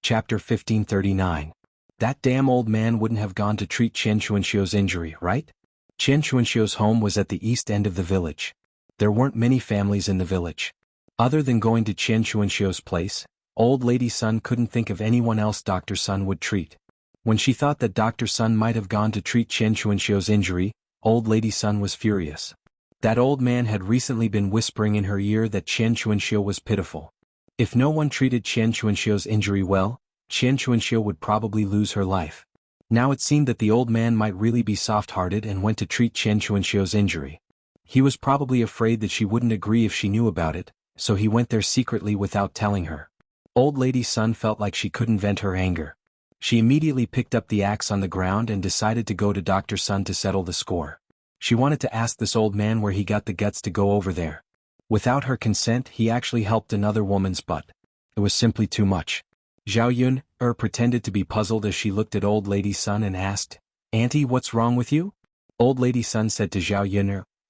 Chapter 1539. That damn old man wouldn't have gone to treat Qian Chuanxiu's injury, right? Qian Chuanxiu's home was at the east end of the village. There weren't many families in the village. Other than going to Qian Chuanxiu's place, old lady Sun couldn't think of anyone else Dr. Sun would treat. When she thought that Dr. Sun might have gone to treat Qian Chuanxiu's injury, old lady Sun was furious. That old man had recently been whispering in her ear that Qian Chuanxiu was pitiful. If no one treated Qian Chuanxiu's injury well, Qian Chuanxiu would probably lose her life. Now it seemed that the old man might really be soft-hearted and went to treat Qian Chuanxiu's injury. He was probably afraid that she wouldn't agree if she knew about it, so he went there secretly without telling her. Old lady Sun felt like she couldn't vent her anger. She immediately picked up the axe on the ground and decided to go to Dr. Sun to settle the score. She wanted to ask this old man where he got the guts to go over there. Without her consent, he actually helped another woman's butt. It was simply too much. Zhao Yun pretended to be puzzled as she looked at old lady Sun and asked, "Auntie, what's wrong with you?" Old lady Sun said to Zhao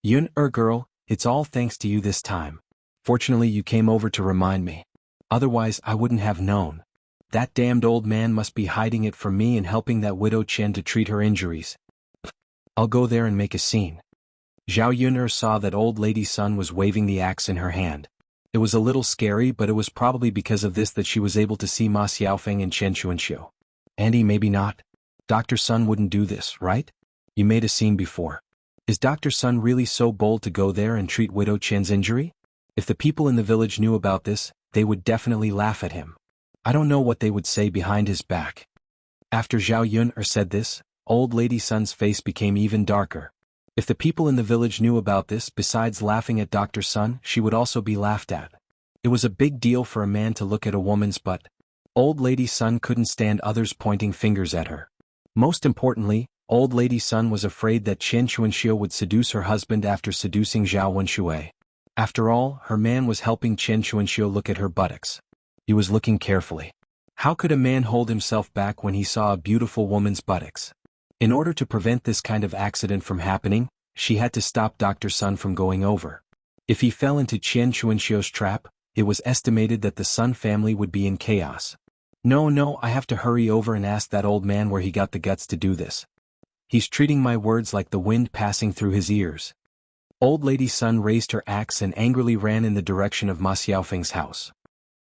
Yun, girl, it's all thanks to you this time. Fortunately you came over to remind me. Otherwise I wouldn't have known. That damned old man must be hiding it from me and helping that widow Qian to treat her injuries. I'll go there and make a scene." Zhao Yun saw that old lady Sun was waving the axe in her hand. It was a little scary, but it was probably because of this that she was able to see Ma Xiaofeng and Qian Chuanxiu. "Auntie, maybe not. Dr. Sun wouldn't do this, right? You made a scene before. Is Dr. Sun really so bold to go there and treat widow Qian's injury? If the people in the village knew about this, they would definitely laugh at him. I don't know what they would say behind his back." After Zhao Yun said this, old lady Sun's face became even darker. If the people in the village knew about this, besides laughing at Dr. Sun, she would also be laughed at. It was a big deal for a man to look at a woman's butt. Old lady Sun couldn't stand others pointing fingers at her. Most importantly, old lady Sun was afraid that Qian Chuanxiu would seduce her husband after seducing Zhao Wenshui. After all, her man was helping Qian Chuanxiu look at her buttocks. He was looking carefully. How could a man hold himself back when he saw a beautiful woman's buttocks? In order to prevent this kind of accident from happening, she had to stop Dr. Sun from going over. If he fell into Qian Chuanxiu's trap, it was estimated that the Sun family would be in chaos. No, I have to hurry over and ask that old man where he got the guts to do this. He's treating my words like the wind passing through his ears. Old lady Sun raised her axe and angrily ran in the direction of Ma Xiaofeng's house.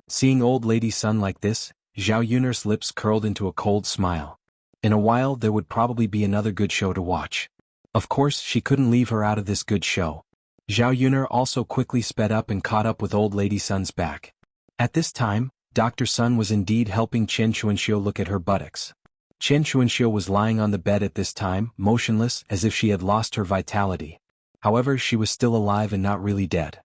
Seeing old lady Sun like this, Zhao Yun's lips curled into a cold smile. In a while there would probably be another good show to watch. Of course, she couldn't leave her out of this good show. Zhao Yun also quickly sped up and caught up with old lady Sun's back. At this time, Dr. Sun was indeed helping Qian Chuanxiu look at her buttocks. Qian Chuanxiu was lying on the bed at this time, motionless as if she had lost her vitality. However, she was still alive and not really dead.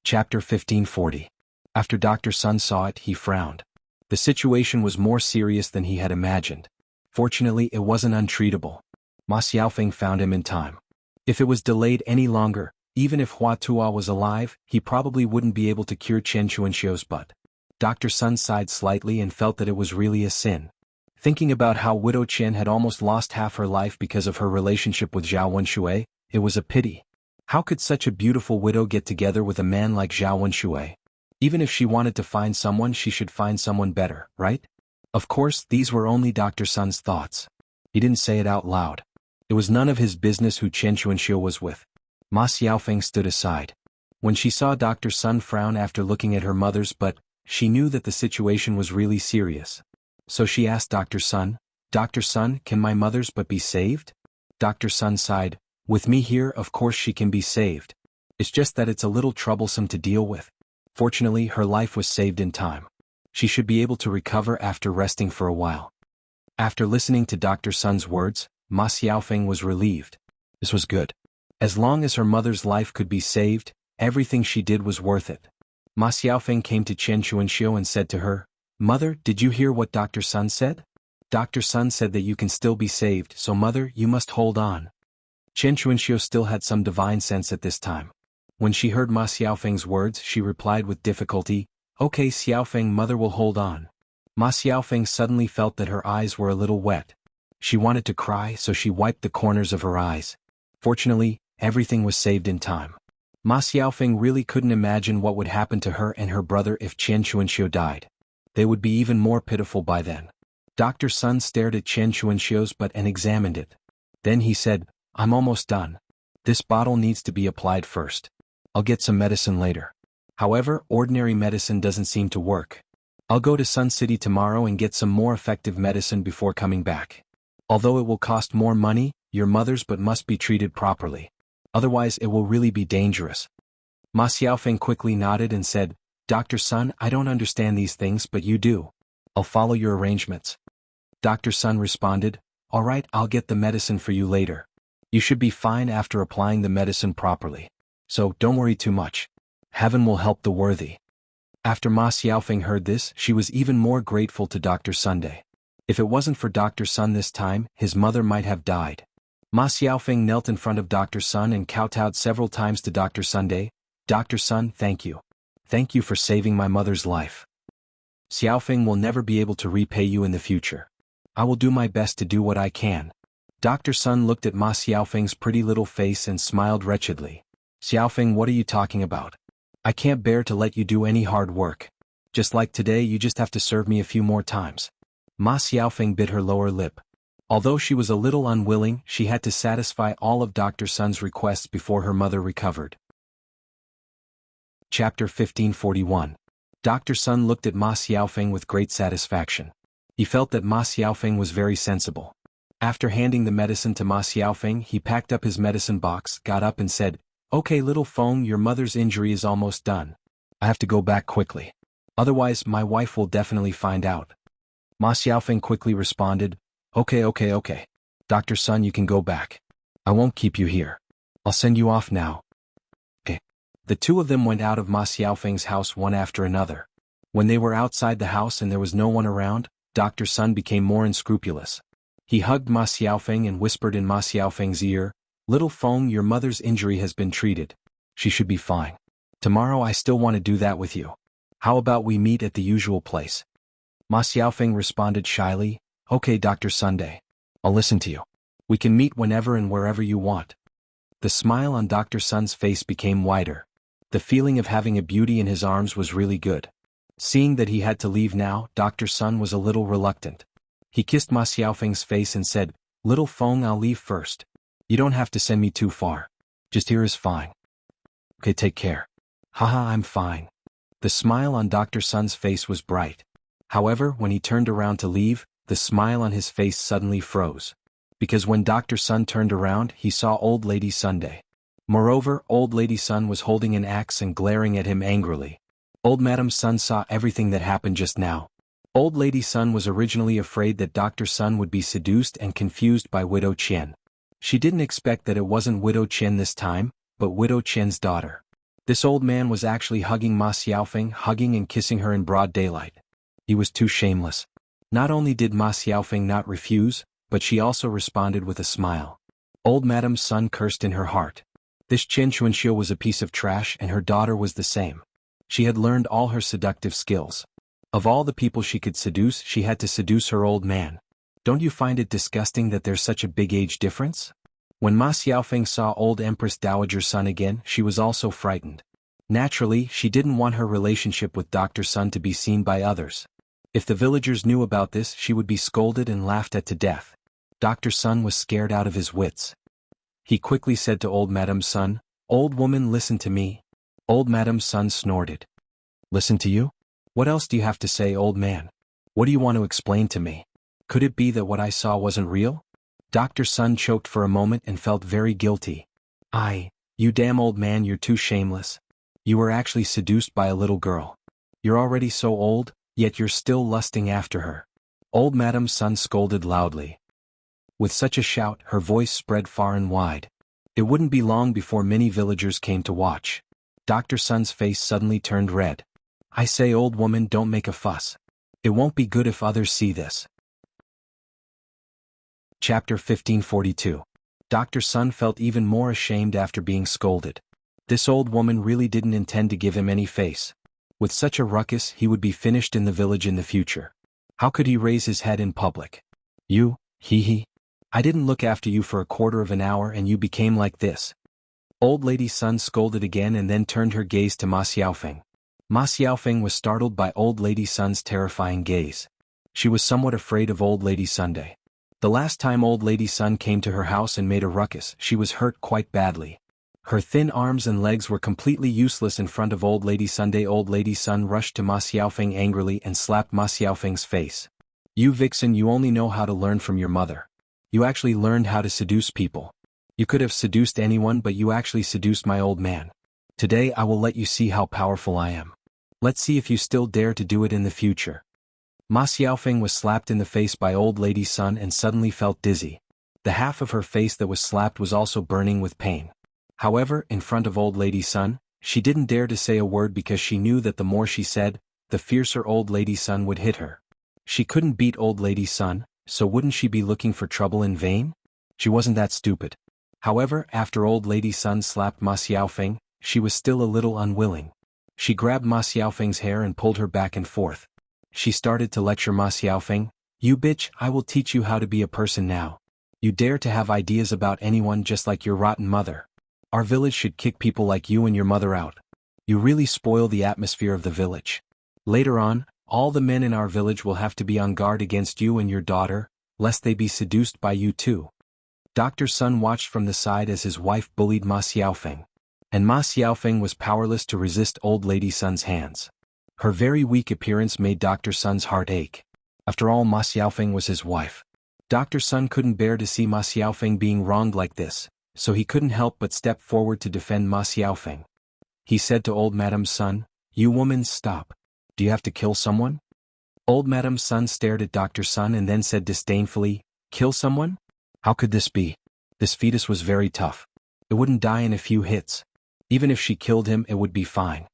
Chapter 1540. After Dr. Sun saw it, he frowned. The situation was more serious than he had imagined. Fortunately, it wasn't untreatable. Ma Xiaofeng found him in time. If it was delayed any longer, even if Hua Tuo was alive, he probably wouldn't be able to cure Qian Chuanxiu's butt. Dr. Sun sighed slightly and felt that it was really a sin. Thinking about how widow Qian had almost lost half her life because of her relationship with Zhao Wenshui, it was a pity. How could such a beautiful widow get together with a man like Zhao Wenshui? Even if she wanted to find someone, she should find someone better, right? Of course, these were only Dr. Sun's thoughts. He didn't say it out loud. It was none of his business who Qian Chuanxiu was with. Ma Xiaofeng stood aside. When she saw Dr. Sun frown after looking at her mother's butt, she knew that the situation was really serious. So she asked Dr. Sun, "Dr. Sun, can my mother's butt be saved?" Dr. Sun sighed, "With me here, of course she can be saved. It's just that it's a little troublesome to deal with. Fortunately, her life was saved in time. She should be able to recover after resting for a while." After listening to Dr. Sun's words, Ma Xiaofeng was relieved. This was good. As long as her mother's life could be saved, everything she did was worth it. Ma Xiaofeng came to Qian Chuanxiu and said to her, "Mother, did you hear what Dr. Sun said? Dr. Sun said that you can still be saved, so mother, you must hold on." Qian Chuanxiu still had some divine sense at this time. When she heard Ma Xiaofeng's words, she replied with difficulty, "Okay, Xiaofeng, mother will hold on." Ma Xiaofeng suddenly felt that her eyes were a little wet. She wanted to cry, so she wiped the corners of her eyes. Fortunately, everything was saved in time. Ma Xiaofeng really couldn't imagine what would happen to her and her brother if Qian Chuanxiu died. They would be even more pitiful by then. Dr. Sun stared at Chen Chuanxiu's butt and examined it. Then he said, I'm almost done. This bottle needs to be applied first. I'll get some medicine later. However, ordinary medicine doesn't seem to work. I'll go to Sun City tomorrow and get some more effective medicine before coming back. Although it will cost more money, your mother's but must be treated properly. Otherwise it will really be dangerous. Ma Xiaofeng quickly nodded and said, Dr. Sun, I don't understand these things but you do. I'll follow your arrangements. Dr. Sun responded, all right, I'll get the medicine for you later. You should be fine after applying the medicine properly. So, don't worry too much. Heaven will help the worthy. After Ma Xiaofeng heard this, she was even more grateful to Dr. Sunday. If it wasn't for Dr. Sun this time, his mother might have died. Ma Xiaofeng knelt in front of Dr. Sun and kowtowed several times to Dr. Sunday. Dr. Sun, thank you. Thank you for saving my mother's life. Xiaofeng will never be able to repay you in the future. I will do my best to do what I can. Dr. Sun looked at Ma Xiaofeng's pretty little face and smiled wretchedly. Xiaofeng, what are you talking about? I can't bear to let you do any hard work. Just like today, you just have to serve me a few more times. Ma Xiaofeng bit her lower lip. Although she was a little unwilling, she had to satisfy all of Dr. Sun's requests before her mother recovered. Chapter 1541. Dr. Sun looked at Ma Xiaofeng with great satisfaction. He felt that Ma Xiaofeng was very sensible. After handing the medicine to Ma Xiaofeng, he packed up his medicine box, got up and said, Okay, little Feng, your mother's injury is almost done. I have to go back quickly. Otherwise, my wife will definitely find out. Ma Xiaofeng quickly responded, Okay. Dr. Sun, you can go back. I won't keep you here. I'll send you off now. Okay. The two of them went out of Ma Xiaofeng's house one after another. When they were outside the house and there was no one around, Dr. Sun became more unscrupulous. He hugged Ma Xiaofeng and whispered in Ma Xiaofeng's ear, Little Feng, your mother's injury has been treated. She should be fine. Tomorrow I still want to do that with you. How about we meet at the usual place? Ma Xiaofeng responded shyly, Okay, Dr. Sunday. I'll listen to you. We can meet whenever and wherever you want. The smile on Dr. Sun's face became wider. The feeling of having a beauty in his arms was really good. Seeing that he had to leave now, Dr. Sun was a little reluctant. He kissed Ma Xiaofeng's face and said, Little Feng, I'll leave first. You don't have to send me too far. Just here is fine. Okay, take care. Haha, I'm fine. The smile on Dr. Sun's face was bright. However, when he turned around to leave, the smile on his face suddenly froze. Because when Dr. Sun turned around, he saw Old Lady Sunday. Moreover, Old Lady Sun was holding an axe and glaring at him angrily. Old Madam Sun saw everything that happened just now. Old Lady Sun was originally afraid that Dr. Sun would be seduced and confused by Widow Qian. She didn't expect that it wasn't Widow Qian this time, but Widow Qian's daughter. This old man was actually hugging Ma Xiaofeng, hugging and kissing her in broad daylight. He was too shameless. Not only did Ma Xiaofeng not refuse, but she also responded with a smile. Old Madam Sun cursed in her heart. This Chen Chuanxiu was a piece of trash and her daughter was the same. She had learned all her seductive skills. Of all the people she could seduce, she had to seduce her old man. Don't you find it disgusting that there's such a big age difference? When Ma Xiaofeng saw old Empress Dowager Sun again, she was also frightened. Naturally, she didn't want her relationship with Dr. Sun to be seen by others. If the villagers knew about this, she would be scolded and laughed at to death. Dr. Sun was scared out of his wits. He quickly said to old Madam Sun, Old woman, listen to me. Old Madam Sun snorted. Listen to you? What else do you have to say, old man? What do you want to explain to me? Could it be that what I saw wasn't real? Dr. Sun choked for a moment and felt very guilty. You damn old man, you're too shameless. You were actually seduced by a little girl. You're already so old, yet you're still lusting after her. Old Madam Sun scolded loudly. With such a shout, her voice spread far and wide. It wouldn't be long before many villagers came to watch. Dr. Sun's face suddenly turned red. I say, old woman, don't make a fuss. It won't be good if others see this. Chapter 1542. Dr. Sun felt even more ashamed after being scolded. This old woman really didn't intend to give him any face. With such a ruckus, he would be finished in the village in the future. How could he raise his head in public? You, I didn't look after you for a quarter of an hour and you became like this. Old Lady Sun scolded again and then turned her gaze to Ma Xiaofeng. Ma Xiaofeng was startled by Old Lady Sun's terrifying gaze. She was somewhat afraid of Old Lady Sunday. The last time Old Lady Sun came to her house and made a ruckus, she was hurt quite badly. Her thin arms and legs were completely useless in front of Old Lady Sunday. Old Lady Sun rushed to Ma Xiaofeng angrily and slapped Ma Xiaofeng's face. "You vixen, you only know how to learn from your mother. You actually learned how to seduce people. You could have seduced anyone, but you actually seduced my old man. Today I will let you see how powerful I am. Let's see if you still dare to do it in the future." Ma Xiaofeng was slapped in the face by Old Lady Sun and suddenly felt dizzy. The half of her face that was slapped was also burning with pain. However, in front of Old Lady Sun, she didn't dare to say a word because she knew that the more she said, the fiercer Old Lady Sun would hit her. She couldn't beat Old Lady Sun, so wouldn't she be looking for trouble in vain? She wasn't that stupid. However, after Old Lady Sun slapped Ma Xiaofeng, she was still a little unwilling. She grabbed Ma Xiaofeng's hair and pulled her back and forth. She started to lecture Ma Xiaofeng. "You bitch, I will teach you how to be a person now. You dare to have ideas about anyone just like your rotten mother. Our village should kick people like you and your mother out. You really spoil the atmosphere of the village. Later on, all the men in our village will have to be on guard against you and your daughter, lest they be seduced by you too." Dr. Sun watched from the side as his wife bullied Ma Xiaofeng. And Ma Xiaofeng was powerless to resist Old Lady Sun's hands. Her very weak appearance made Dr. Sun's heart ache. After all, Ma Xiaofeng was his wife. Dr. Sun couldn't bear to see Ma Xiaofeng being wronged like this, so he couldn't help but step forward to defend Ma Xiaofeng. He said to Old Madam Sun, "You woman, stop. Do you have to kill someone?" Old Madam Sun stared at Dr. Sun and then said disdainfully, "Kill someone? How could this be? This fetus was very tough. It wouldn't die in a few hits. Even if she killed him, it would be fine.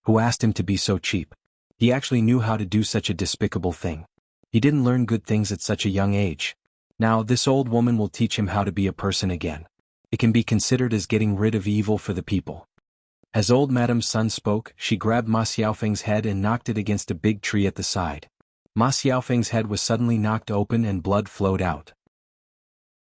Who asked him to be so cheap? He actually knew how to do such a despicable thing. He didn't learn good things at such a young age. Now this old woman will teach him how to be a person again. It can be considered as getting rid of evil for the people." As Old Madam Sun spoke, she grabbed Ma Xiaofeng's head and knocked it against a big tree at the side. Ma Xiaofeng's head was suddenly knocked open and blood flowed out.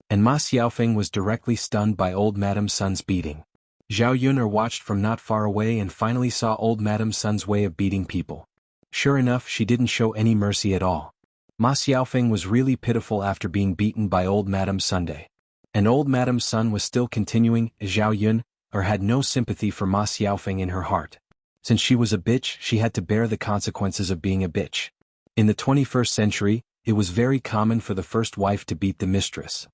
And Ma Xiaofeng was directly stunned by Old Madam Sun's beating. Zhao Yuner watched from not far away and finally saw Old Madam Sun's way of beating people. Sure enough, she didn't show any mercy at all. Ma Xiaofeng was really pitiful after being beaten by Old Madam Sunday. And Old Madam Sun was still continuing. Zhao Yun, had no sympathy for Ma Xiaofeng in her heart. Since she was a bitch, she had to bear the consequences of being a bitch. In the 21st century, it was very common for the first wife to beat the mistress.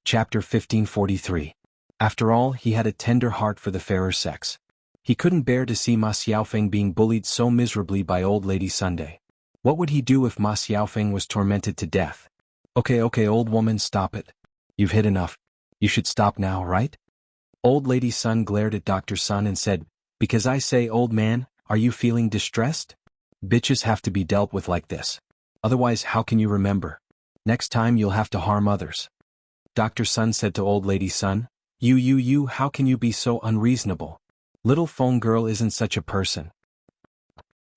Chapter 1543. After all, he had a tender heart for the fairer sex. He couldn't bear to see Ma Xiaofeng being bullied so miserably by Old Lady Sunday. What would he do if Ma Xiaofeng was tormented to death? Okay, old woman, stop it. You've hit enough. You should stop now, right?" Old Lady Sun glared at Dr. Sun and said, "Because I say, old man, are you feeling distressed? Bitches have to be dealt with like this. Otherwise, how can you remember? Next time you'll have to harm others." Dr. Sun said to Old Lady Sun, You, how can you be so unreasonable? Little phone girl isn't such a person."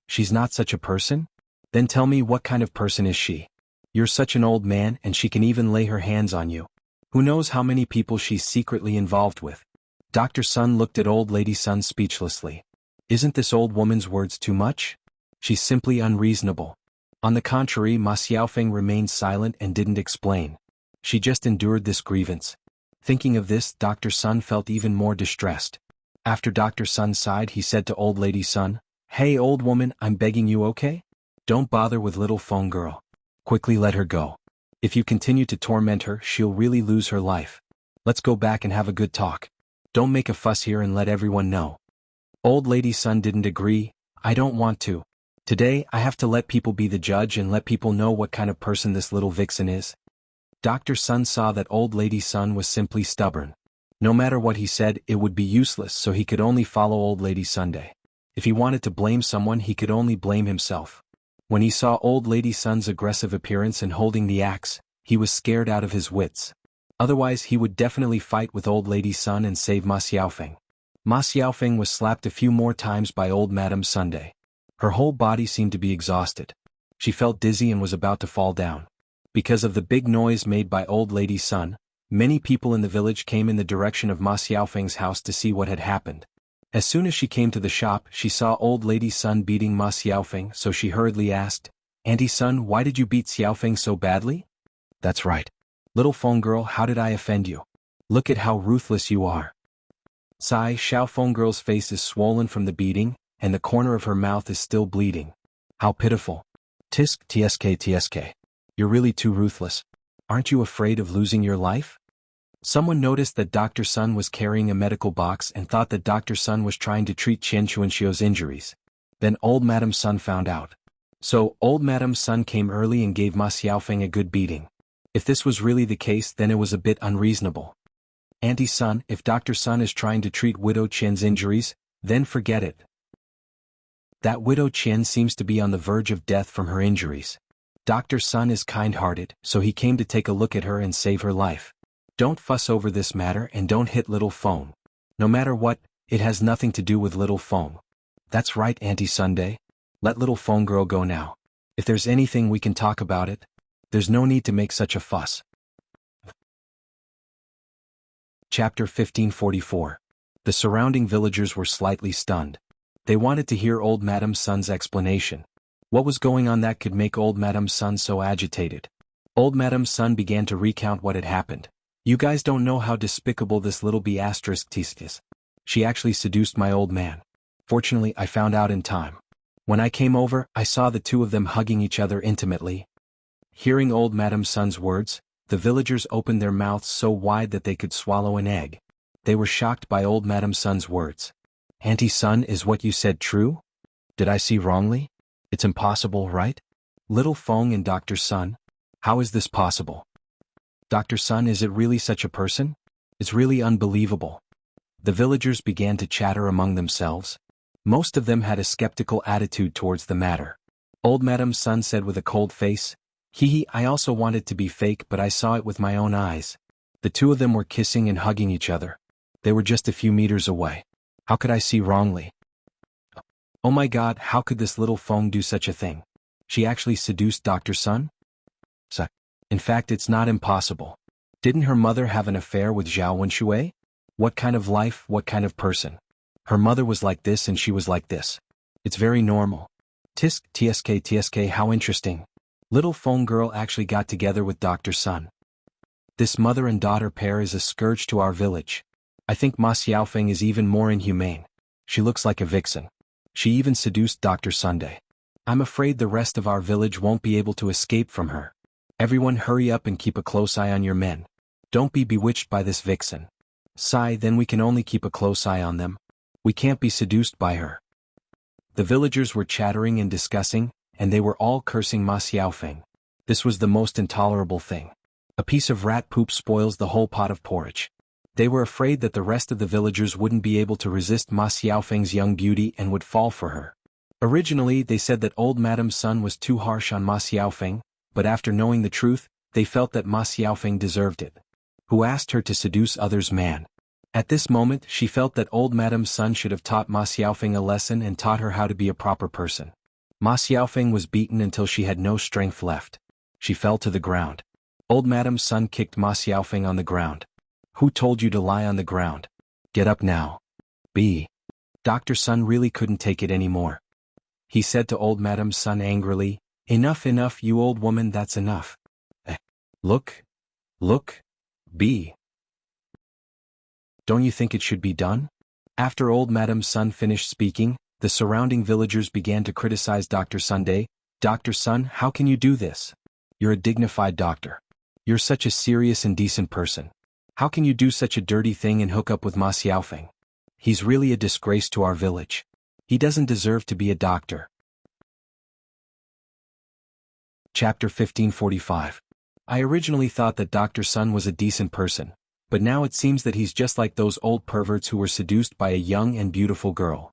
"She's not such a person? Then tell me, what kind of person is she? You're such an old man and she can even lay her hands on you. Who knows how many people she's secretly involved with?" Dr. Sun looked at Old Lady Sun speechlessly. Isn't this old woman's words too much? She's simply unreasonable. On the contrary, Ma Xiaofeng remained silent and didn't explain. She just endured this grievance. Thinking of this, Dr. Sun felt even more distressed. After Dr. Sun sighed, he said to Old Lady Sun, "Hey old woman, I'm begging you, okay? Don't bother with little phone girl. Quickly let her go. If you continue to torment her, she'll really lose her life. Let's go back and have a good talk. Don't make a fuss here and let everyone know." Old Lady Sun didn't agree. "I don't want to. Today, I have to let people be the judge and let people know what kind of person this little vixen is." Dr. Sun saw that Old Lady Sun was simply stubborn. No matter what he said, it would be useless, so he could only follow Old Lady Sunday. If he wanted to blame someone, he could only blame himself. When he saw Old Lady Sun's aggressive appearance and holding the axe, he was scared out of his wits. Otherwise, he would definitely fight with Old Lady Sun and save Ma Xiaofeng. Ma Xiaofeng was slapped a few more times by Old Madam Sunday. Her whole body seemed to be exhausted. She felt dizzy and was about to fall down. Because of the big noise made by Old Lady Sun, many people in the village came in the direction of Ma Xiaofeng's house to see what had happened. As soon as she came to the shop, she saw old lady Sun beating Ma Xiaofeng, so she hurriedly asked, "Auntie Sun, why did you beat Xiaofeng so badly?" "That's right. Little Feng girl, how did I offend you? Look at how ruthless you are." Xiaofeng girl's face is swollen from the beating, and the corner of her mouth is still bleeding. How pitiful. Tsk. You're really too ruthless. Aren't you afraid of losing your life? Someone noticed that Dr. Sun was carrying a medical box and thought that Dr. Sun was trying to treat Chen Chuanxiu's injuries. Then old Madame Sun found out. So, old Madame Sun came early and gave Ma Xiaofeng a good beating. If this was really the case, then it was a bit unreasonable. Auntie Sun, if Dr. Sun is trying to treat Widow Chen's injuries, then forget it. That Widow Chen seems to be on the verge of death from her injuries. Dr. Sun is kind-hearted, so he came to take a look at her and save her life. Don't fuss over this matter and don't hit little Feng. No matter what, it has nothing to do with little Feng. That's right, Auntie Sunday. Let little Feng girl go now. If there's anything we can talk about it, there's no need to make such a fuss. Chapter 1544. The surrounding villagers were slightly stunned. They wanted to hear old Madame Sun's explanation. What was going on that could make old Madame Sun so agitated? Old Madame Sun began to recount what had happened. You guys don't know how despicable this little B** is. She actually seduced my old man. Fortunately, I found out in time. When I came over, I saw the two of them hugging each other intimately. Hearing old Madame Sun's words, the villagers opened their mouths so wide that they could swallow an egg. They were shocked by old Madame Sun's words. Auntie Sun, is what you said true? Did I see wrongly? It's impossible, right? Little Feng and Dr. Sun? How is this possible? Dr. Sun, is it really such a person? It's really unbelievable. The villagers began to chatter among themselves. Most of them had a skeptical attitude towards the matter. Old Madame Sun said with a cold face, "Hee, I also want it to be fake, but I saw it with my own eyes. The two of them were kissing and hugging each other. They were just a few meters away. How could I see wrongly? Oh my God, how could this little Feng do such a thing? She actually seduced Dr. Sun? In fact, it's not impossible. Didn't her mother have an affair with Zhao Wenshui? What kind of life, what kind of person? Her mother was like this and she was like this. It's very normal. Tsk, how interesting. Little Feng girl actually got together with Dr. Sun. This mother and daughter pair is a scourge to our village. I think Ma Xiaofeng is even more inhumane. She looks like a vixen. She even seduced Dr. Sunday. I'm afraid the rest of our village won't be able to escape from her. Everyone hurry up and keep a close eye on your men. Don't be bewitched by this vixen. Then we can only keep a close eye on them. We can't be seduced by her. The villagers were chattering and discussing, and they were all cursing Ma Xiaofeng. This was the most intolerable thing. A piece of rat poop spoils the whole pot of porridge. They were afraid that the rest of the villagers wouldn't be able to resist Ma Xiaofeng's young beauty and would fall for her. Originally, they said that old Madame Sun was too harsh on Ma Xiaofeng, but after knowing the truth, they felt that Ma Xiaofeng deserved it. Who asked her to seduce others, man? At this moment, she felt that old Madame Sun should have taught Ma Xiaofeng a lesson and taught her how to be a proper person. Ma Xiaofeng was beaten until she had no strength left. She fell to the ground. Old Madame Sun kicked Ma Xiaofeng on the ground. Who told you to lie on the ground? Get up now. Dr. Sun really couldn't take it anymore. He said to old Madame Sun angrily, Enough, you old woman, that's enough. Look. Don't you think it should be done? After old Madame Sun finished speaking, the surrounding villagers began to criticize Dr. Sunday. Dr. Sun, how can you do this? You're a dignified doctor. You're such a serious and decent person. How can you do such a dirty thing and hook up with Ma Xiaofeng? He's really a disgrace to our village. He doesn't deserve to be a doctor. Chapter 1545. I originally thought that Dr. Sun was a decent person, but now it seems that he's just like those old perverts who were seduced by a young and beautiful girl.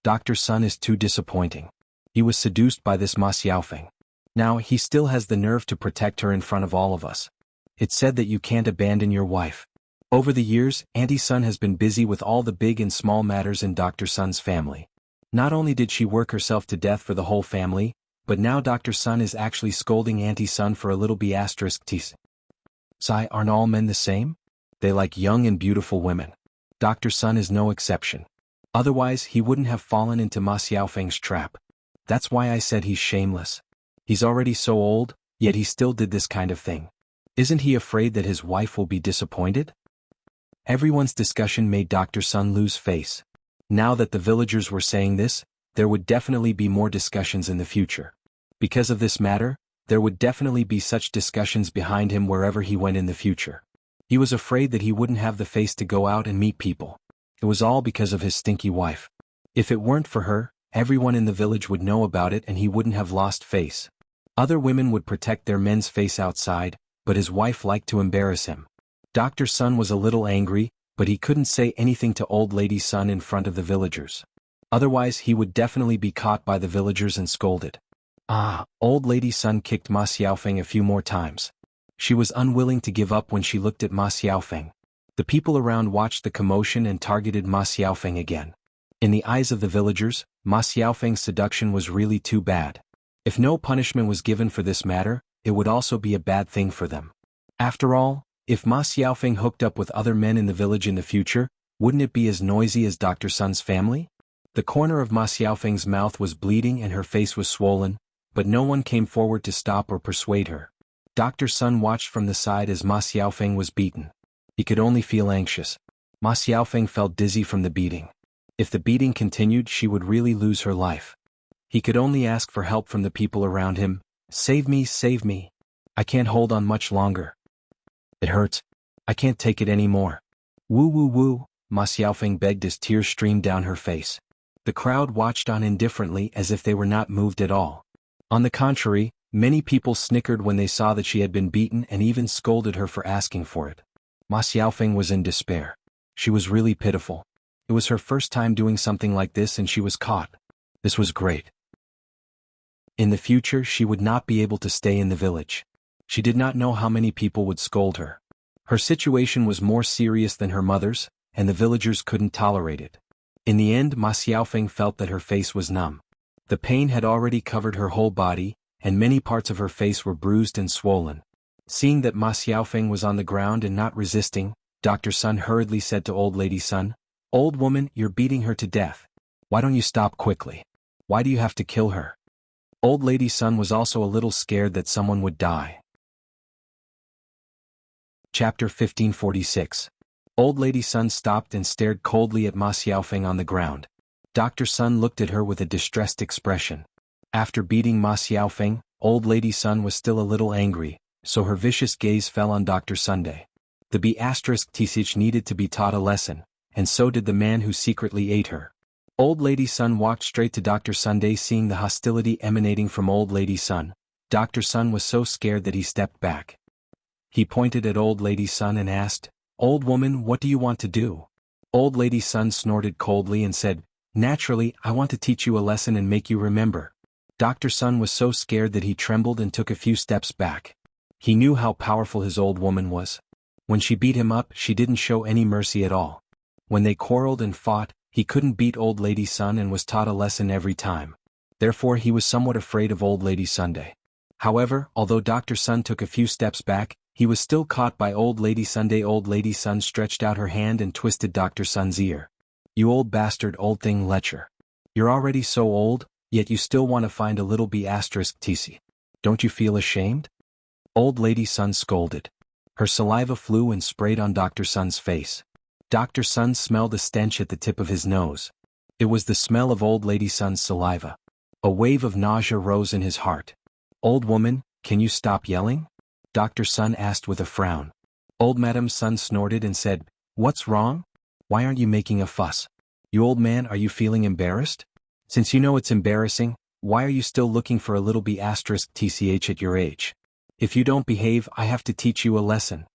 Dr. Sun is too disappointing. He was seduced by this Ma Xiaofeng. Now he still has the nerve to protect her in front of all of us. It's said that you can't abandon your wife. Over the years, Auntie Sun has been busy with all the big and small matters in Dr. Sun's family. Not only did she work herself to death for the whole family, but now Dr. Sun is actually scolding Auntie Sun for a little B****. Aren't all men the same? They like young and beautiful women. Dr. Sun is no exception. Otherwise he wouldn't have fallen into Ma Xiaofeng's trap. That's why I said he's shameless. He's already so old, yet he still did this kind of thing. Isn't he afraid that his wife will be disappointed? Everyone's discussion made Dr. Sun lose face. Now that the villagers were saying this, there would definitely be more discussions in the future. Because of this matter, there would definitely be such discussions behind him wherever he went in the future. He was afraid that he wouldn't have the face to go out and meet people. It was all because of his stinky wife. If it weren't for her, everyone in the village would know about it and he wouldn't have lost face. Other women would protect their men's face outside, but his wife liked to embarrass him. Dr. Sun was a little angry, but he couldn't say anything to Old Lady Sun in front of the villagers. Otherwise he would definitely be caught by the villagers and scolded. Old Lady Sun kicked Ma Xiaofeng a few more times. She was unwilling to give up when she looked at Ma Xiaofeng. The people around watched the commotion and targeted Ma Xiaofeng again. In the eyes of the villagers, Ma Xiaofeng's seduction was really too bad. If no punishment was given for this matter, it would also be a bad thing for them. After all, if Ma Xiaofeng hooked up with other men in the village in the future, wouldn't it be as noisy as Dr. Sun's family? The corner of Ma Xiaofeng's mouth was bleeding and her face was swollen, but no one came forward to stop or persuade her. Dr. Sun watched from the side as Ma Xiaofeng was beaten. He could only feel anxious. Ma Xiaofeng felt dizzy from the beating. If the beating continued, she would really lose her life. He could only ask for help from the people around him. Save me, save me. I can't hold on much longer. It hurts. I can't take it anymore. Woo woo woo, Ma Xiaofeng begged as tears streamed down her face. The crowd watched on indifferently as if they were not moved at all. On the contrary, many people snickered when they saw that she had been beaten and even scolded her for asking for it. Ma Xiaofeng was in despair. She was really pitiful. It was her first time doing something like this and she was caught. This was great. In the future she would not be able to stay in the village. She did not know how many people would scold her. Her situation was more serious than her mother's, and the villagers couldn't tolerate it. In the end, Ma Xiaofeng felt that her face was numb. The pain had already covered her whole body, and many parts of her face were bruised and swollen. Seeing that Ma Xiaofeng was on the ground and not resisting, Dr. Sun hurriedly said to Old Lady Sun, "Old woman, you're beating her to death. Why don't you stop quickly? Why do you have to kill her?" Old Lady Sun was also a little scared that someone would die. Chapter 1546. Old Lady Sun stopped and stared coldly at Ma Xiaofeng on the ground. Dr. Sun looked at her with a distressed expression. After beating Ma Xiaofeng, Old Lady Sun was still a little angry, so her vicious gaze fell on Dr. Sunday. The B*TCH needed to be taught a lesson, and so did the man who secretly ate her. Old Lady Sun walked straight to Dr. Sunday. Seeing the hostility emanating from Old Lady Sun, Dr. Sun was so scared that he stepped back. He pointed at Old Lady Sun and asked, "Old woman, what do you want to do?" Old Lady Sun snorted coldly and said, "Naturally, I want to teach you a lesson and make you remember." Dr. Sun was so scared that he trembled and took a few steps back. He knew how powerful his old woman was. When she beat him up, she didn't show any mercy at all. When they quarreled and fought, he couldn't beat Old Lady Sun and was taught a lesson every time. Therefore he was somewhat afraid of Old Lady Sunday. However, although Dr. Sun took a few steps back, he was still caught by Old Lady Sunday. Old Lady Sun stretched out her hand and twisted Dr. Sun's ear. "You old bastard, old thing lecher. You're already so old, yet you still want to find a little B*TC. Don't you feel ashamed?" Old Lady Sun scolded. Her saliva flew and sprayed on Dr. Sun's face. Dr. Sun smelled a stench at the tip of his nose. It was the smell of Old Lady Sun's saliva. A wave of nausea rose in his heart. "Old woman, can you stop yelling?" Dr. Sun asked with a frown. Old Madam Sun snorted and said, "What's wrong? Why aren't you making a fuss? You old man, are you feeling embarrassed? Since you know it's embarrassing, why are you still looking for a little B*TCH at your age? If you don't behave, I have to teach you a lesson."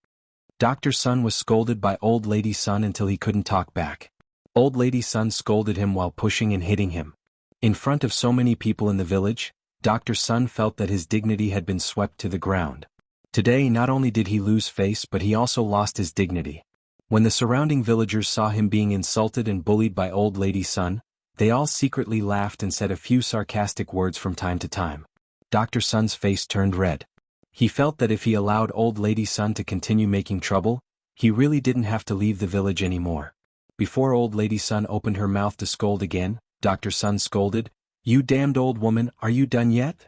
Dr. Sun was scolded by Old Lady Sun until he couldn't talk back. Old Lady Sun scolded him while pushing and hitting him. In front of so many people in the village, Dr. Sun felt that his dignity had been swept to the ground. Today not only did he lose face but he also lost his dignity. When the surrounding villagers saw him being insulted and bullied by Old Lady Sun, they all secretly laughed and said a few sarcastic words from time to time. Dr. Sun's face turned red. He felt that if he allowed Old Lady Sun to continue making trouble, he really didn't have to leave the village anymore. Before old lady Sun opened her mouth to scold again, Dr. Sun scolded, "You damned old woman, are you done yet?"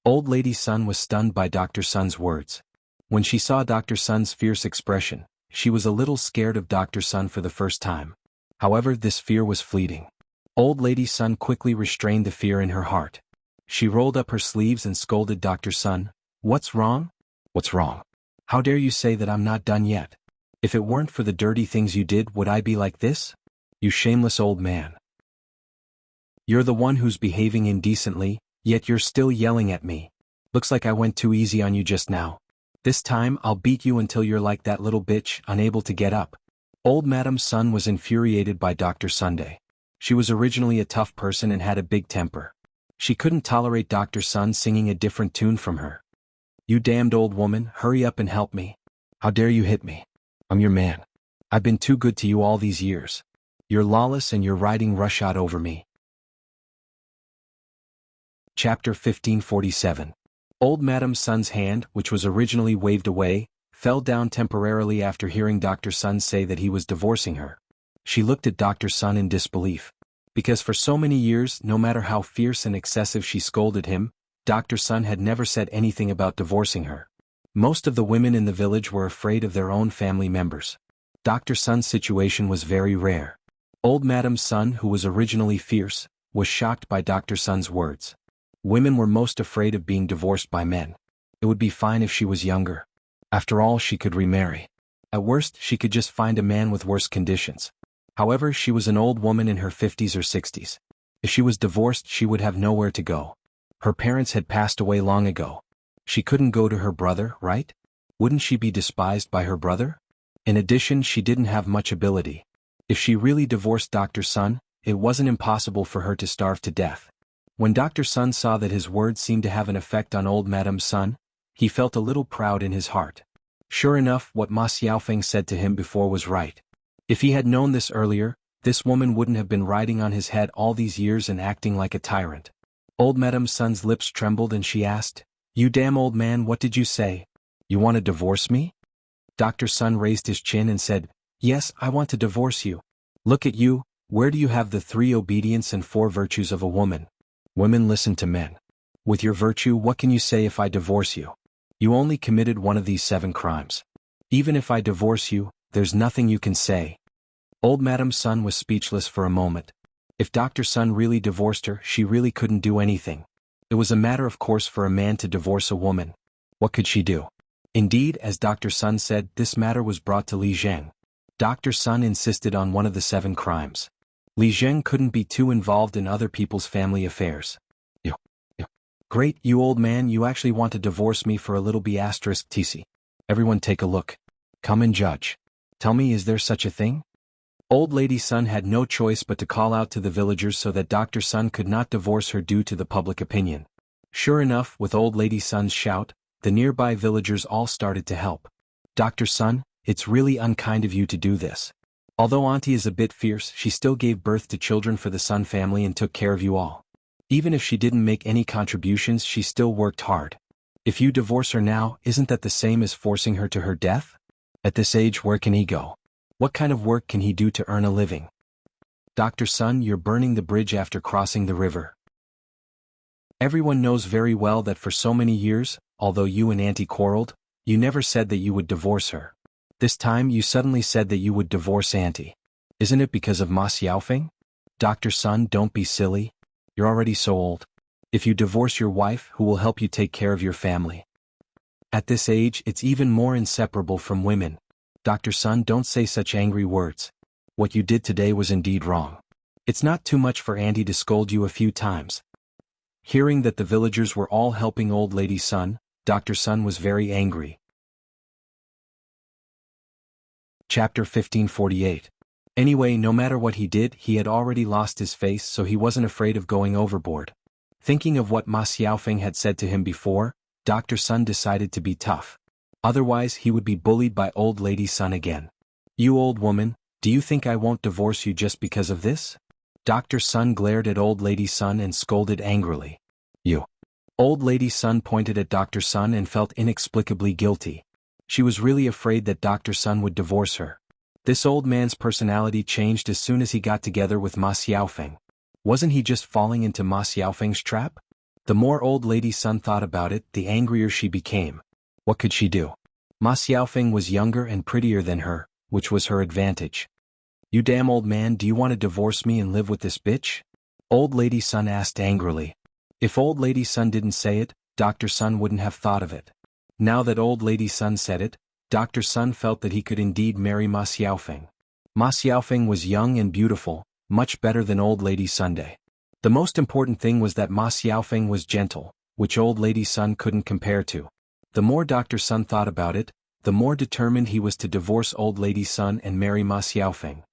Old lady Sun was stunned by Dr. Sun's words. When she saw Dr. Sun's fierce expression, she was a little scared of Dr. Sun for the first time. However, this fear was fleeting. Old lady Sun quickly restrained the fear in her heart. She rolled up her sleeves and scolded Dr. Sun, "What's wrong? What's wrong? How dare you say that I'm not done yet? If it weren't for the dirty things you did, would I be like this? You shameless old man. You're the one who's behaving indecently, yet you're still yelling at me. Looks like I went too easy on you just now. This time I'll beat you until you're like that little bitch, unable to get up." Old Madam Sun was infuriated by Dr. Sunday. She was originally a tough person and had a big temper. She couldn't tolerate Dr. Sun singing a different tune from her. "You damned old woman, hurry up and help me. How dare you hit me? I'm your man. I've been too good to you all these years. You're lawless and you're riding roughshod over me." Chapter 1547. Old Madam Sun's hand, which was originally waved away, fell down temporarily after hearing Dr. Sun say that he was divorcing her. She looked at Dr. Sun in disbelief. Because for so many years, no matter how fierce and excessive she scolded him, Dr. Sun had never said anything about divorcing her. Most of the women in the village were afraid of their own family members. Dr. Sun's situation was very rare. Old Madam Sun, who was originally fierce, was shocked by Dr. Sun's words. Women were most afraid of being divorced by men. It would be fine if she was younger. After all, she could remarry. At worst, she could just find a man with worse conditions. However, she was an old woman in her 50s or 60s. If she was divorced, she would have nowhere to go. Her parents had passed away long ago. She couldn't go to her brother, right? Wouldn't she be despised by her brother? In addition, she didn't have much ability. If she really divorced Dr. Sun, it wasn't impossible for her to starve to death. When Dr. Sun saw that his words seemed to have an effect on old Madam Sun, he felt a little proud in his heart. Sure enough, what Ma Xiaofeng said to him before was right. If he had known this earlier, this woman wouldn't have been riding on his head all these years and acting like a tyrant. Old Madam Sun's lips trembled and she asked, "You damn old man, what did you say? You want to divorce me?" Dr. Sun raised his chin and said, "Yes, I want to divorce you. Look at you, where do you have the 3 obedience and 4 virtues of a woman? Women listen to men. With your virtue, what can you say if I divorce you? You only committed one of these 7 crimes. Even if I divorce you, there's nothing you can say." Old Madam Sun was speechless for a moment. If Dr. Sun really divorced her, she really couldn't do anything. It was a matter of course for a man to divorce a woman. What could she do? Indeed, as Dr. Sun said, this matter was brought to Li Zheng. Dr. Sun insisted on one of the 7 crimes. Li Zheng couldn't be too involved in other people's family affairs. You. Great, you old man, you actually want to divorce me for a little b*tc. Everyone take a look. Come and judge. Tell me, is there such a thing? Old Lady Sun had no choice but to call out to the villagers so that Dr. Sun could not divorce her due to the public opinion. Sure enough, with Old Lady Sun's shout, the nearby villagers all started to help. "Dr. Sun, it's really unkind of you to do this. Although Auntie is a bit fierce, she still gave birth to children for the Sun family and took care of you all. Even if she didn't make any contributions, she still worked hard. If you divorce her now, isn't that the same as forcing her to her death? At this age, where can he go? What kind of work can he do to earn a living? Dr. Sun, you're burning the bridge after crossing the river. Everyone knows very well that for so many years, although you and Auntie quarreled, you never said that you would divorce her. This time you suddenly said that you would divorce Auntie. Isn't it because of Ma Xiaofeng? Dr. Sun, don't be silly. You're already so old. If you divorce your wife, who will help you take care of your family? At this age, it's even more inseparable from women. Dr. Sun, don't say such angry words. What you did today was indeed wrong. It's not too much for Auntie to scold you a few times." Hearing that the villagers were all helping Old Lady Sun, Dr. Sun was very angry. Chapter 1548. Anyway, no matter what he did, he had already lost his face, so he wasn't afraid of going overboard. Thinking of what Ma Xiaofeng had said to him before, Dr. Sun decided to be tough. Otherwise, he would be bullied by Old Lady Sun again. "You old woman, do you think I won't divorce you just because of this?" Dr. Sun glared at Old Lady Sun and scolded angrily. "You." Old Lady Sun pointed at Dr. Sun and felt inexplicably guilty. She was really afraid that Dr. Sun would divorce her. This old man's personality changed as soon as he got together with Ma Xiaofeng. Wasn't he just falling into Ma Xiaofeng's trap? The more old lady Sun thought about it, the angrier she became. What could she do? Ma Xiaofeng was younger and prettier than her, which was her advantage. You damn old man, do you want to divorce me and live with this bitch? Old lady Sun asked angrily. If old lady Sun didn't say it, Dr. Sun wouldn't have thought of it. Now that old lady Sun said it, Dr. Sun felt that he could indeed marry Ma Xiaofeng. Ma Xiaofeng was young and beautiful, much better than old lady Sunday. The most important thing was that Ma Xiaofeng was gentle, which old lady Sun couldn't compare to. The more Dr. Sun thought about it, the more determined he was to divorce old lady Sun and marry Ma Xiaofeng.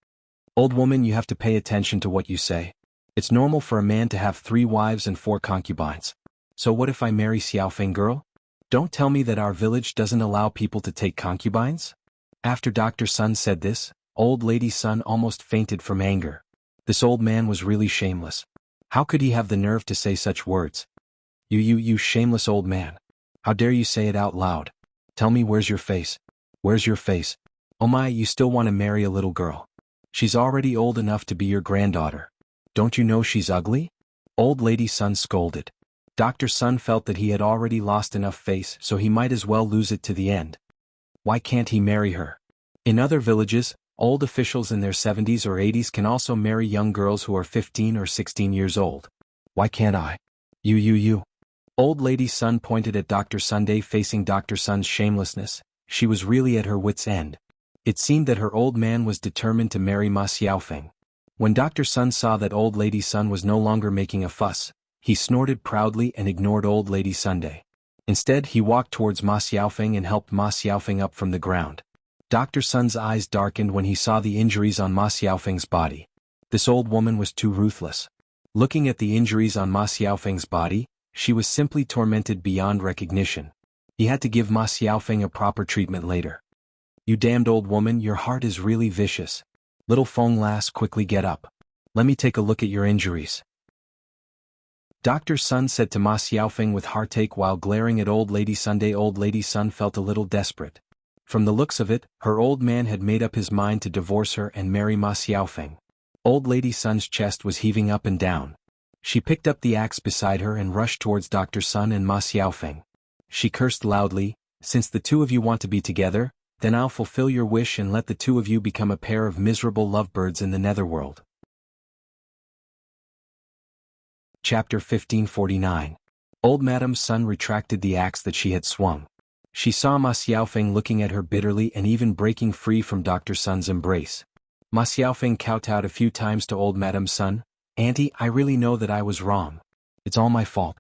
Old woman, you have to pay attention to what you say. It's normal for a man to have 3 wives and 4 concubines. So what if I marry Xiaofeng girl? Don't tell me that our village doesn't allow people to take concubines? After Dr. Sun said this, old lady Sun almost fainted from anger. This old man was really shameless. How could he have the nerve to say such words? You shameless old man. How dare you say it out loud? Tell me, where's your face? Where's your face? Oh my, you still want to marry a little girl. She's already old enough to be your granddaughter. Don't you know she's ugly? Old lady Sun scolded. Dr. Sun felt that he had already lost enough face, so he might as well lose it to the end. Why can't he marry her? In other villages, old officials in their 70s or 80s can also marry young girls who are 15 or 16 years old. Why can't I? You. Old lady Sun pointed at Dr. Sunday, facing Dr. Sun's shamelessness. She was really at her wit's end. It seemed that her old man was determined to marry Ma Xiaofeng. When Dr. Sun saw that old lady Sun was no longer making a fuss, he snorted proudly and ignored old lady Sunday. Instead, he walked towards Ma Xiaofeng and helped Ma Xiaofeng up from the ground. Dr. Sun's eyes darkened when he saw the injuries on Ma Xiaofeng's body. This old woman was too ruthless. Looking at the injuries on Ma Xiaofeng's body, she was simply tormented beyond recognition. He had to give Ma Xiaofeng a proper treatment later. You damned old woman, your heart is really vicious. Little Feng lass, quickly get up. Let me take a look at your injuries. Dr. Sun said to Ma Xiaofeng with heartache while glaring at old lady Sunday. Old lady Sun felt a little desperate. From the looks of it, her old man had made up his mind to divorce her and marry Ma Xiaofeng. Old lady Sun's chest was heaving up and down. She picked up the axe beside her and rushed towards Dr. Sun and Ma Xiaofeng. She cursed loudly, since the two of you want to be together, then I'll fulfill your wish and let the two of you become a pair of miserable lovebirds in the netherworld. Chapter 1549. Old Madame Sun retracted the axe that she had swung. She saw Ma Xiaofeng looking at her bitterly and even breaking free from Dr. Sun's embrace. Ma Xiaofeng kowtowed a few times to old Madame Sun. Auntie, I really know that I was wrong. It's all my fault.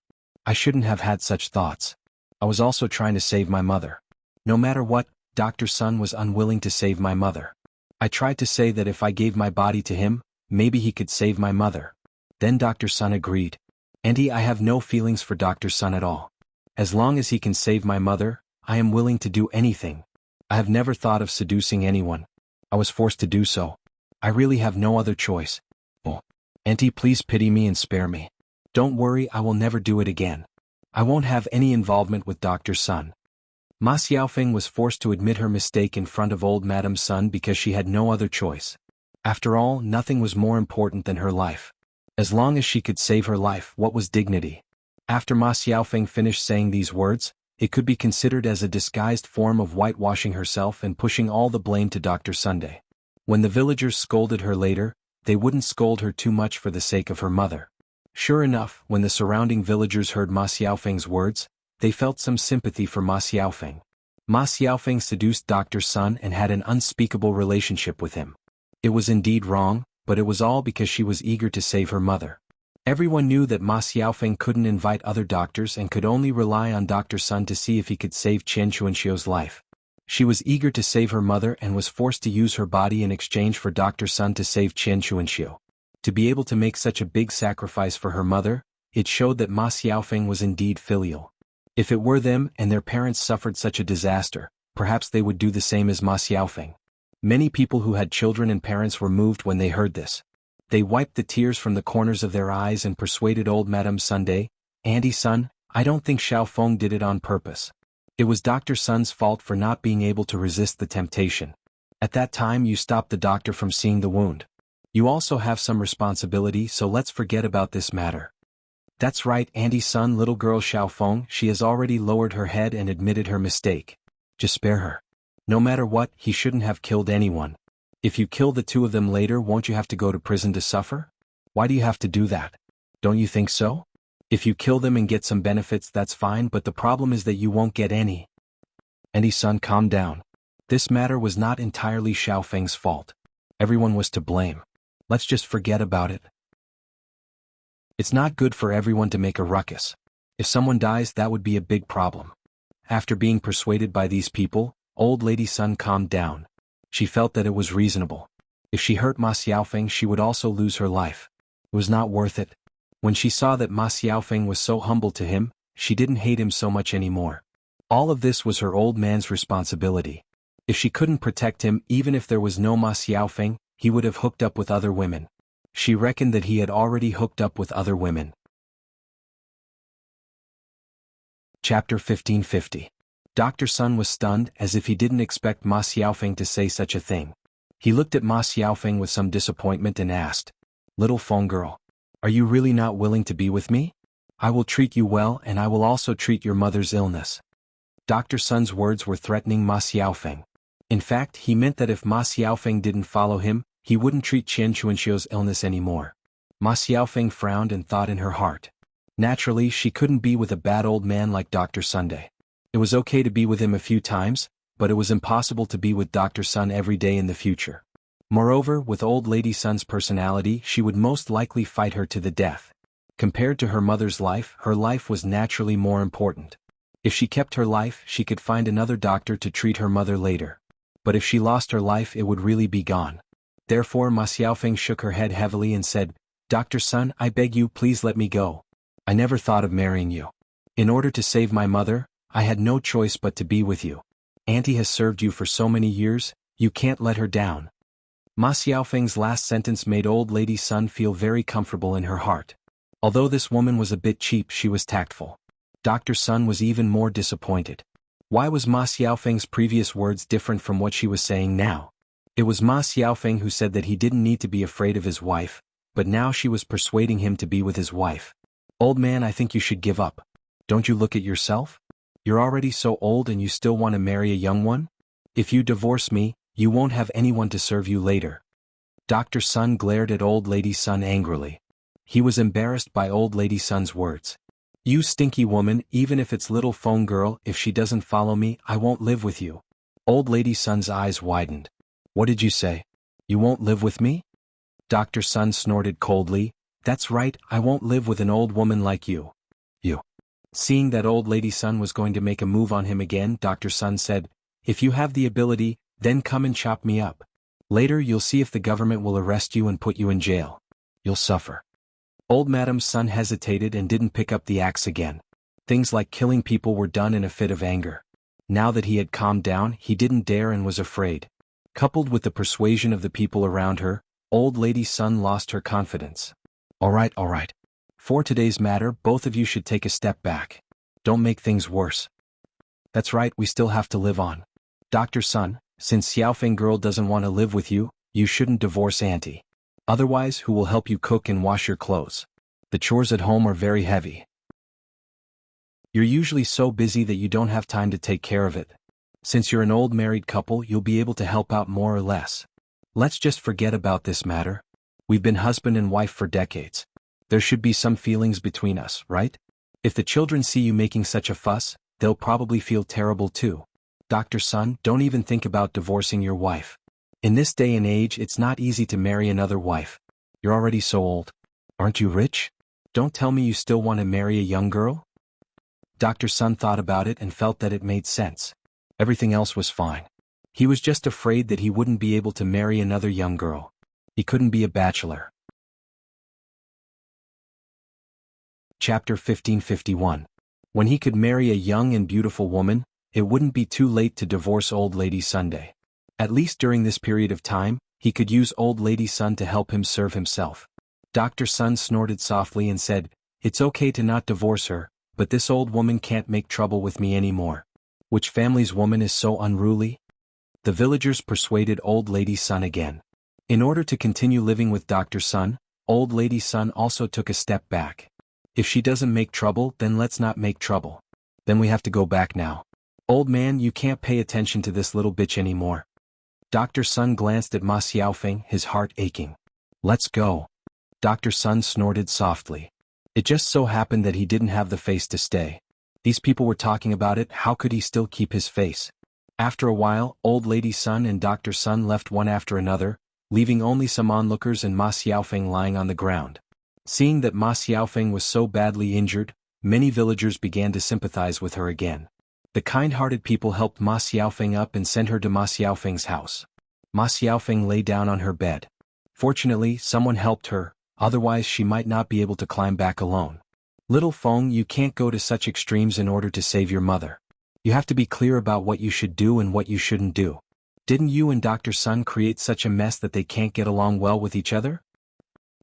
I shouldn't have had such thoughts. I was also trying to save my mother. No matter what, Dr. Sun was unwilling to save my mother. I tried to say that if I gave my body to him, maybe he could save my mother. Then Dr. Sun agreed. Auntie, I have no feelings for Dr. Sun at all. As long as he can save my mother, I am willing to do anything. I have never thought of seducing anyone. I was forced to do so. I really have no other choice. Oh. Auntie, please pity me and spare me. Don't worry, I will never do it again. I won't have any involvement with Dr. Sun. Ma Xiaofeng was forced to admit her mistake in front of old Madame Sun because she had no other choice. After all, nothing was more important than her life. As long as she could save her life, what was dignity? After Ma Xiaofeng finished saying these words, it could be considered as a disguised form of whitewashing herself and pushing all the blame to Dr. Sunday. When the villagers scolded her later, they wouldn't scold her too much for the sake of her mother. Sure enough, when the surrounding villagers heard Ma Xiaofeng's words, they felt some sympathy for Ma Xiaofeng. Ma Xiaofeng seduced Dr. Sun and had an unspeakable relationship with him. It was indeed wrong, but it was all because she was eager to save her mother. Everyone knew that Ma Xiaofeng couldn't invite other doctors and could only rely on Dr. Sun to see if he could save Chen Chuanxiu's life. She was eager to save her mother and was forced to use her body in exchange for Dr. Sun to save Chen Chuanxiu. To be able to make such a big sacrifice for her mother, it showed that Ma Xiaofeng was indeed filial. If it were them and their parents suffered such a disaster, perhaps they would do the same as Ma Xiaofeng. Many people who had children and parents were moved when they heard this. They wiped the tears from the corners of their eyes and persuaded old Madame Sunday, Auntie Sun, I don't think Xiaofeng did it on purpose. It was Dr. Sun's fault for not being able to resist the temptation. At that time you stopped the doctor from seeing the wound. You also have some responsibility, so let's forget about this matter. That's right, Auntie's son, little girl Xiaofeng, she has already lowered her head and admitted her mistake. Just spare her. No matter what, he shouldn't have killed anyone. If you kill the two of them later, won't you have to go to prison to suffer? Why do you have to do that? Don't you think so? If you kill them and get some benefits, that's fine, but the problem is that you won't get any. Auntie's son, calm down. This matter was not entirely Xiaofeng's fault. Everyone was to blame. Let's just forget about it. It's not good for everyone to make a ruckus. If someone dies, that would be a big problem. After being persuaded by these people, old lady Sun calmed down. She felt that it was reasonable. If she hurt Ma Xiaofeng, she would also lose her life. It was not worth it. When she saw that Ma Xiaofeng was so humble to him, she didn't hate him so much anymore. All of this was her old man's responsibility. If she couldn't protect him, even if there was no Ma Xiaofeng, he would have hooked up with other women. She reckoned that he had already hooked up with other women. Chapter 1550. Dr. Sun was stunned, as if he didn't expect Ma Xiaofeng to say such a thing. He looked at Ma Xiaofeng with some disappointment and asked, "Little Feng girl, are you really not willing to be with me? I will treat you well, and I will also treat your mother's illness." Dr. Sun's words were threatening Ma Xiaofeng. In fact, he meant that if Ma Xiaofeng didn't follow him, he wouldn't treat Qian Chuanxiu's illness anymore. Ma Xiaofeng frowned and thought in her heart. Naturally, she couldn't be with a bad old man like Dr. Sunday. It was okay to be with him a few times, but it was impossible to be with Dr. Sun every day in the future. Moreover, with old lady Sun's personality, she would most likely fight her to the death. Compared to her mother's life, her life was naturally more important. If she kept her life, she could find another doctor to treat her mother later. But if she lost her life, it would really be gone. Therefore Ma Xiaofeng shook her head heavily and said, "Dr. Sun, I beg you, please let me go. I never thought of marrying you. In order to save my mother, I had no choice but to be with you. Auntie has served you for so many years, you can't let her down." Ma Xiaofeng's last sentence made old lady Sun feel very comfortable in her heart. Although this woman was a bit cheap, she was tactful. Dr. Sun was even more disappointed. Why was Ma Xiaofeng's previous words different from what she was saying now? It was Ma Xiaofeng who said that he didn't need to be afraid of his wife, but now she was persuading him to be with his wife. "Old man, I think you should give up. Don't you look at yourself? You're already so old and you still want to marry a young one? If you divorce me, you won't have anyone to serve you later." Dr. Sun glared at old lady Sun angrily. He was embarrassed by old lady Sun's words. "You stinky woman, even if it's little Feng girl, if she doesn't follow me, I won't live with you." Old lady Sun's eyes widened. "What did you say? You won't live with me?" Dr. Sun snorted coldly. "That's right, I won't live with an old woman like you." "You." Seeing that old lady Sun was going to make a move on him again, Dr. Sun said, "If you have the ability, then come and chop me up. Later you'll see if the government will arrest you and put you in jail. You'll suffer." Old Madam Sun hesitated and didn't pick up the axe again. Things like killing people were done in a fit of anger. Now that he had calmed down, he didn't dare and was afraid. Coupled with the persuasion of the people around her, old lady Sun lost her confidence. All right. For today's matter, both of you should take a step back. Don't make things worse." "That's right, we still have to live on. Dr. Sun, since Xiaofeng girl doesn't want to live with you, you shouldn't divorce Auntie. Otherwise, who will help you cook and wash your clothes? The chores at home are very heavy. You're usually so busy that you don't have time to take care of it. Since you're an old married couple, you'll be able to help out more or less. Let's just forget about this matter. We've been husband and wife for decades. There should be some feelings between us, right? If the children see you making such a fuss, they'll probably feel terrible too. Dr. Sun, don't even think about divorcing your wife. In this day and age, it's not easy to marry another wife. You're already so old. Aren't you rich? Don't tell me you still want to marry a young girl?" Dr. Sun thought about it and felt that it made sense. Everything else was fine. He was just afraid that he wouldn't be able to marry another young girl. He couldn't be a bachelor. Chapter 1551. When he could marry a young and beautiful woman, it wouldn't be too late to divorce old lady Sunday. At least during this period of time, he could use old lady Sun to help him serve himself. Dr. Sun snorted softly and said, "It's okay to not divorce her, but this old woman can't make trouble with me anymore. Which family's woman is so unruly?" The villagers persuaded Old Lady Sun again. In order to continue living with Dr. Sun, Old Lady Sun also took a step back. If she doesn't make trouble, then let's not make trouble. Then we have to go back now. Old man, you can't pay attention to this little bitch anymore. Dr. Sun glanced at Ma Xiaofeng, his heart aching. Let's go. Dr. Sun snorted softly. It just so happened that he didn't have the face to stay. These people were talking about it, how could he still keep his face? After a while, Old Lady Sun and Dr. Sun left one after another, leaving only some onlookers and Ma Xiaofeng lying on the ground. Seeing that Ma Xiaofeng was so badly injured, many villagers began to sympathize with her again. The kind-hearted people helped Ma Xiaofeng up and sent her to Ma Xiaofeng's house. Ma Xiaofeng lay down on her bed. Fortunately, someone helped her, otherwise she might not be able to climb back alone. Little Feng, you can't go to such extremes in order to save your mother. You have to be clear about what you should do and what you shouldn't do. Didn't you and Dr. Sun create such a mess that they can't get along well with each other?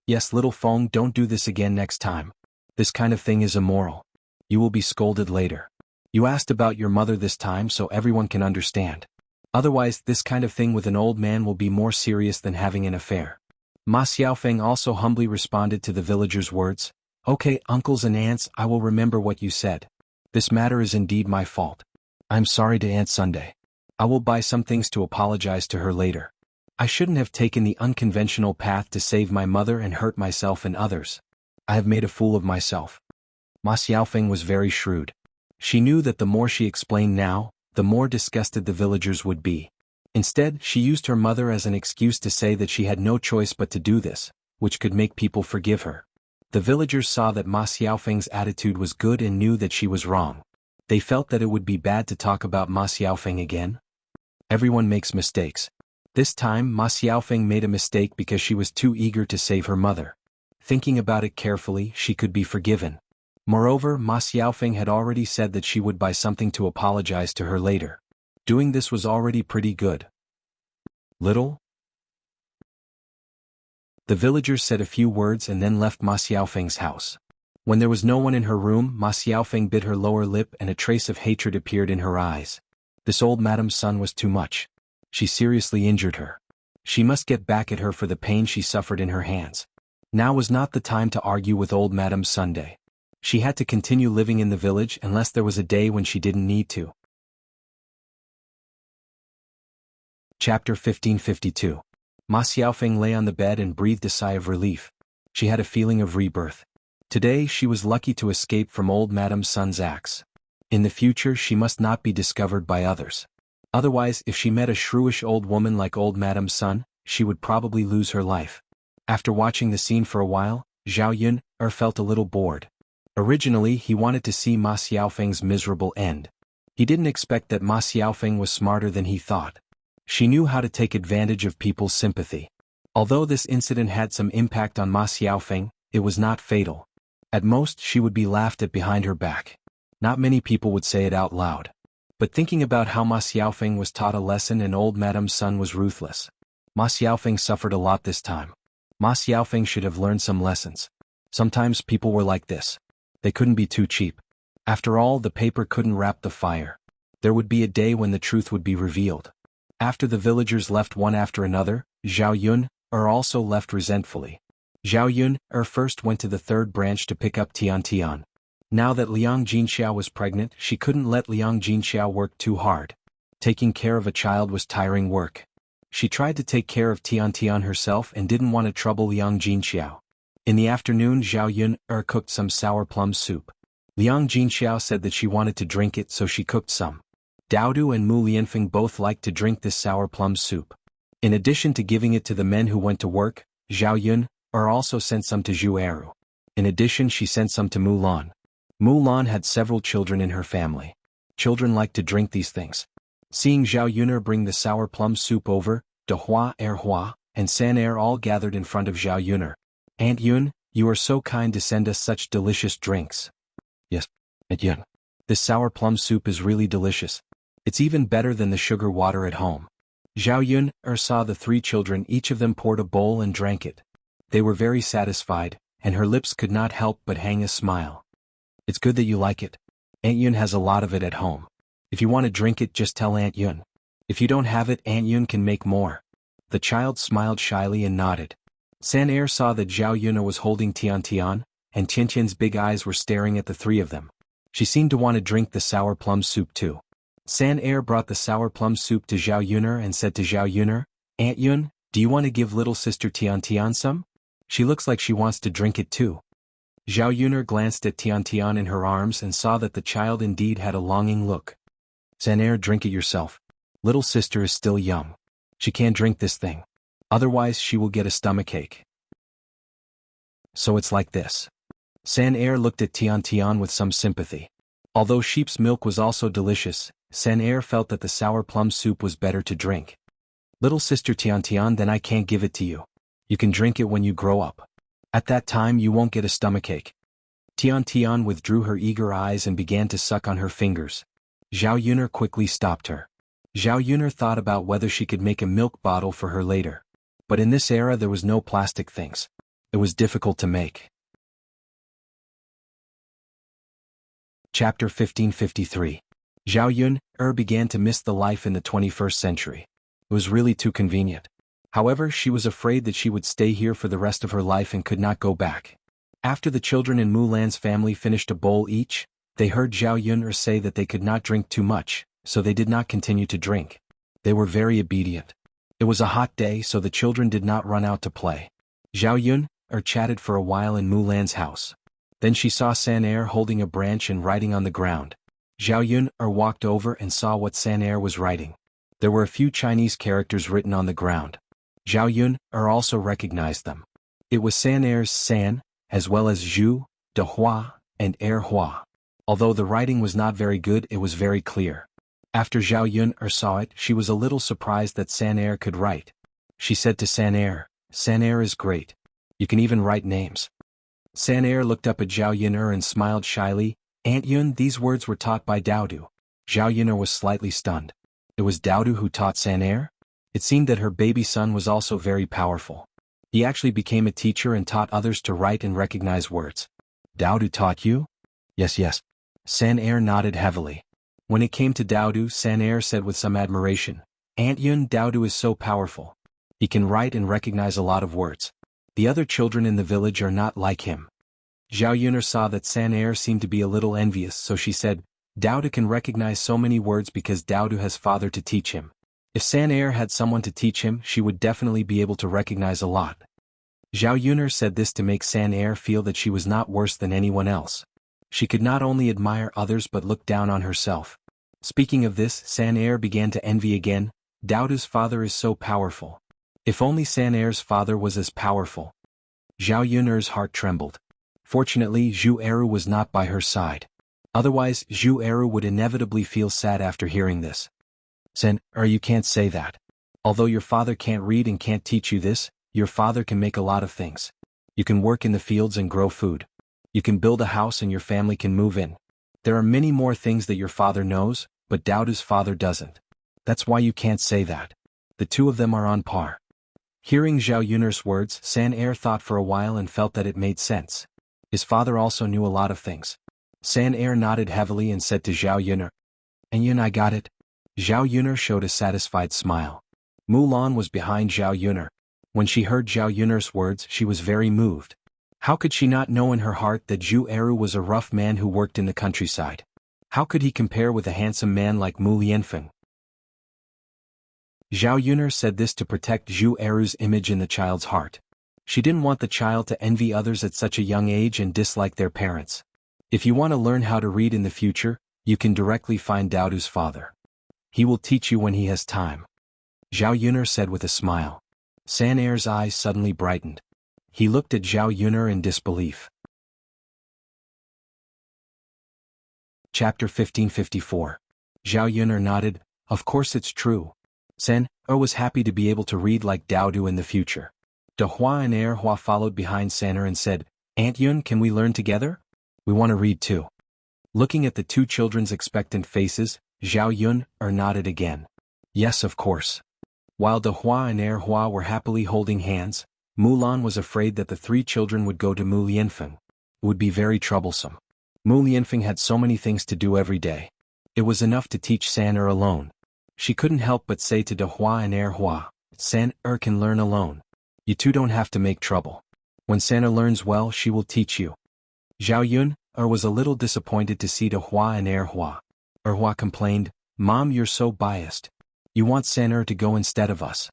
Yes, Little Feng, don't do this again next time. This kind of thing is immoral. You will be scolded later. You asked about your mother this time so everyone can understand. Otherwise, this kind of thing with an old man will be more serious than having an affair. Ma Xiaofeng also humbly responded to the villagers' words. Okay, uncles and aunts, I will remember what you said. This matter is indeed my fault. I'm sorry to Aunt Sunday. I will buy some things to apologize to her later. I shouldn't have taken the unconventional path to save my mother and hurt myself and others. I have made a fool of myself. Ma Xiaofeng was very shrewd. She knew that the more she explained now, the more disgusted the villagers would be. Instead, she used her mother as an excuse to say that she had no choice but to do this, which could make people forgive her. The villagers saw that Ma Xiaofeng's attitude was good and knew that she was wrong. They felt that it would be bad to talk about Ma Xiaofeng again. Everyone makes mistakes. This time Ma Xiaofeng made a mistake because she was too eager to save her mother. Thinking about it carefully, she could be forgiven. Moreover, Ma Xiaofeng had already said that she would buy something to apologize to her later. Doing this was already pretty good. Little? The villagers said a few words and then left Ma Xiaofeng's house. When there was no one in her room, Ma Xiaofeng bit her lower lip and a trace of hatred appeared in her eyes. This old Madame Sun was too much. She seriously injured her. She must get back at her for the pain she suffered in her hands. Now was not the time to argue with old Madame Sunday. She had to continue living in the village unless there was a day when she didn't need to. Chapter 1552. Ma Xiaofeng lay on the bed and breathed a sigh of relief. She had a feeling of rebirth. Today she was lucky to escape from old Madame Sun's axe. In the future she must not be discovered by others. Otherwise, if she met a shrewish old woman like old Madame Sun, she would probably lose her life. After watching the scene for a while, Zhao Yun felt a little bored. Originally he wanted to see Ma Xiaofeng's miserable end. He didn't expect that Ma Xiaofeng was smarter than he thought. She knew how to take advantage of people's sympathy. Although this incident had some impact on Ma Xiaofeng, it was not fatal. At most she would be laughed at behind her back. Not many people would say it out loud. But thinking about how Ma Xiaofeng was taught a lesson and old Madame Sun was ruthless. Ma Xiaofeng suffered a lot this time. Ma Xiaofeng should have learned some lessons. Sometimes people were like this. They couldn't be too cheap. After all, the paper couldn't wrap the fire. There would be a day when the truth would be revealed. After the villagers left one after another, Zhao Yun also left resentfully. Zhao Yun first went to the third branch to pick up Tian Tian. Now that Liang Jinxiao was pregnant, she couldn't let Liang Jinxiao work too hard. Taking care of a child was tiring work. She tried to take care of Tian Tian herself and didn't want to trouble Liang Jinxiao. In the afternoon, Zhao Yun cooked some sour plum soup. Liang Jinxiao said that she wanted to drink it, so she cooked some. Daodu and Mu Lianfeng both liked to drink this sour plum soup. In addition to giving it to the men who went to work, Zhao Yun also sent some to Zhu Eru. In addition, she sent some to Mu Lan. Mu Lan had several children in her family. Children liked to drink these things. Seeing Zhao Yun bring the sour plum soup over, De Hua and San all gathered in front of Zhao Yun. Aunt Yun, you are so kind to send us such delicious drinks. Yes, Aunt Yun. This sour plum soup is really delicious. It's even better than the sugar water at home. Zhao Yun saw the three children, each of them poured a bowl and drank it. They were very satisfied, and her lips could not help but hang a smile. It's good that you like it. Aunt Yun has a lot of it at home. If you want to drink it, just tell Aunt Yun. If you don't have it, Aunt Yun can make more. The child smiled shyly and nodded. San Er saw that Zhao Yun was holding Tian Tian, and Tian Tian's big eyes were staring at the three of them. She seemed to want to drink the sour plum soup too. San Er brought the sour plum soup to Zhao Yuner and said to Zhao Yuner, Aunt Yun, do you want to give little sister Tian Tian some? She looks like she wants to drink it too. Zhao Yuner glanced at Tian Tian in her arms and saw that the child indeed had a longing look. San Er, drink it yourself. Little sister is still young. She can't drink this thing. Otherwise she will get a stomachache. So it's like this. San Er looked at Tian Tian with some sympathy. Although sheep's milk was also delicious, San Er felt that the sour plum soup was better to drink. Little sister Tian Tian, then I can't give it to you. You can drink it when you grow up. At that time you won't get a stomachache. Tian Tian withdrew her eager eyes and began to suck on her fingers. Zhao Yuner quickly stopped her. Zhao Yuner thought about whether she could make a milk bottle for her later. But in this era there was no plastic things. It was difficult to make. Chapter 1553. Zhao Yuner began to miss the life in the 21st century. It was really too convenient. However, she was afraid that she would stay here for the rest of her life and could not go back. After the children in Mulan's family finished a bowl each, they heard Zhao Yuner say that they could not drink too much, so they did not continue to drink. They were very obedient. It was a hot day, so the children did not run out to play. Zhao Yuner chatted for a while in Mulan's house. Then she saw San Er holding a branch and writing on the ground. Zhao Yuner walked over and saw what San Er was writing. There were a few Chinese characters written on the ground. Zhao Yuner also recognized them. It was San Er's San, as well as Zhu, De Hua, and Er Hua. Although the writing was not very good, it was very clear. After Zhao Yuner saw it, she was a little surprised that San Er could write. She said to San Er is great. You can even write names. San Er looked up at Zhao Yuner and smiled shyly. Aunt Yun, these words were taught by Daodu. Zhao Yuner was slightly stunned. It was Daodu who taught San Er? It seemed that her baby son was also very powerful. He actually became a teacher and taught others to write and recognize words. Daodu taught you? Yes. San Er nodded heavily. When it came to Daodu, San Er said with some admiration, Aunt Yun, Daodu is so powerful. He can write and recognize a lot of words. The other children in the village are not like him. Zhao Yuner saw that San Er seemed to be a little envious, so she said, Daodu can recognize so many words because Daodu has father to teach him. If San Er had someone to teach him, she would definitely be able to recognize a lot. Zhao Yuner said this to make San Er feel that she was not worse than anyone else. She could not only admire others but look down on herself. Speaking of this, San Er began to envy again. Daodu's father is so powerful. If only San Er's father was as powerful. Zhao Yuner's heart trembled. Fortunately, Zhu Eru was not by her side. Otherwise, Zhu Eru would inevitably feel sad after hearing this. San Er, you can't say that. Although your father can't read and can't teach you this, your father can make a lot of things. You can work in the fields and grow food. You can build a house and your family can move in. There are many more things that your father knows, but Daodu's father doesn't. That's why you can't say that. The two of them are on par. Hearing Zhao Yuner's words, San Er thought for a while and felt that it made sense. His father also knew a lot of things. San Er nodded heavily and said to Zhao Yuner, And Yun, I got it. Zhao Yuner showed a satisfied smile. Mulan was behind Zhao Yuner. When she heard Zhao Yuner's words, she was very moved. How could she not know in her heart that Zhu Eru was a rough man who worked in the countryside? How could he compare with a handsome man like Mu Lianfeng? Zhao Yuner said this to protect Zhu Eru's image in the child's heart. She didn't want the child to envy others at such a young age and dislike their parents. If you want to learn how to read in the future, you can directly find Daodu's father. He will teach you when he has time. Zhao Yuner said with a smile. San Er's eyes suddenly brightened. He looked at Zhao Yuner in disbelief. Chapter 1554. Zhao Yuner nodded. Of course it's true. San Er was happy to be able to read like Daodu in the future. De Hua and Er Hua followed behind San Er and said, Aunt Yun, can we learn together? We want to read too. Looking at the two children's expectant faces, Zhao Yuner nodded again. Yes, of course. While De Hua and Er Hua were happily holding hands, Mulan was afraid that the three children would go to Mu Lianfeng. It would be very troublesome. Mu Lianfeng had so many things to do every day. It was enough to teach San Er alone. She couldn't help but say to De Hua and Hua, San can learn alone. You two don't have to make trouble. When Sana learns well, she will teach you. Zhao Yun was a little disappointed to see De Hua and Hua. Hua complained, Mom, you're so biased. You want Sana to go instead of us.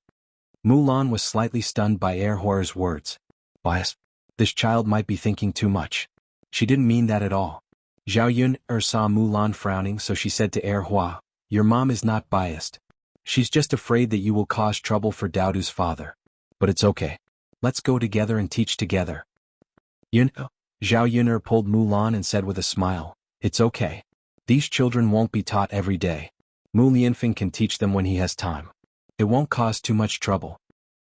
Mulan was slightly stunned by Hua's words. Bias? This child might be thinking too much. She didn't mean that at all. Zhao Yun saw Mulan frowning, so she said to Hua, Your mom is not biased. She's just afraid that you will cause trouble for Daodu's father. But it's okay. Let's go together and teach together. Zhao Yun pulled Mulan and said with a smile, It's okay. These children won't be taught every day. Mu Lianfeng can teach them when he has time. It won't cause too much trouble.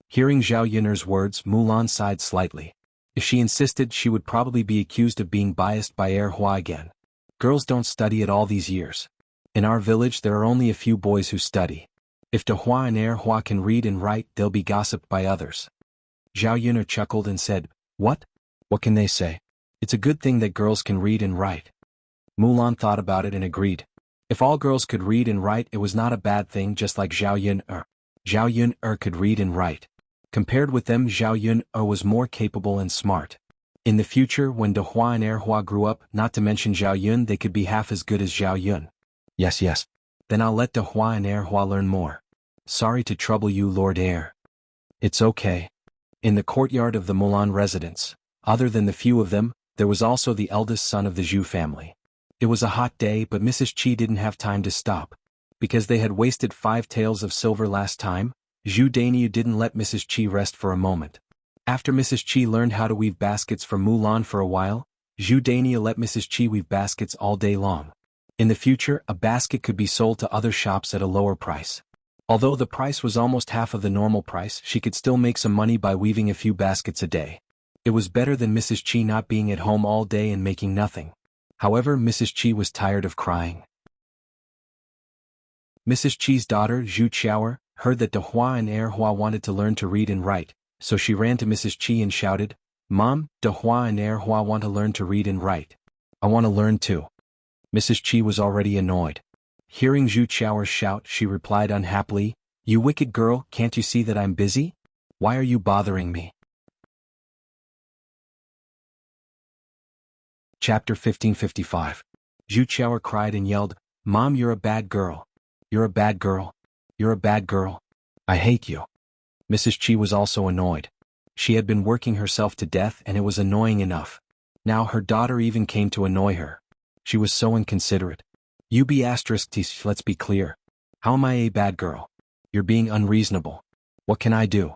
Hearing Zhao Yun's words, Mulan sighed slightly. If she insisted, she would probably be accused of being biased by Hua again. Girls don't study at all these years. In our village there are only a few boys who study. If De Hua and Hua can read and write, they'll be gossiped by others. Zhao Yun chuckled and said, What? What can they say? It's a good thing that girls can read and write. Mulan thought about it and agreed. If all girls could read and write, it was not a bad thing, just like Zhao Yun. Zhao Yun could read and write. Compared with them, Zhao Yun was more capable and smart. In the future, when De Hua and Hua grew up, not to mention Zhao Yun, they could be half as good as Zhao Yun. Yes. Then I'll let De Hua and Hua learn more. Sorry to trouble you, Lord Heir. It's okay. In the courtyard of the Mulan residence, other than the few of them, there was also the eldest son of the Zhu family. It was a hot day, but Mrs. Qi didn't have time to stop. Because they had wasted 5 taels of silver last time, Zhu Dainyu didn't let Mrs. Qi rest for a moment. After Mrs. Qi learned how to weave baskets for Mulan for a while, Zhu Dainyu let Mrs. Qi weave baskets all day long. In the future, a basket could be sold to other shops at a lower price. Although the price was almost half of the normal price, she could still make some money by weaving a few baskets a day. It was better than Mrs. Qi not being at home all day and making nothing. However, Mrs. Qi was tired of crying. Mrs. Qi's daughter, Zhu Qiaoer, heard that De Hua and Hua wanted to learn to read and write, so she ran to Mrs. Qi and shouted, Mom, De Hua and Hua want to learn to read and write. I want to learn too. Mrs. Qi was already annoyed. Hearing Zhu Qiaoer's shout, she replied unhappily, You wicked girl, can't you see that I'm busy? Why are you bothering me? Chapter 1555. Zhu Qiaoer cried and yelled, Mom, you're a bad girl. You're a bad girl. You're a bad girl. I hate you. Mrs. Qi was also annoyed. She had been working herself to death and it was annoying enough. Now her daughter even came to annoy her. She was so inconsiderate. Let's be clear. How am I a bad girl? You're being unreasonable. What can I do?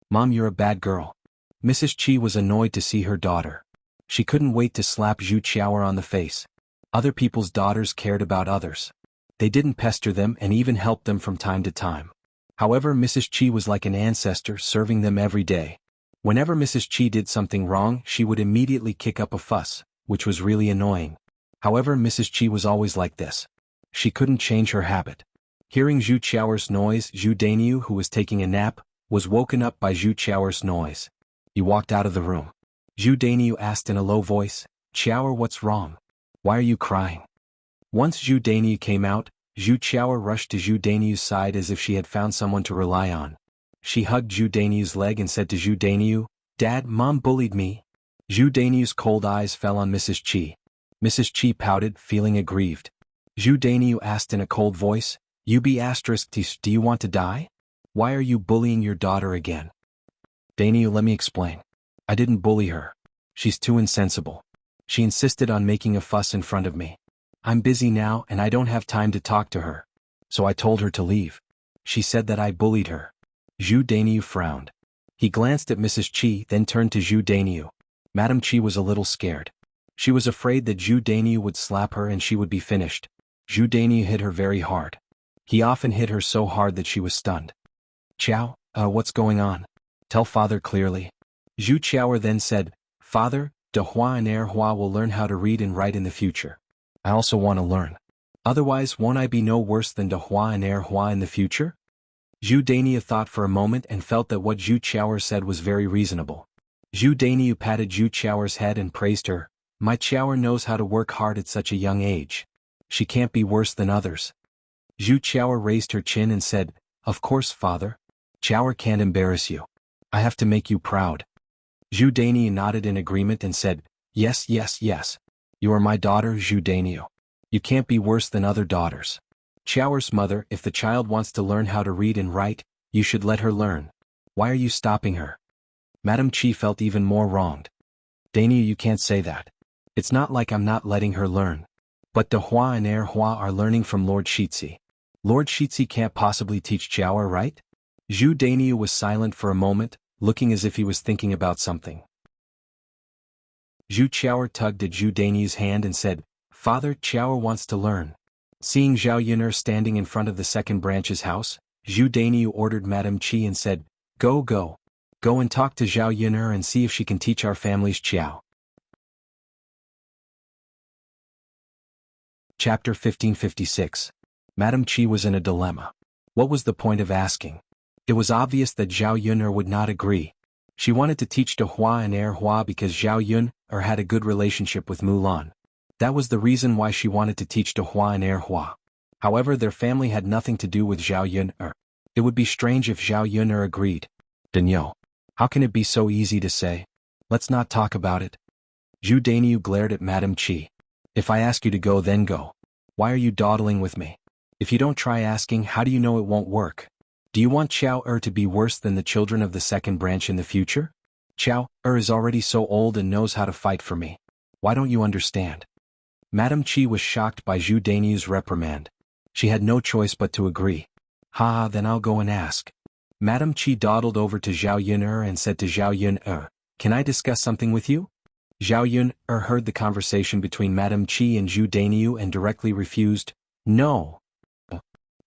Mom, you're a bad girl. Mrs. Qi was annoyed to see her daughter. She couldn't wait to slap Zhu Qiaoer on the face. Other people's daughters cared about others. They didn't pester them and even helped them from time to time. However, Mrs. Qi was like an ancestor serving them every day. Whenever Mrs. Qi did something wrong, she would immediately kick up a fuss, which was really annoying. However, Mrs. Qi was always like this. She couldn't change her habit. Hearing Zhu Qiaoer's noise, Zhu Dainyu, who was taking a nap, was woken up by Zhu Qiaoer's noise. He walked out of the room. Zhu Dainyu asked in a low voice, Qiaoer, what's wrong? Why are you crying? Once Zhu Dainyu came out, Zhu Qiaoer rushed to Zhu Dainyu's side as if she had found someone to rely on. She hugged Zhu Dainyu's leg and said to Zhu Dainyu, Dad, Mom bullied me. Zhu Dainyu's cold eyes fell on Mrs. Qi. Mrs. Qi pouted, feeling aggrieved. Zhu Dainyu asked in a cold voice, do you want to die? Why are you bullying your daughter again? Dainyu, let me explain. I didn't bully her. She's too insensible. She insisted on making a fuss in front of me. I'm busy now and I don't have time to talk to her. So I told her to leave. She said that I bullied her. Zhu Dainyu frowned. He glanced at Mrs. Qi, then turned to Zhu Dainyu. Madame Qi was a little scared. She was afraid that Zhu Dainyu would slap her and she would be finished. Zhu Dainyu hit her very hard. He often hit her so hard that she was stunned. Qiao, what's going on? Tell father clearly. Zhu Qiaoer then said, Father, De Hua and Hua will learn how to read and write in the future. I also want to learn. Otherwise, won't I be no worse than De Hua and Hua in the future? Zhu Dainyu thought for a moment and felt that what Zhu Qiaoer said was very reasonable. Zhu Dainyu patted Zhu Qiaoer's head and praised her. My Qiaoer knows how to work hard at such a young age. She can't be worse than others. Zhu Qiao raised her chin and said, "Of course, father. Qiao can't embarrass you. I have to make you proud." Zhu Dainiu nodded in agreement and said, "Yes, yes, yes. You are my daughter, Zhu Dainiu. You can't be worse than other daughters." Qiao's mother, "If the child wants to learn how to read and write, you should let her learn. Why are you stopping her?" Madam Qi felt even more wronged. "Dainiu, you can't say that. It's not like I'm not letting her learn. But De Hua and Er Hua are learning from Lord Shizhi. Lord Shizhi can't possibly teach Qiao, right?" Zhu Dainiu was silent for a moment, looking as if he was thinking about something. Zhu Qiao tugged at Zhu Dainiu's hand and said, "Father, Qiao wants to learn." Seeing Zhao Yun'er standing in front of the second branch's house, Zhu Dainiu ordered Madam Qi and said, Go and talk to Zhao Yun'er and see if she can teach our families Qiao." Chapter 1556. Madam Qi was in a dilemma. What was the point of asking? It was obvious that Zhao Yun'er would not agree. She wanted to teach De Hua and Er Hua because Zhao Yun'er had a good relationship with Mulan. That was the reason why she wanted to teach De Hua and Er Hua. However, their family had nothing to do with Zhao Yun'er. It would be strange if Zhao Yun'er agreed. "Daniel, how can it be so easy to say? Let's not talk about it." Zhu Dainiu glared at Madam Qi. "If I ask you to go, then go. Why are you dawdling with me? If you don't try asking, how do you know it won't work? Do you want Qiao to be worse than the children of the second branch in the future? Qiao is already so old and knows how to fight for me. Why don't you understand?" Madam Qi was shocked by Zhu Dainiu's reprimand. She had no choice but to agree. "Ha, then I'll go and ask." Madam Qi dawdled over to Zhao Yun'er and said to Zhao Yun'er, "Can I discuss something with you?" Zhao Yun'er heard the conversation between Madam Qi and Zhu Dainiu and directly refused, "No."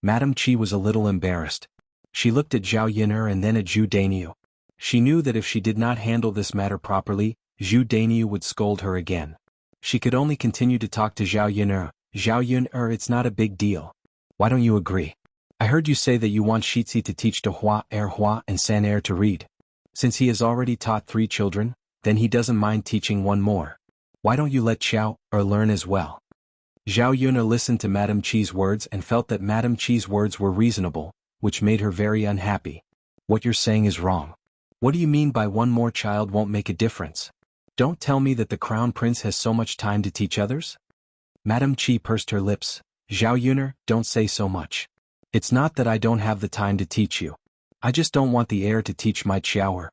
Madam Qi was a little embarrassed. She looked at Zhao Yun'er and then at Zhu Dainiu. She knew that if she did not handle this matter properly, Zhu Dainiu would scold her again. She could only continue to talk to Zhao Yun'er. "Zhao Yun'er, it's not a big deal. Why don't you agree? I heard you say that you want Shizhi to teach De Hua, Er Hua and San Er to read. Since he has already taught 3 children, then he doesn't mind teaching 1 more. Why don't you let Qiao learn as well?" Zhao Yun'er listened to Madam Qi's words and felt that Madam Qi's words were reasonable, which made her very unhappy. "What you're saying is wrong. What do you mean by 1 more child won't make a difference? Don't tell me that the crown prince has so much time to teach others?" Madam Qi pursed her lips. "Zhao Yun'er, don't say so much. It's not that I don't have the time to teach you. I just don't want the heir to teach my Qiao."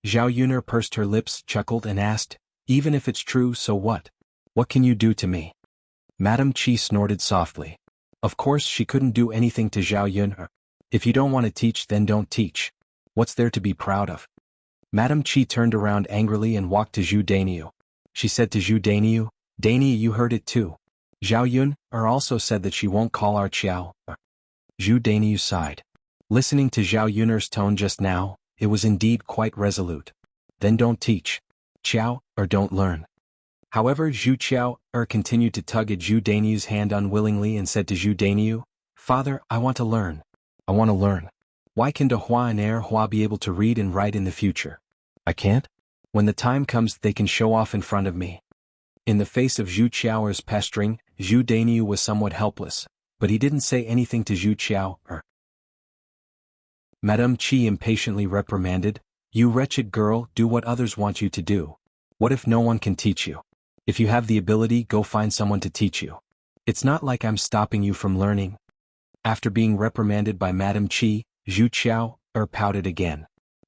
Zhao Yun'er pursed her lips, chuckled and asked, "Even if it's true, so what? What can you do to me?" Madam Qi snorted softly. Of course she couldn't do anything to Zhao Yun'er. If you don't want to teach, then don't teach. What's there to be proud of? Madam Qi turned around angrily and walked to Zhu Dainiu. She said to Zhu Dainiu, "Dainiu, you heard it too. Zhao Yun'er also said that she won't call our Qiao." Zhu Dainiu sighed. Listening to Zhao Yun'er's tone just now, it was indeed quite resolute. Then don't teach. Qiao, or don't learn. However, Zhu Qiao continued to tug at Zhu Dainiu's hand unwillingly and said to Zhu Dainiu, "Father, I want to learn. I want to learn. Why can De Hua and Er Hua be able to read and write in the future? I can't? When the time comes, they can show off in front of me." In the face of Zhu Qiao's pestering, Zhu Dainiu was somewhat helpless, but he didn't say anything to Zhu Qiao. Madame Qi impatiently reprimanded, "You wretched girl, do what others want you to do. What if no one can teach you? If you have the ability, go find someone to teach you. It's not like I'm stopping you from learning." After being reprimanded by Madame Qi, Zhu Qiao pouted again.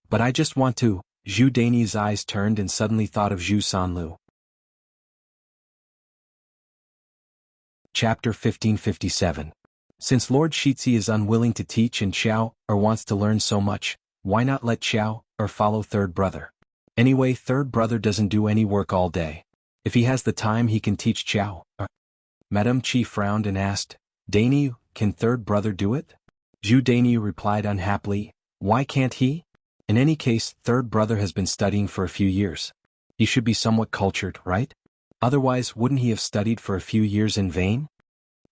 "But I just want to." Zhu Dainiu's eyes turned and suddenly thought of Zhu Sanlu. Chapter 1557. Since Lord Shizhi is unwilling to teach and Qiao wants to learn so much, why not let Qiao follow third brother? Anyway, third brother doesn't do any work all day. If he has the time, he can teach Qiao. Madame Qi frowned and asked, "Dainiu, can third brother do it?" Zhu Dainiu replied unhappily, "Why can't he? In any case, third brother has been studying for a few years. He should be somewhat cultured, right? Otherwise, wouldn't he have studied for a few years in vain?"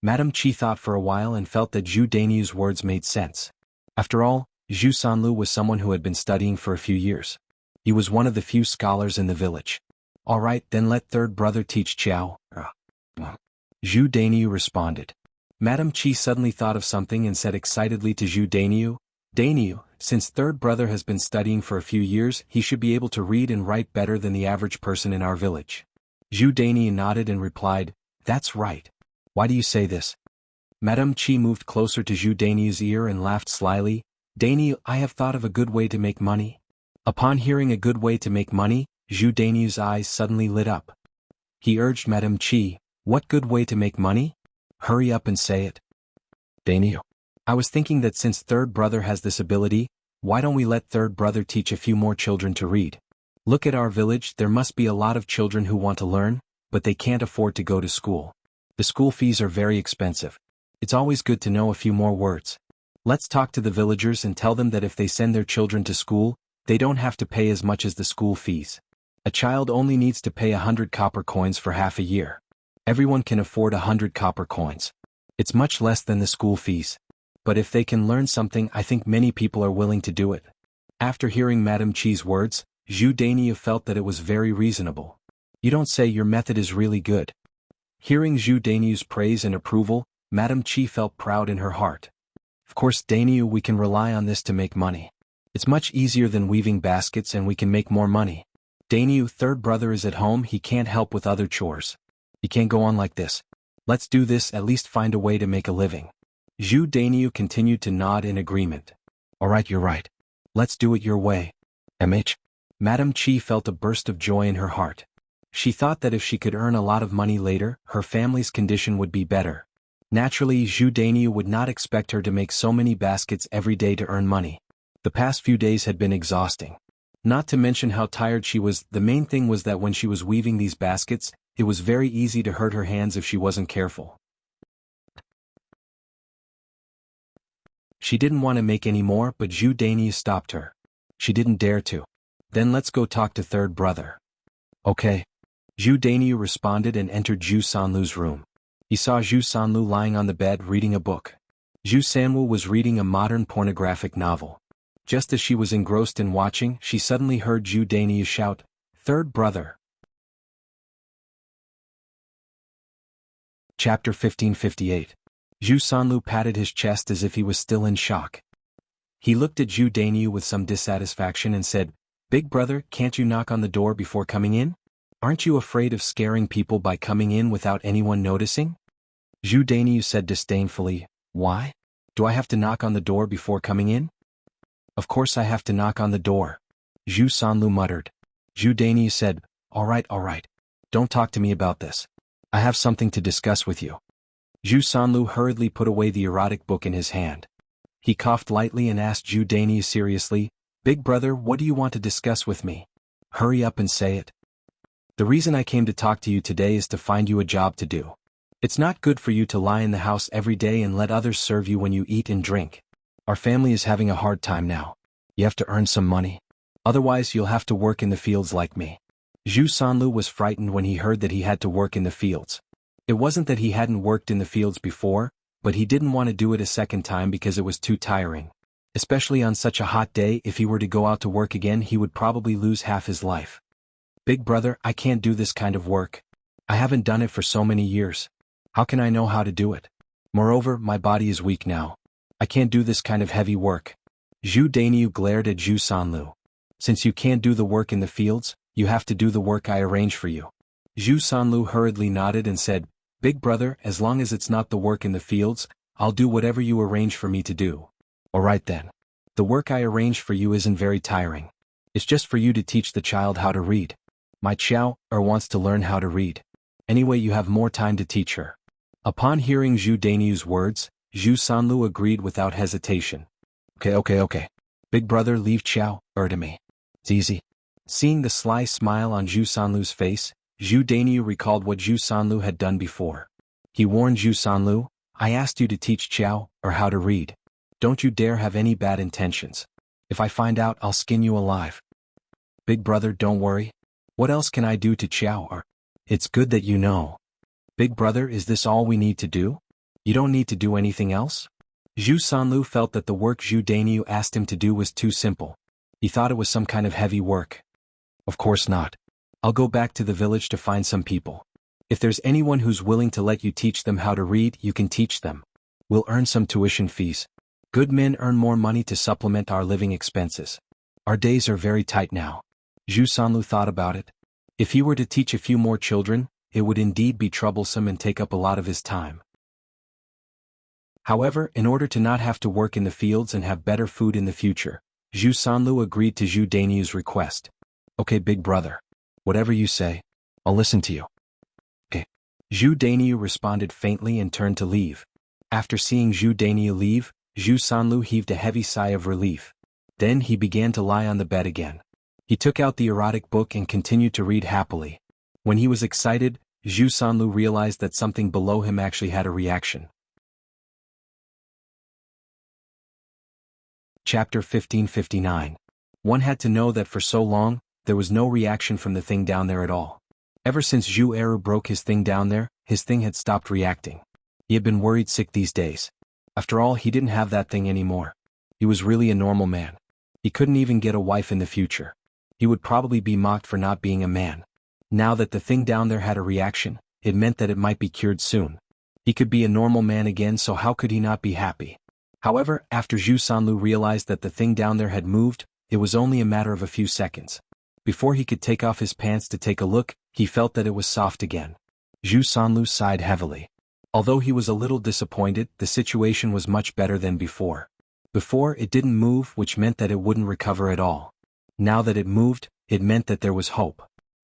Madame Qi thought for a while and felt that Zhu Dainiu's words made sense. After all, Zhu Sanlu was someone who had been studying for a few years. He was one of the few scholars in the village. "All right, then let third brother teach Qiao." Zhu Dainiu responded. Madame Chi suddenly thought of something and said excitedly to Zhu Daniu, since third brother has been studying for a few years, he should be able to read and write better than the average person in our village. Zhu Daniu nodded and replied, that's right. Why do you say this? Madame Chi moved closer to Zhu Daniu's ear and laughed slyly. Daniu, I have thought of a good way to make money. Upon hearing a good way to make money, Zhu Daniu's eyes suddenly lit up. He urged Madame Chi, what good way to make money? Hurry up and say it. Daniu. I was thinking that since third brother has this ability, why don't we let third brother teach a few more children to read? Look at our village, there must be a lot of children who want to learn, but they can't afford to go to school. The school fees are very expensive. It's always good to know a few more words. Let's talk to the villagers and tell them that if they send their children to school, they don't have to pay as much as the school fees. A child only needs to pay 100 copper coins for half a year. Everyone can afford 100 copper coins. It's much less than the school fees. But if they can learn something, I think many people are willing to do it. After hearing Madame Chi's words, Zhu Daniu felt that it was very reasonable. You don't say, your method is really good. Hearing Zhu Daniu's praise and approval, Madame Chi felt proud in her heart. Of course, Daniu, we can rely on this to make money. It's much easier than weaving baskets and we can make more money. Daniu, third brother is at home, he can't help with other chores. He can't go on like this. Let's do this, at least find a way to make a living. Zhu Daniu continued to nod in agreement. Alright, you're right. Let's do it your way. Madame Chi felt a burst of joy in her heart. She thought that if she could earn a lot of money later, her family's condition would be better. Naturally, Zhu Daniu would not expect her to make so many baskets every day to earn money. The past few days had been exhausting. Not to mention how tired she was, the main thing was that when she was weaving these baskets, it was very easy to hurt her hands if she wasn't careful. She didn't want to make any more, but Zhu Daniu stopped her. She didn't dare to. Then let's go talk to third brother. Okay. Zhu Daniu responded and entered Zhu Sanlu's room. He saw Zhu Sanlu lying on the bed reading a book. Zhu Sanlu was reading a modern pornographic novel. Just as she was engrossed in watching, she suddenly heard Zhu Daniu shout, "Third brother!" Chapter 1558. Zhu Sanlu patted his chest as if he was still in shock. He looked at Zhu Daniu with some dissatisfaction and said, "Big brother, can't you knock on the door before coming in? Aren't you afraid of scaring people by coming in without anyone noticing?" Zhu Daniu said disdainfully, "Why? Do I have to knock on the door before coming in?" "Of course I have to knock on the door," Zhu Sanlu muttered. Zhu Daniu said, all right. Don't talk to me about this. I have something to discuss with you." Zhu Sanlu hurriedly put away the erotic book in his hand. He coughed lightly and asked Zhu Daniu seriously, "Big brother, what do you want to discuss with me? Hurry up and say it." "The reason I came to talk to you today is to find you a job to do. It's not good for you to lie in the house every day and let others serve you when you eat and drink. Our family is having a hard time now. You have to earn some money. Otherwise you'll have to work in the fields like me." Zhu Sanlu was frightened when he heard that he had to work in the fields. It wasn't that he hadn't worked in the fields before, but he didn't want to do it a second time because it was too tiring. Especially on such a hot day, if he were to go out to work again he would probably lose half his life. "Big brother, I can't do this kind of work. I haven't done it for so many years. How can I know how to do it? Moreover, my body is weak now. I can't do this kind of heavy work." Zhu Daniu glared at Zhu Sanlu. "Since you can't do the work in the fields, you have to do the work I arrange for you." Zhu Sanlu hurriedly nodded and said, "Big brother, as long as it's not the work in the fields, I'll do whatever you arrange for me to do." "Alright then. The work I arrange for you isn't very tiring. It's just for you to teach the child how to read. My Qiao wants to learn how to read. Anyway, you have more time to teach her." Upon hearing Zhu Daniu's words, Zhu Sanlu agreed without hesitation. Okay. Big brother, leave Qiao to me. It's easy." Seeing the sly smile on Zhu Sanlu's face, Zhu Daniu recalled what Zhu Sanlu had done before. He warned Zhu Sanlu, "I asked you to teach Qiao how to read. Don't you dare have any bad intentions. If I find out, I'll skin you alive." "Big brother, don't worry. What else can I do to Qiao? It's good that you know." "Big brother, is this all we need to do? You don't need to do anything else?" Zhu Sanlu felt that the work Zhu Daniu asked him to do was too simple. He thought it was some kind of heavy work. "Of course not. I'll go back to the village to find some people. If there's anyone who's willing to let you teach them how to read, you can teach them. We'll earn some tuition fees. Good men earn more money to supplement our living expenses. Our days are very tight now. Zhu Sanlu thought about it. If he were to teach a few more children, it would indeed be troublesome and take up a lot of his time. However, in order to not have to work in the fields and have better food in the future, Zhu Sanlu agreed to Zhu Danyu's request. Okay, big brother. Whatever you say, I'll listen to you. Okay. Zhu Danyu responded faintly and turned to leave. After seeing Zhu Danyu leave, Zhu Sanlu heaved a heavy sigh of relief. Then he began to lie on the bed again. He took out the erotic book and continued to read happily. When he was excited, Zhu Sanlu realized that something below him actually had a reaction. Chapter 1559. One had to know that for so long, there was no reaction from the thing down there at all. Ever since Zhu Eru broke his thing down there, his thing had stopped reacting. He had been worried sick these days. After all, he didn't have that thing anymore. He was really a normal man. He couldn't even get a wife in the future. He would probably be mocked for not being a man. Now that the thing down there had a reaction, it meant that it might be cured soon. He could be a normal man again, so how could he not be happy? However, after Zhu Sanlu realized that the thing down there had moved, it was only a matter of a few seconds. Before he could take off his pants to take a look, he felt that it was soft again. Zhu Sanlu sighed heavily. Although he was a little disappointed, the situation was much better than before. Before, it didn't move, which meant that it wouldn't recover at all. Now that it moved, it meant that there was hope.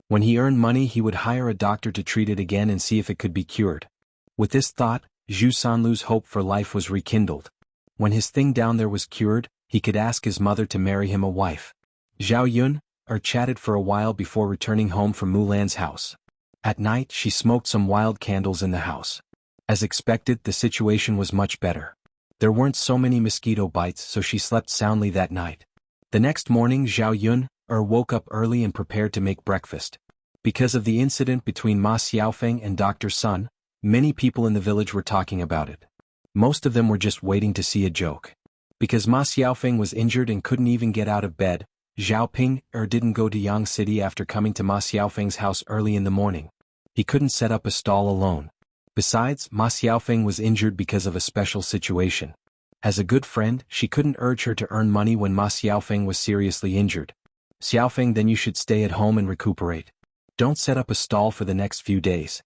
When he earned money, he would hire a doctor to treat it again and see if it could be cured. With this thought, Zhu Sanlu's hope for life was rekindled. When his thing down there was cured, he could ask his mother to marry him a wife. Zhao Yun chatted for a while before returning home from Mulan's house. At night, she smoked some wild candles in the house. As expected, the situation was much better. There weren't so many mosquito bites, so she slept soundly that night. The next morning, Zhao Yun woke up early and prepared to make breakfast. Because of the incident between Ma Xiaofeng and Dr. Sun, many people in the village were talking about it. Most of them were just waiting to see a joke. Because Ma Xiaofeng was injured and couldn't even get out of bed, Zhao Ping didn't go to Yang City after coming to Ma Xiaofeng's house early in the morning. He couldn't set up a stall alone. Besides, Ma Xiaofeng was injured because of a special situation. As a good friend, she couldn't urge her to earn money when Ma Xiaofeng was seriously injured. Xiaofeng, then you should stay at home and recuperate. Don't set up a stall for the next few days.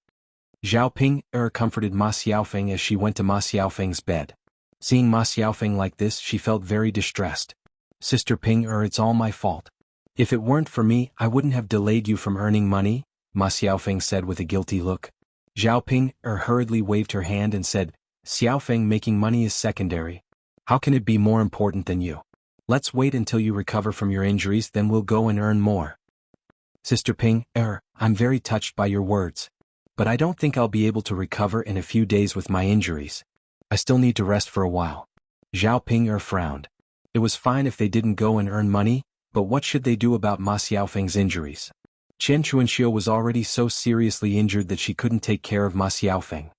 Zhao Ping comforted Ma Xiaofeng as she went to Ma Xiaofeng's bed. Seeing Ma Xiaofeng like this, she felt very distressed. Sister Ping, it's all my fault. If it weren't for me, I wouldn't have delayed you from earning money, Ma Xiaofeng said with a guilty look. Zhao Ping hurriedly waved her hand and said, Xiaofeng, making money is secondary. How can it be more important than you? Let's wait until you recover from your injuries, then we'll go and earn more. Sister Ping, I'm very touched by your words. But I don't think I'll be able to recover in a few days with my injuries. I still need to rest for a while. Zhao Ping frowned. It was fine if they didn't go and earn money, but what should they do about Ma Xiaofeng's injuries? Chen Chuanxiu was already so seriously injured that she couldn't take care of Ma Xiaofeng.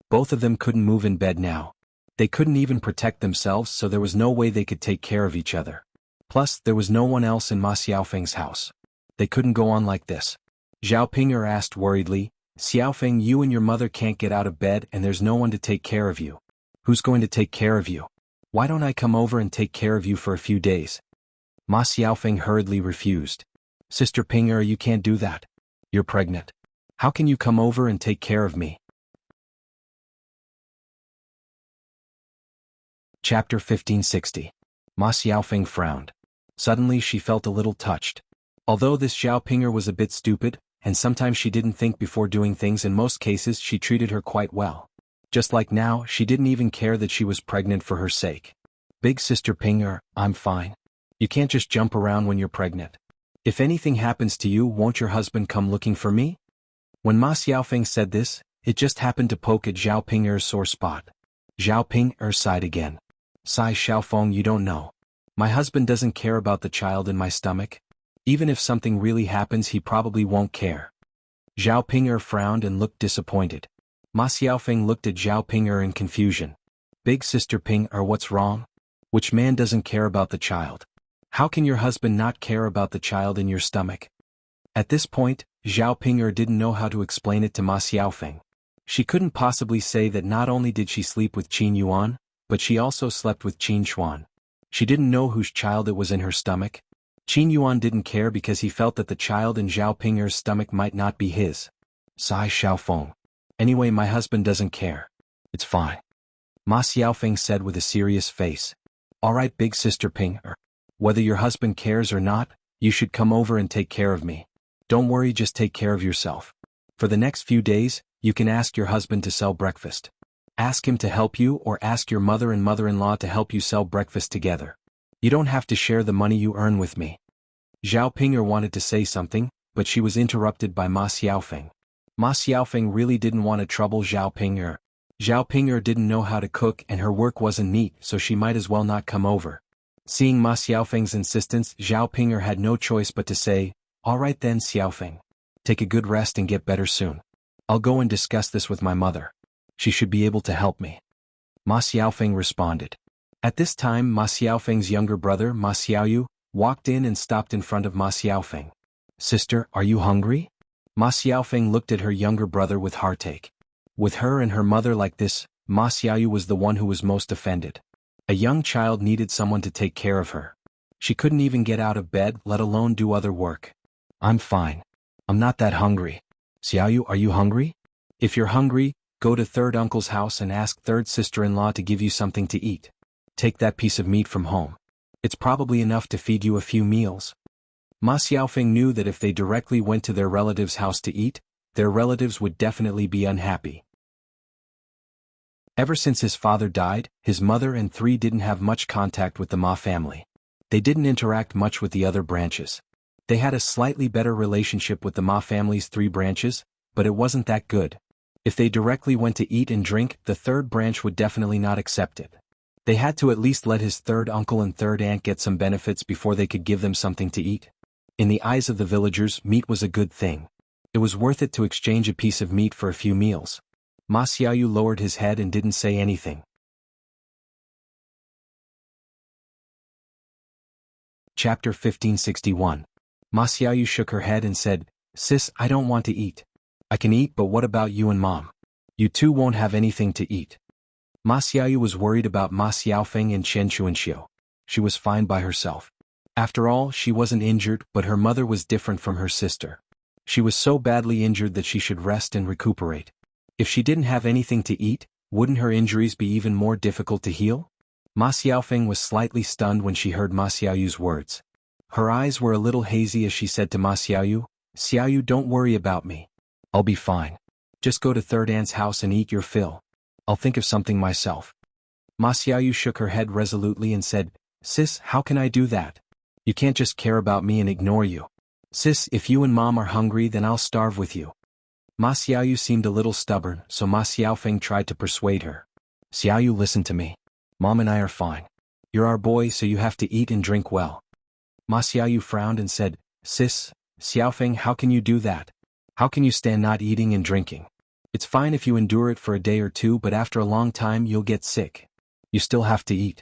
Both of them couldn't move in bed now. They couldn't even protect themselves, so there was no way they could take care of each other. Plus, there was no one else in Ma Xiaofeng's house. They couldn't go on like this. Zhao Ping asked worriedly, Xiaofeng, you and your mother can't get out of bed and there's no one to take care of you. Who's going to take care of you? Why don't I come over and take care of you for a few days? Ma Xiaofeng hurriedly refused. Sister Ping, you can't do that. You're pregnant. How can you come over and take care of me? Chapter 1560. Ma Xiaofeng frowned. Suddenly she felt a little touched. Although this Zhao Pinger was a bit stupid, and sometimes she didn't think before doing things, in most cases she treated her quite well. Just like now, she didn't even care that she was pregnant for her sake. Big Sister Pinger, I'm fine. You can't just jump around when you're pregnant. If anything happens to you, won't your husband come looking for me? When Ma Xiaofeng said this, it just happened to poke at Zhao Pinger's sore spot. Zhao Pinger sighed again. Sigh, Xiaofeng, you don't know. My husband doesn't care about the child in my stomach. Even if something really happens, he probably won't care. Zhao Pinger frowned and looked disappointed. Ma Xiaofeng looked at Zhao Pinger in confusion. Big Sister Pinger, what's wrong? Which man doesn't care about the child? How can your husband not care about the child in your stomach? At this point, Zhao Pinger didn't know how to explain it to Ma Xiaofeng. She couldn't possibly say that not only did she sleep with Qin Yuan, but she also slept with Qin Xuan. She didn't know whose child it was in her stomach. Qin Yuan didn't care because he felt that the child in Zhao Ping'er's stomach might not be his. Sigh Xiaofeng. Anyway, my husband doesn't care. It's fine. Ma Xiaofeng said with a serious face. Alright, big sister Ping'er. Whether your husband cares or not, you should come over and take care of me. Don't worry, just take care of yourself. For the next few days, you can ask your husband to sell breakfast. Ask him to help you or ask your mother and mother-in-law to help you sell breakfast together. You don't have to share the money you earn with me. Zhao Ping'er wanted to say something, but she was interrupted by Ma Xiaofeng. Ma Xiaofeng really didn't want to trouble Zhao Ping'er. Zhao Ping'er didn't know how to cook and her work wasn't neat, so she might as well not come over. Seeing Ma Xiaofeng's insistence, Zhao Ping'er had no choice but to say, Alright then, Xiaofeng. Take a good rest and get better soon. I'll go and discuss this with my mother. She should be able to help me. Ma Xiaofeng responded. At this time, Ma Xiaofeng's younger brother, Ma Xiaoyu, walked in and stopped in front of Ma Xiaofeng. Sister, are you hungry? Ma Xiaofeng looked at her younger brother with heartache. With her and her mother like this, Ma Xiaoyu was the one who was most offended. A young child needed someone to take care of her. She couldn't even get out of bed, let alone do other work. I'm fine. I'm not that hungry. Xiaoyu, are you hungry? If you're hungry, go to third uncle's house and ask third sister-in-law to give you something to eat. Take that piece of meat from home. It's probably enough to feed you a few meals. Ma Xiaofeng knew that if they directly went to their relative's house to eat, their relatives would definitely be unhappy. Ever since his father died, his mother and three didn't have much contact with the Ma family. They didn't interact much with the other branches. They had a slightly better relationship with the Ma family's three branches, but it wasn't that good. If they directly went to eat and drink, the third branch would definitely not accept it. They had to at least let his third uncle and third aunt get some benefits before they could give them something to eat. In the eyes of the villagers, meat was a good thing. It was worth it to exchange a piece of meat for a few meals. Ma Xiaoyu lowered his head and didn't say anything. Chapter 1561. Ma Xiaoyu shook her head and said, Sis, I don't want to eat. I can eat, but what about you and Mom? You two won't have anything to eat. Ma Xiaoyu was worried about Ma Xiaofeng and Chen Chuanxiu. She was fine by herself. After all, she wasn't injured, but her mother was different from her sister. She was so badly injured that she should rest and recuperate. If she didn't have anything to eat, wouldn't her injuries be even more difficult to heal? Ma Xiaofeng was slightly stunned when she heard Ma Xiaoyu's words. Her eyes were a little hazy as she said to Ma Xiaoyu, Xiaoyu, don't worry about me. I'll be fine. Just go to third aunt's house and eat your fill. I'll think of something myself. Ma Xiaoyu shook her head resolutely and said, Sis, how can I do that? You can't just care about me and ignore you. Sis, if you and Mom are hungry, then I'll starve with you. Ma Xiaoyu seemed a little stubborn, so Ma Xiaofeng tried to persuade her. Xiaoyu, listen to me. Mom and I are fine. You're our boy, so you have to eat and drink well. Ma Xiaoyu frowned and said, Sis, Xiaofeng, how can you do that? How can you stand not eating and drinking? It's fine if you endure it for a day or two, but after a long time you'll get sick. You still have to eat.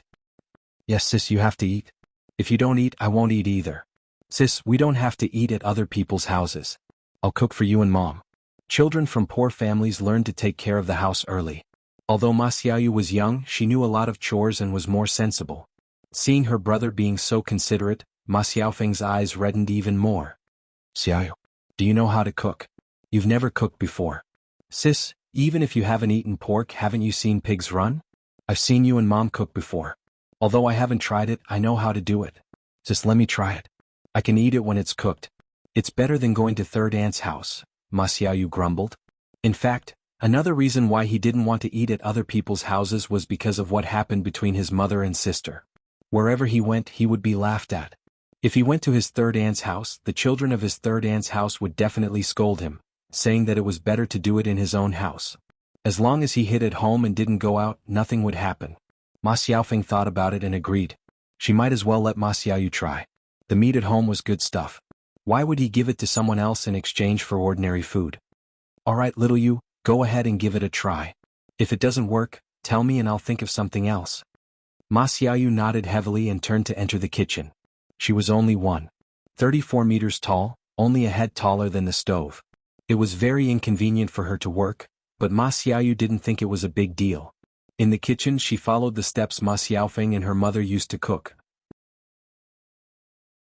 Yes, sis, you have to eat. If you don't eat, I won't eat either. Sis, we don't have to eat at other people's houses. I'll cook for you and Mom. Children from poor families learn to take care of the house early. Although Ma Xiaoyu was young, she knew a lot of chores and was more sensible. Seeing her brother being so considerate, Ma Xiaofeng's eyes reddened even more. Xiaoyu, do you know how to cook? You've never cooked before. Sis, even if you haven't eaten pork, haven't you seen pigs run? I've seen you and Mom cook before. Although I haven't tried it, I know how to do it. Just let me try it. I can eat it when it's cooked. It's better than going to third aunt's house, Ma Xiaoyu grumbled. In fact, another reason why he didn't want to eat at other people's houses was because of what happened between his mother and sister. Wherever he went, he would be laughed at. If he went to his third aunt's house, the children of his third aunt's house would definitely scold him, saying that it was better to do it in his own house. As long as he hid at home and didn't go out, nothing would happen. Ma Xiaofeng thought about it and agreed. She might as well let Ma Xiaoyu try. The meat at home was good stuff. Why would he give it to someone else in exchange for ordinary food? Alright, little you, go ahead and give it a try. If it doesn't work, tell me and I'll think of something else. Ma Xiaoyu nodded heavily and turned to enter the kitchen. She was only 1.34 meters tall, only a head taller than the stove. It was very inconvenient for her to work, But Ma Xiaoyu didn't think it was a big deal. In the kitchen she followed the steps Ma Xiaofeng and her mother used to cook.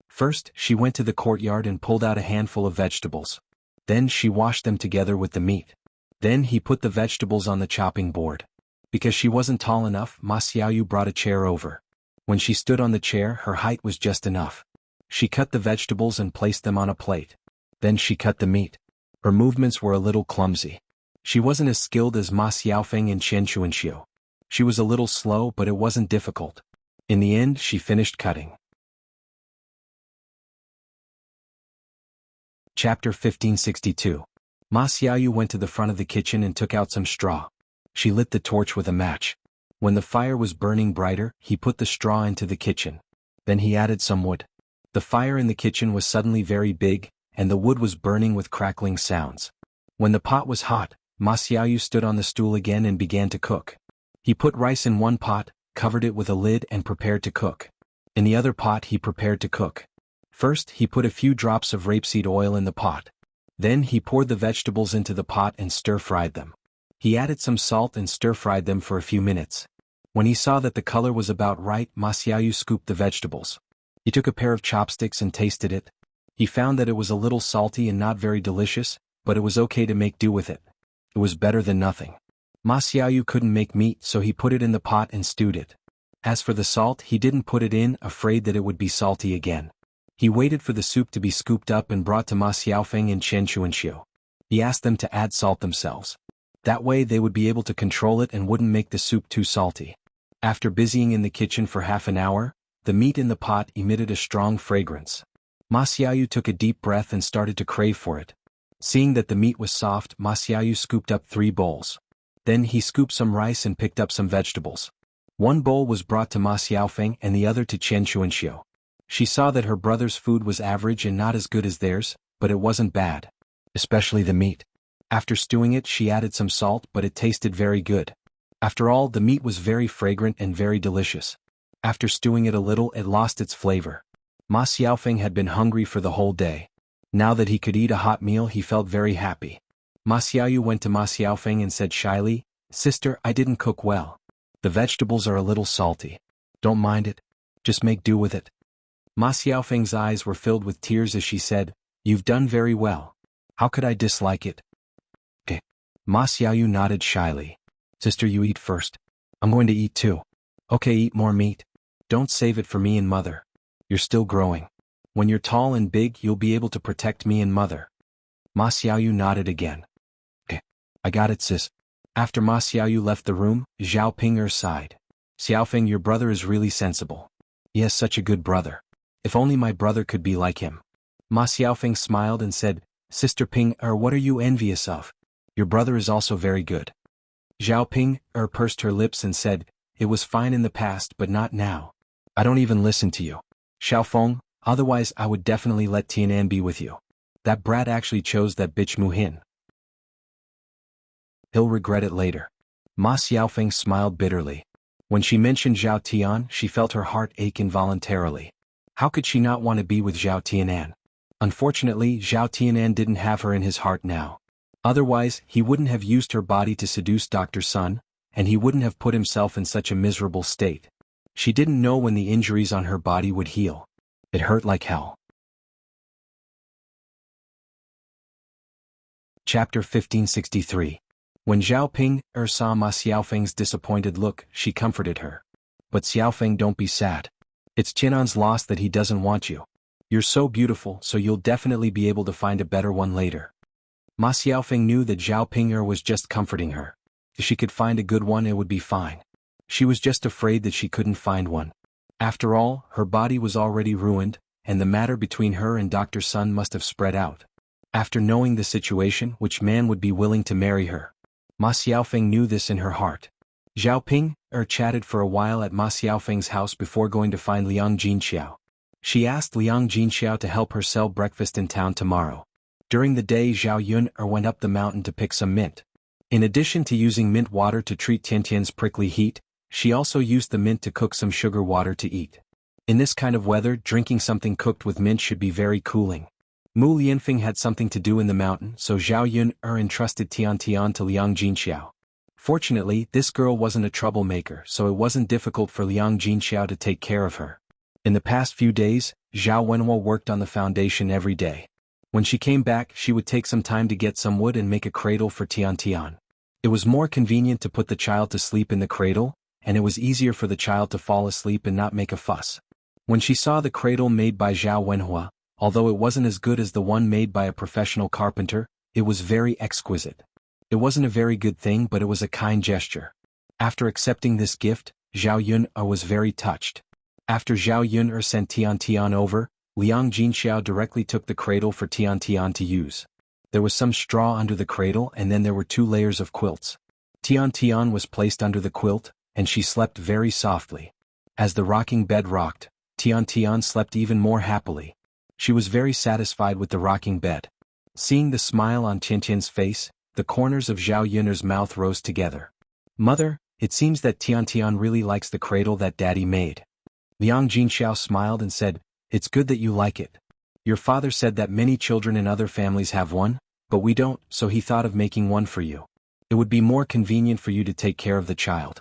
First, she went to the courtyard and pulled out a handful of vegetables. Then she washed them together with the meat. Then he put the vegetables on the chopping board. Because she wasn't tall enough, Ma Xiaoyu brought a chair over. When she stood on the chair, her height was just enough. She cut the vegetables and placed them on a plate. Then she cut the meat. Her movements were a little clumsy. She wasn't as skilled as Ma Xiaofeng and Chen Chuanxiu. She was a little slow, but it wasn't difficult. In the end, she finished cutting. Chapter 1562. Ma Xiaoyu went to the front of the kitchen and took out some straw. She lit the torch with a match. When the fire was burning brighter, he put the straw into the kitchen. Then he added some wood. The fire in the kitchen was suddenly very big, and the wood was burning with crackling sounds. When the pot was hot, Ma Xiaoyu stood on the stool again and began to cook. He put rice in one pot, covered it with a lid and prepared to cook. In the other pot he prepared to cook. First, he put a few drops of rapeseed oil in the pot. Then he poured the vegetables into the pot and stir-fried them. He added some salt and stir-fried them for a few minutes. When he saw that the color was about right, Ma Xiaoyu scooped the vegetables. He took a pair of chopsticks and tasted it. He found that it was a little salty and not very delicious, but it was okay to make do with it. It was better than nothing. Ma Xiaoyu couldn't make meat, so he put it in the pot and stewed it. As for the salt, he didn't put it in, afraid that it would be salty again. He waited for the soup to be scooped up and brought to Ma Xiaofeng and Chen Chuanxiu. He asked them to add salt themselves. That way they would be able to control it and wouldn't make the soup too salty. After busying in the kitchen for half an hour, the meat in the pot emitted a strong fragrance. Ma Xiaoyu took a deep breath and started to crave for it. Seeing that the meat was soft, Ma Xiaoyu scooped up 3 bowls. Then he scooped some rice and picked up some vegetables. One bowl was brought to Ma Xiaofeng and the other to Chen Chuanxiu. She saw that her brother's food was average and not as good as theirs, but it wasn't bad. Especially the meat. After stewing it, she added some salt, but it tasted very good. After all, the meat was very fragrant and very delicious. After stewing it a little, it lost its flavor. Ma Xiaofeng had been hungry for the whole day. Now that he could eat a hot meal, he felt very happy. Ma Xiaoyu went to Ma Xiaofeng and said shyly, "Sister, I didn't cook well. The vegetables are a little salty. Don't mind it. Just make do with it." Ma Xiaofeng's eyes were filled with tears as she said, "You've done very well. How could I dislike it?" "Okay." Ma Xiaoyu nodded shyly. "Sister, you eat first. I'm going to eat too." "Okay, eat more meat. Don't save it for me and Mother. You're still growing. When you're tall and big, you'll be able to protect me and Mother." Ma Xiaoyu nodded again. "Okay. I got it, sis." After Ma Xiaoyu left the room, Zhao Ping'er sighed. "Xiaofeng, your brother is really sensible. He has such a good brother. If only my brother could be like him." Ma Xiaofeng smiled and said, "Sister Ping'er, what are you envious of? Your brother is also very good." Zhao Ping'er pursed her lips and said, "It was fine in the past but not now. I don't even listen to you. Xiaofeng, otherwise I would definitely let Tianan be with you. That brat actually chose that bitch Muhin. He'll regret it later." Ma Xiaofeng smiled bitterly. When she mentioned Zhao Tian, she felt her heart ache involuntarily. How could she not want to be with Zhao Tianan? Unfortunately, Zhao Tianan didn't have her in his heart now. Otherwise, he wouldn't have used her body to seduce Dr. Sun, and he wouldn't have put himself in such a miserable state. She didn't know when the injuries on her body would heal. It hurt like hell. Chapter 1563. When Zhao Ping'er saw Ma Xiaofeng's disappointed look, she comforted her. "But Xiaofeng, don't be sad. It's Tianan's loss that he doesn't want you. You're so beautiful, so you'll definitely be able to find a better one later." Ma Xiaofeng knew that Zhao Ping'er was just comforting her. If she could find a good one, it would be fine. She was just afraid that she couldn't find one. After all, her body was already ruined, and the matter between her and Dr. Sun must have spread out. After knowing the situation, which man would be willing to marry her? Ma Xiaofeng knew this in her heart. Zhao Ping'er chatted for a while at Ma Xiaofeng's house before going to find Liang Jinxiao. She asked Liang Jinxiao to help her sell breakfast in town tomorrow. During the day, Zhao Yun'er went up the mountain to pick some mint. In addition to using mint water to treat Tiantian's prickly heat, she also used the mint to cook some sugar water to eat. In this kind of weather, drinking something cooked with mint should be very cooling. Mu Lianfeng had something to do in the mountain, so Zhao Yun entrusted Tian Tian to Liang Jinxiao. Fortunately, this girl wasn't a troublemaker, so it wasn't difficult for Liang Jinxiao to take care of her. In the past few days, Zhao Wenhua worked on the foundation every day. When she came back, she would take some time to get some wood and make a cradle for Tian Tian. It was more convenient to put the child to sleep in the cradle, and it was easier for the child to fall asleep and not make a fuss. When she saw the cradle made by Zhao Wenhua, although it wasn't as good as the one made by a professional carpenter, it was very exquisite. It wasn't a very good thing, but it was a kind gesture. After accepting this gift, Zhao Yun was very touched. After Zhao Yun sent Tian Tian over, Liang Jinxiao directly took the cradle for Tian Tian to use. There was some straw under the cradle and then there were 2 layers of quilts. Tian Tian was placed under the quilt, and she slept very softly. As the rocking bed rocked, Tian Tian slept even more happily. She was very satisfied with the rocking bed. Seeing the smile on Tian Tian's face, the corners of Zhao Yun's mouth rose together. "Mother, it seems that Tian Tian really likes the cradle that Daddy made." Liang Jinxiao smiled and said, "It's good that you like it. Your father said that many children in other families have one, but we don't, so he thought of making one for you. It would be more convenient for you to take care of the child."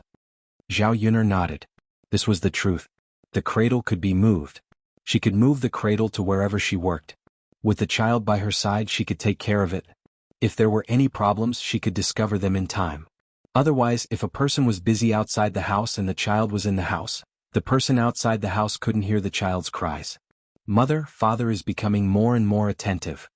Zhao Yun nodded. This was the truth. The cradle could be moved. She could move the cradle to wherever she worked. With the child by her side, she could take care of it. If there were any problems, she could discover them in time. Otherwise, if a person was busy outside the house and the child was in the house, the person outside the house couldn't hear the child's cries. Father is becoming more and more attentive.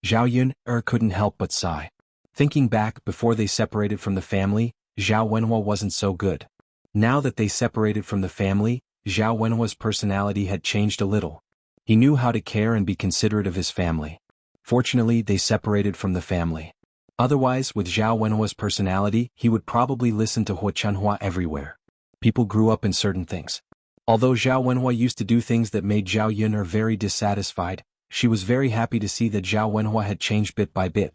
Zhao Yun couldn't help but sigh. Thinking back, before they separated from the family, Zhao Wenhua wasn't so good. Now that they separated from the family, Zhao Wenhua's personality had changed a little. He knew how to care and be considerate of his family. Fortunately, they separated from the family. Otherwise, with Zhao Wenhua's personality, he would probably listen to Hua Chunhua everywhere. People grew up in certain things. Although Zhao Wenhua used to do things that made Zhao Yun very dissatisfied, she was very happy to see that Zhao Wenhua had changed bit by bit.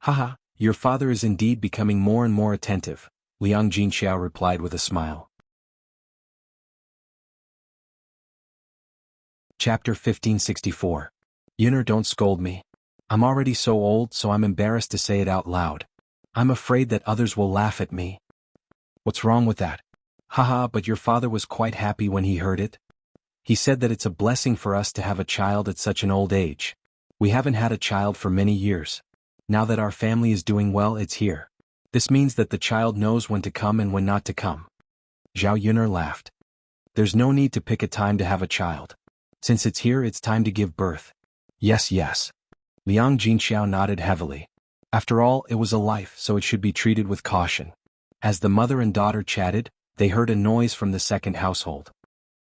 "Haha, your father is indeed becoming more and more attentive," Liang Jinxiao replied with a smile. Chapter 1564. Yunner, don't scold me. I'm already so old, so I'm embarrassed to say it out loud. I'm afraid that others will laugh at me. What's wrong with that? Haha, but your father was quite happy when he heard it. He said that it's a blessing for us to have a child at such an old age. We haven't had a child for many years. Now that our family is doing well, it's here. This means that the child knows when to come and when not to come. Zhao Yunner laughed. There's no need to pick a time to have a child. Since it's here, it's time to give birth. Yes. Liang Jinxiao nodded heavily. After all, it was a life, so it should be treated with caution. As the mother and daughter chatted, they heard a noise from the second household.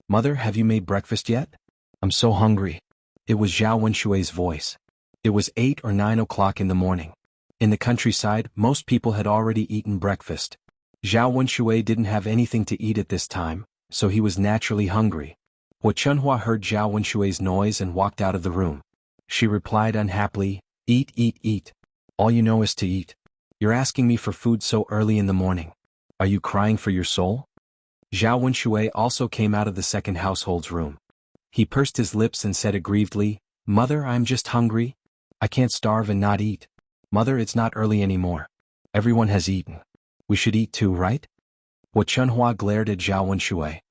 "Mother, have you made breakfast yet? I'm so hungry." It was Zhao Wenshui's voice. It was 8 or 9 o'clock in the morning. In the countryside, most people had already eaten breakfast. Zhao Wenshui didn't have anything to eat at this time, so he was naturally hungry. Hua Chunhua heard Zhao Wenshui's noise and walked out of the room. She replied unhappily, Eat. All you know is to eat. You're asking me for food so early in the morning. Are you crying for your soul?" Zhao Wenshui also came out of the second household's room. He pursed his lips and said aggrievedly, "Mother, I'm just hungry. I can't starve and not eat. Mother, it's not early anymore. Everyone has eaten. We should eat too, right?" Hua Chunhua glared at Zhao Wenshui.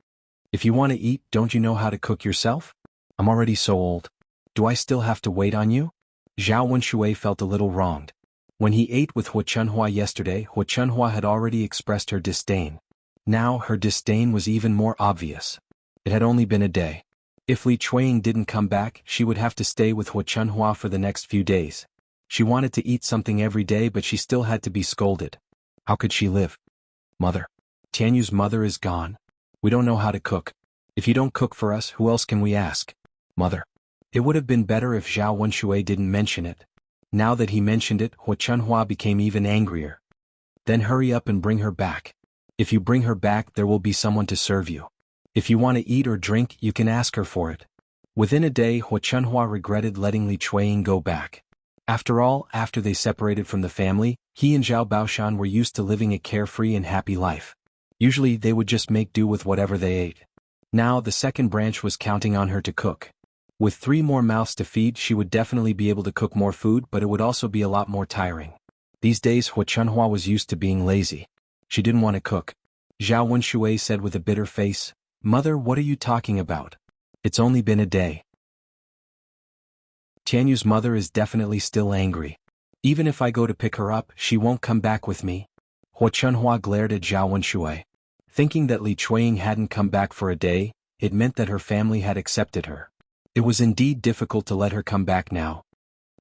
"If you want to eat, don't you know how to cook yourself? I'm already so old. Do I still have to wait on you?" Zhao Wenshui felt a little wronged. When he ate with Hua Chunhua yesterday, Hua Chunhua had already expressed her disdain. Now her disdain was even more obvious. It had only been a day. If Li Chuiying didn't come back, she would have to stay with Hua Chunhua for the next few days. She wanted to eat something every day, but she still had to be scolded. How could she live? "Mother. Tianyu's mother is gone. We don't know how to cook. If you don't cook for us, who else can we ask?" "Mother." It would have been better if Zhao Wenshui didn't mention it. Now that he mentioned it, Hua Chunhua became even angrier. "Then hurry up and bring her back. If you bring her back, there will be someone to serve you. If you want to eat or drink, you can ask her for it." Within a day, Hua Chunhua regretted letting Li Chuiying go back. After all, after they separated from the family, he and Zhao Baoshan were used to living a carefree and happy life. Usually they would just make do with whatever they ate. Now the second branch was counting on her to cook. With 3 more mouths to feed, she would definitely be able to cook more food, but it would also be a lot more tiring. These days, Hua Chunhua was used to being lazy. She didn't want to cook. Zhao Wenshui said with a bitter face, "Mother, what are you talking about? It's only been a day." Tianyu's mother is definitely still angry. Even if I go to pick her up, she won't come back with me. Hua Chunhua glared at Zhao Wenshui. Thinking that Li Chuiying hadn't come back for a day, it meant that her family had accepted her. It was indeed difficult to let her come back now.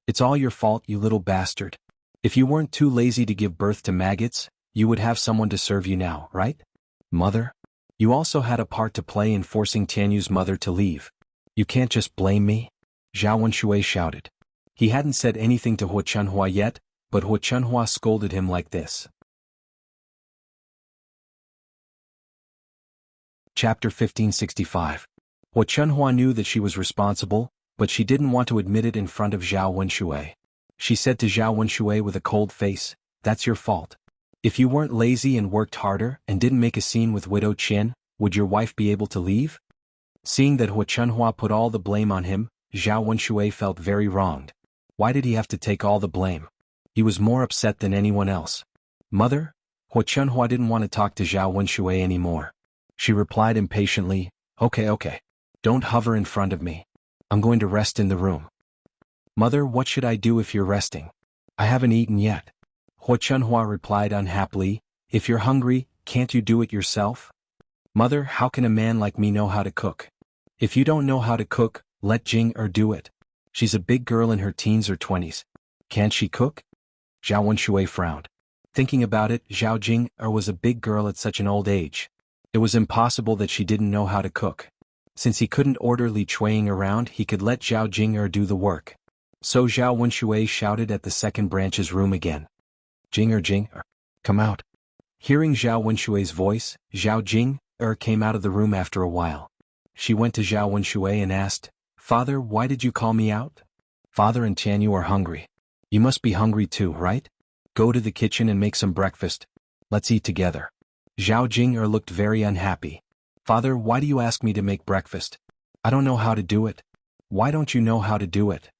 "It's all your fault, you little bastard. If you weren't too lazy to give birth to maggots, you would have someone to serve you now, right? Mother? You also had a part to play in forcing Tianyu's mother to leave. You can't just blame me?" Zhao Wenshui shouted. He hadn't said anything to Hua Chunhua yet, but Hua Chunhua scolded him like this. Chapter 1565. Hua Chunhua knew that she was responsible, but she didn't want to admit it in front of Zhao Wenshui. She said to Zhao Wenshui with a cold face, "That's your fault. If you weren't lazy and worked harder and didn't make a scene with Widow Qian, would your wife be able to leave?" Seeing that Hua Chunhua put all the blame on him, Zhao Wenshui felt very wronged. Why did he have to take all the blame? He was more upset than anyone else. "Mother?" Hua Chunhua didn't want to talk to Zhao Wenshui anymore. She replied impatiently, Okay. Don't hover in front of me. I'm going to rest in the room." "Mother, what should I do if you're resting? I haven't eaten yet." Hua Chunhua replied unhappily, "If you're hungry, can't you do it yourself?" "Mother, how can a man like me know how to cook? If you don't know how to cook, let Jing do it. She's a big girl in her teens or 20s. Can't she cook?" Zhao Wenshui frowned. Thinking about it, Zhao Jing was a big girl at such an old age. It was impossible that she didn't know how to cook. Since he couldn't order Li Chuiying around, he could let Zhao Jing do the work. So Zhao Wenshui shouted at the second branch's room again. Jing, come out." Hearing Zhao Wenshui's voice, Zhao Jing came out of the room after a while. She went to Zhao Wenshui and asked, "Father, why did you call me out?" "Father and Tianyu are hungry. You must be hungry too, right? Go to the kitchen and make some breakfast. Let's eat together." Zhao Jing looked very unhappy. "Father, why do you ask me to make breakfast? I don't know how to do it." "Why don't you know how to do it?"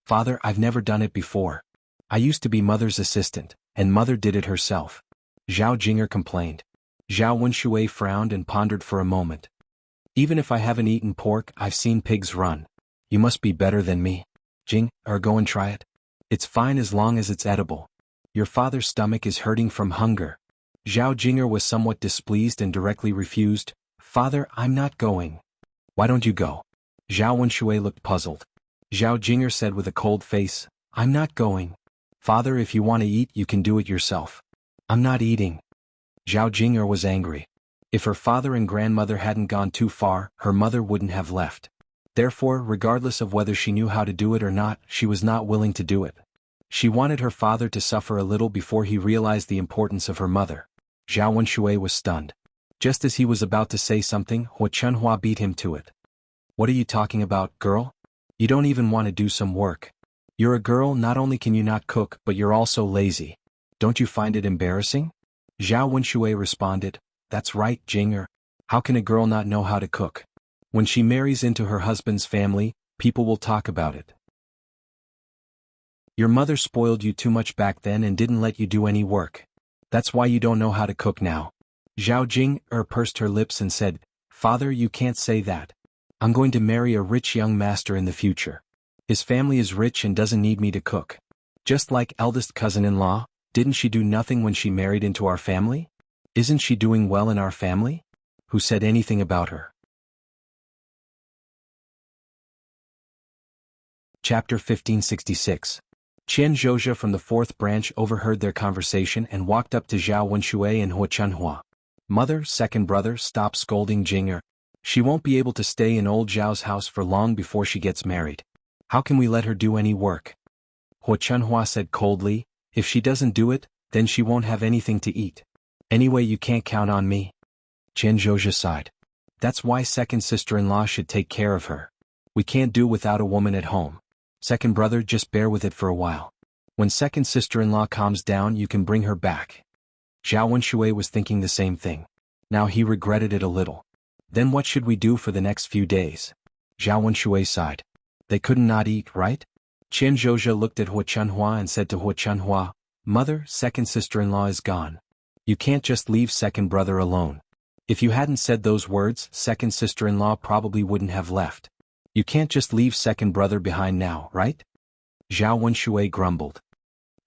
"Father, I've never done it before. I used to be Mother's assistant, and Mother did it herself." Zhao Jing complained. Zhao Wenshui frowned and pondered for a moment. "Even if I haven't eaten pork, I've seen pigs run. You must be better than me. Jing, go and try it. It's fine as long as it's edible. Your father's stomach is hurting from hunger." Zhao Jing was somewhat displeased and directly refused. "Father, I'm not going." "Why don't you go?" Zhao Wenshui looked puzzled. Zhao Jing said with a cold face, "I'm not going. Father, if you want to eat, you can do it yourself. I'm not eating." Zhao Jing was angry. If her father and grandmother hadn't gone too far, her mother wouldn't have left. Therefore, regardless of whether she knew how to do it or not, she was not willing to do it. She wanted her father to suffer a little before he realized the importance of her mother. Zhao Wenshui was stunned. Just as he was about to say something, Hua Chunhua beat him to it. "What are you talking about, girl? You don't even want to do some work. You're a girl, not only can you not cook, but you're also lazy. Don't you find it embarrassing?" Zhao Wenshui responded, "That's right, Jing. How can a girl not know how to cook? When she marries into her husband's family, people will talk about it. Your mother spoiled you too much back then and didn't let you do any work. That's why you don't know how to cook now." Zhao Jing pursed her lips and said, "Father, you can't say that. I'm going to marry a rich young master in the future. His family is rich and doesn't need me to cook. Just like eldest cousin-in-law, didn't she do nothing when she married into our family? Isn't she doing well in our family? Who said anything about her?" Chapter 1566. Qian Zhozha from the fourth branch overheard their conversation and walked up to Zhao Wenshui and Hua Chunhua. "Mother, second brother, stop scolding Jing. She won't be able to stay in old Zhao's house for long before she gets married. How can we let her do any work?" Hua Chunhua said coldly, "If she doesn't do it, then she won't have anything to eat. Anyway, you can't count on me." Qian Zhozha sighed. "That's why second sister-in-law should take care of her. We can't do without a woman at home. Second brother, just bear with it for a while. When second sister-in-law calms down, you can bring her back." Zhao Wenshui was thinking the same thing. Now he regretted it a little. "Then what should we do for the next few days?" Zhao Wenshui sighed. They couldn't not eat, right? Qian Zhozha looked at Hua Chunhua and said to Hua Chunhua, Mother, second sister-in-law is gone. You can't just leave second brother alone. If you hadn't said those words, second sister-in-law probably wouldn't have left. You can't just leave second brother behind now, right? Zhao Wenshui grumbled.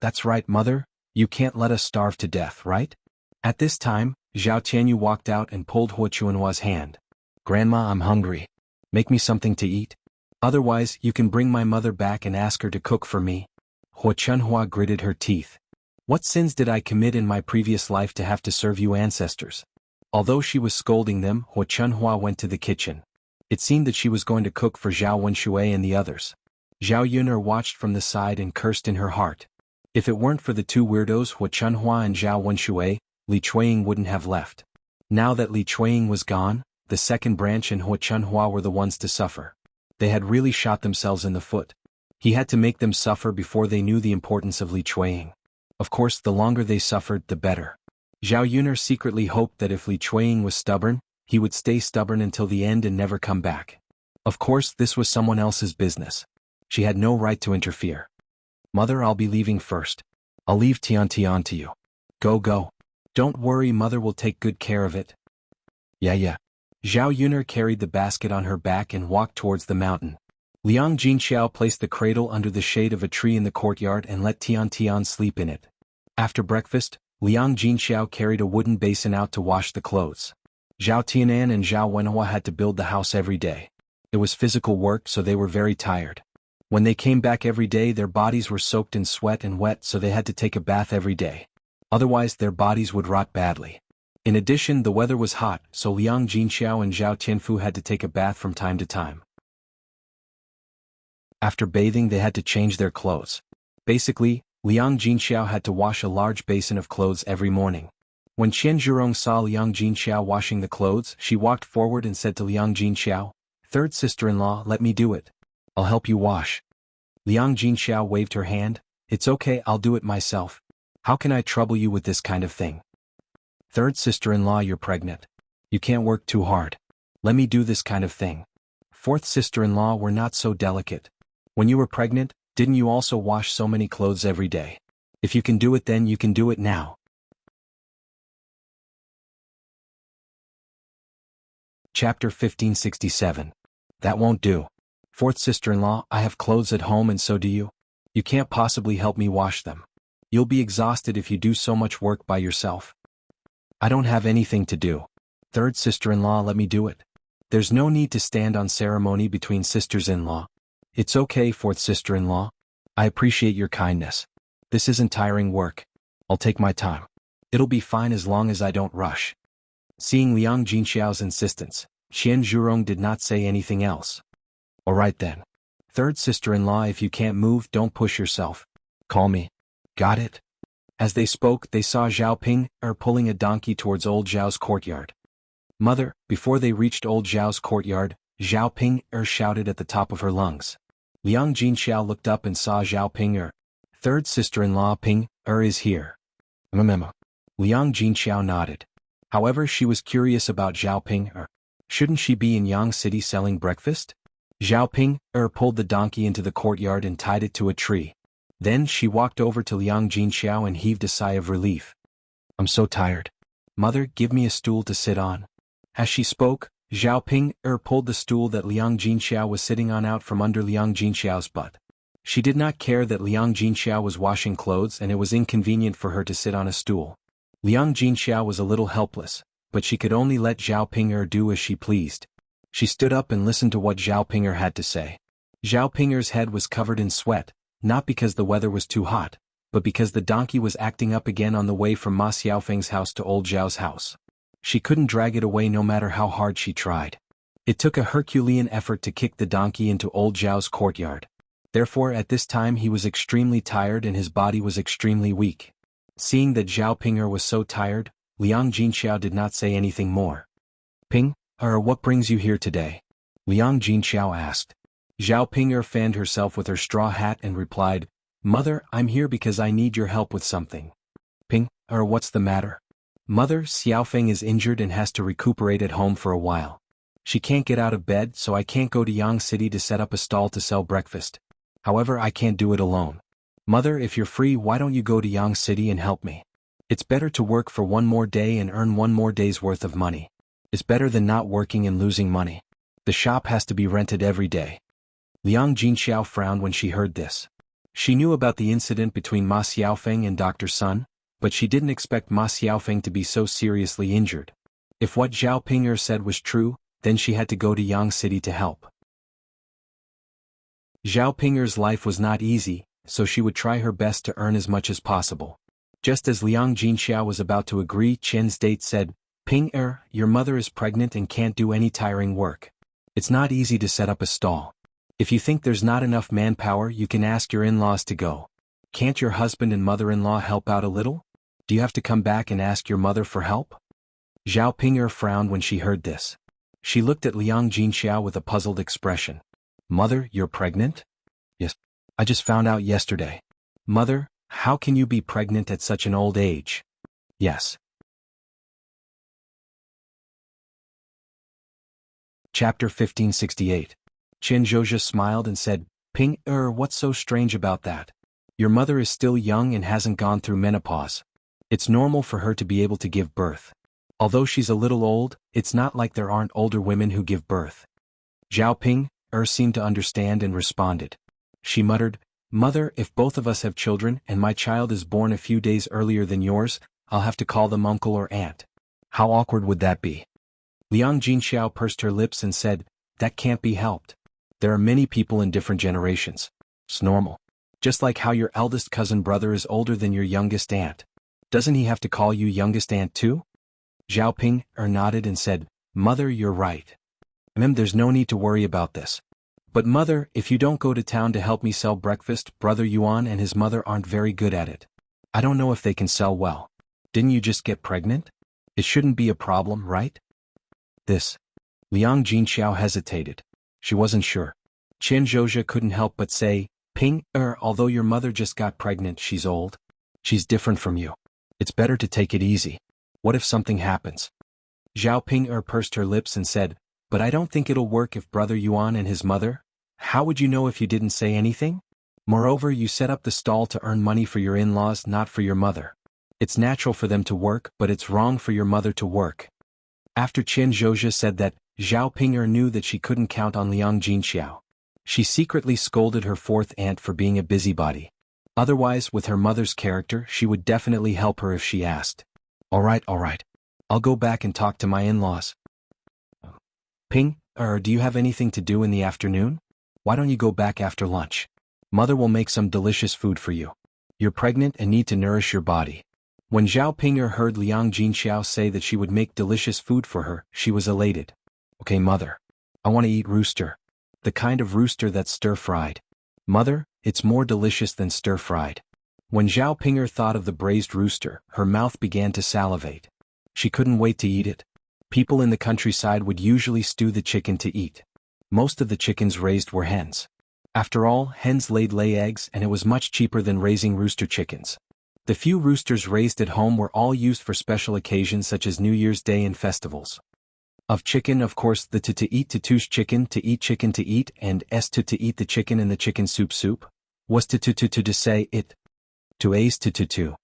That's right, Mother, you can't let us starve to death, right? At this time, Zhao Tianyu walked out and pulled Hua Chunhua's hand. Grandma, I'm hungry. Make me something to eat. Otherwise, you can bring my mother back and ask her to cook for me. Hua Chunhua gritted her teeth. What sins did I commit in my previous life to have to serve you ancestors? Although she was scolding them, Hua Chunhua went to the kitchen. It seemed that she was going to cook for Zhao Wenshui and the others. Zhao Yuner watched from the side and cursed in her heart. If it weren't for the two weirdos Hua Chunhua and Zhao Wenshui, Li Chuiying wouldn't have left. Now that Li Chuiying was gone, the second branch and Hua Chunhua were the ones to suffer. They had really shot themselves in the foot. He had to make them suffer before they knew the importance of Li Chuiying. Of course, the longer they suffered, the better. Zhao Yuner secretly hoped that if Li Chuiying was stubborn, he would stay stubborn until the end and never come back. Of course, this was someone else's business. She had no right to interfere. Mother, I'll be leaving first. I'll leave Tian Tian to you. Go. Don't worry, Mother will take good care of it. Yeah. Zhao Yuner carried the basket on her back and walked towards the mountain. Liang Jinxiao placed the cradle under the shade of a tree in the courtyard and let Tian Tian sleep in it. After breakfast, Liang Jinxiao carried a wooden basin out to wash the clothes. Zhao Tianan and Zhao Wenhua had to build the house every day. It was physical work, so they were very tired. When they came back every day, their bodies were soaked in sweat and wet, so they had to take a bath every day. Otherwise, their bodies would rot badly. In addition, the weather was hot, so Liang Jinxiao and Zhao Tianfu had to take a bath from time to time. After bathing, they had to change their clothes. Basically, Liang Jinxiao had to wash a large basin of clothes every morning. When Qian Zhurong saw Liang Jinxiao washing the clothes, she walked forward and said to Liang Jinxiao, Third sister-in-law, let me do it. I'll help you wash. Liang Jinxiao waved her hand. It's okay, I'll do it myself. How can I trouble you with this kind of thing? Third sister-in-law, you're pregnant. You can't work too hard. Let me do this kind of thing. Fourth sister-in-law, we're not so delicate. When you were pregnant, didn't you also wash so many clothes every day? If you can do it then you can do it now. Chapter 1567. That won't do. Fourth sister-in-law, I have clothes at home and so do you. You can't possibly help me wash them. You'll be exhausted if you do so much work by yourself. I don't have anything to do. Third sister-in-law, let me do it. There's no need to stand on ceremony between sisters-in-law. It's okay, fourth sister-in-law. I appreciate your kindness. This isn't tiring work. I'll take my time. It'll be fine as long as I don't rush. Seeing Liang Jinxiao's insistence, Qian Zhurong did not say anything else. All right then. Third sister-in-law, if you can't move, don't push yourself. Call me. Got it? As they spoke, they saw Zhao Ping pulling a donkey towards old Zhao's courtyard. Mother, before they reached old Zhao's courtyard, Zhao Ping shouted at the top of her lungs. Liang Jinxiao looked up and saw Zhao Ping Third sister-in-law Ping is here. Liang Jinxiao nodded. However, she was curious about Zhao Ping Shouldn't she be in Yang City selling breakfast? Zhao Ping pulled the donkey into the courtyard and tied it to a tree. Then she walked over to Liang Jinxiao and heaved a sigh of relief. I'm so tired. Mother, give me a stool to sit on. As she spoke, Zhao Ping pulled the stool that Liang Jinxiao was sitting on out from under Liang Jinxiao's butt. She did not care that Liang Jinxiao was washing clothes and it was inconvenient for her to sit on a stool. Liang Jinxiao was a little helpless, but she could only let Zhao Ping do as she pleased. She stood up and listened to what Zhao Ping had to say. Zhao Ping's head was covered in sweat, not because the weather was too hot, but because the donkey was acting up again on the way from Ma Xiaofeng's house to old Zhao's house. She couldn't drag it away no matter how hard she tried. It took a Herculean effort to kick the donkey into old Zhao's courtyard. Therefore, at this time he was extremely tired and his body was extremely weak. Seeing that Zhao Ping was so tired, Liang Jinxiao did not say anything more. Ping, what brings you here today? Liang Jinxiao asked. Zhao Ping fanned herself with her straw hat and replied, Mother, I'm here because I need your help with something. Ping, what's the matter? Mother, Xiaofeng is injured and has to recuperate at home for a while. She can't get out of bed, so I can't go to Yang City to set up a stall to sell breakfast. However, I can't do it alone. Mother, if you're free, why don't you go to Yang City and help me? It's better to work for one more day and earn one more day's worth of money. It's better than not working and losing money. The shop has to be rented every day. Liang Jinxiao frowned when she heard this. She knew about the incident between Ma Xiaofeng and Dr. Sun, but she didn't expect Ma Xiaofeng to be so seriously injured. If what Zhao Ping'er said was true, then she had to go to Yang City to help. Zhao Ping'er's life was not easy, so she would try her best to earn as much as possible. Just as Liang Jinxiao was about to agree, Qian's date said, "Ping'er, your mother is pregnant and can't do any tiring work. It's not easy to set up a stall. If you think there's not enough manpower, you can ask your in-laws to go. Can't your husband and mother-in-law help out a little? Do you have to come back and ask your mother for help?" Zhao Ping'er frowned when she heard this. She looked at Liang Jinxiao with a puzzled expression. "Mother, you're pregnant?" "Yes. I just found out yesterday." "Mother, how can you be pregnant at such an old age?" "Yes." Chapter 1568. Chen Zhozha smiled and said, "Ping-er, what's so strange about that? Your mother is still young and hasn't gone through menopause. It's normal for her to be able to give birth. Although she's a little old, it's not like there aren't older women who give birth." Zhao Ping-er seemed to understand and responded. She muttered, "Mother, if both of us have children and my child is born a few days earlier than yours, I'll have to call them uncle or aunt. How awkward would that be?" Liang Jinxiao pursed her lips and said, "That can't be helped. There are many people in different generations. It's normal. Just like how your eldest cousin brother is older than your youngest aunt. Doesn't he have to call you youngest aunt too?" Zhao Ping-er nodded and said, "Mother, you're right. There's no need to worry about this. But mother, if you don't go to town to help me sell breakfast, Brother Yuan and his mother aren't very good at it. I don't know if they can sell well. Didn't you just get pregnant? It shouldn't be a problem, right?" This. Liang Jinxiao hesitated. She wasn't sure. Chen Zhozha couldn't help but say, "Ping-er, although your mother just got pregnant, she's old. She's different from you. It's better to take it easy. What if something happens?" Zhao Ping-er pursed her lips and said, "But I don't think it'll work if Brother Yuan and his mother. How would you know if you didn't say anything? Moreover, you set up the stall to earn money for your in-laws, not for your mother. It's natural for them to work, but it's wrong for your mother to work." After Chen Zhozha said that, Zhao Ping'er knew that she couldn't count on Liang Jinxiao. She secretly scolded her fourth aunt for being a busybody. Otherwise, with her mother's character, she would definitely help her if she asked. All right. I'll go back and talk to my in-laws." "Ping-er, do you have anything to do in the afternoon? Why don't you go back after lunch? Mother will make some delicious food for you. You're pregnant and need to nourish your body." When Zhao Ping'er heard Liang Jinxiao say that she would make delicious food for her, she was elated. "Okay, mother. I want to eat rooster. The kind of rooster that's stir-fried. Mother, it's more delicious than stir-fried." When Zhao Ping'er thought of the braised rooster, her mouth began to salivate. She couldn't wait to eat it. People in the countryside would usually stew the chicken to eat. Most of the chickens raised were hens. After all, hens lay eggs and it was much cheaper than raising rooster chickens. The few roosters raised at home were all used for special occasions such as New Year's Day and festivals. Of chicken, of course, the to eat tu's chicken to eat and to eat the chicken and the chicken soup was to say it. To ace to.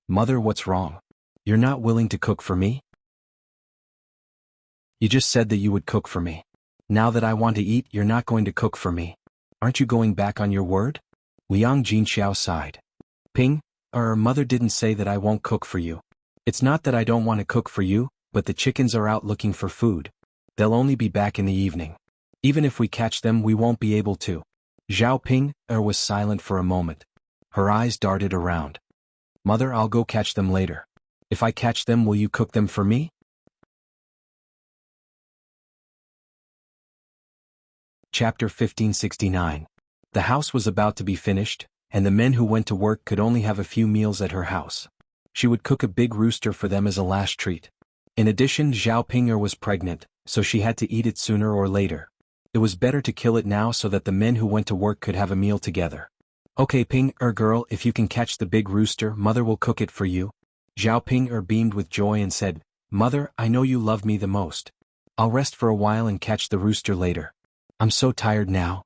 "Mother, what's wrong? You're not willing to cook for me? You just said that you would cook for me. Now that I want to eat, you're not going to cook for me. Aren't you going back on your word?" Liang Jinxiao sighed. Mother didn't say that I won't cook for you. It's not that I don't want to cook for you, but the chickens are out looking for food. They'll only be back in the evening. Even if we catch them, we won't be able to." Zhao Ping-er was silent for a moment. Her eyes darted around. "Mother, I'll go catch them later. If I catch them, will you cook them for me?" Chapter 1569. The house was about to be finished, and the men who went to work could only have a few meals at her house. She would cook a big rooster for them as a last treat. In addition, Zhao Ping'er was pregnant, so she had to eat it sooner or later. It was better to kill it now so that the men who went to work could have a meal together. "Okay, Ping-er girl, if you can catch the big rooster, Mother will cook it for you." Zhao Ping-er beamed with joy and said, "Mother, I know you love me the most. I'll rest for a while and catch the rooster later. I'm so tired now.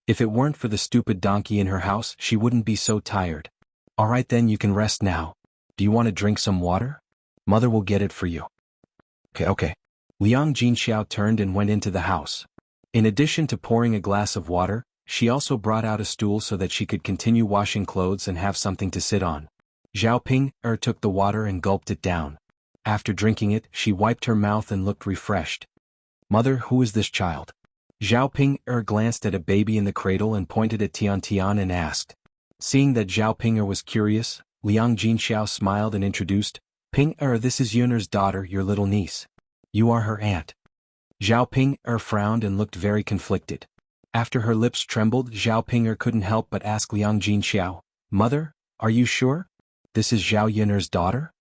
If it weren't for the stupid donkey in her house, she wouldn't be so tired. Alright then, you can rest now. Do you want to drink some water? Mother will get it for you. Okay. Liang Jinxiao turned and went into the house. In addition to pouring a glass of water, she also brought out a stool so that she could continue washing clothes and have something to sit on. Zhao Ping took the water and gulped it down. After drinking it, she wiped her mouth and looked refreshed. Mother, who is this child? Zhao Ping glanced at a baby in the cradle and pointed at Tian Tian and asked. Seeing that Zhao Ping was curious, Liang Jinxiao smiled and introduced, Ping this is Yun'er's daughter, your little niece. You are her aunt. Zhao Ping frowned and looked very conflicted. After her lips trembled, Zhao Ping couldn't help but ask Liang Jinxiao, Mother, are you sure? This is Zhao Yun'er's daughter?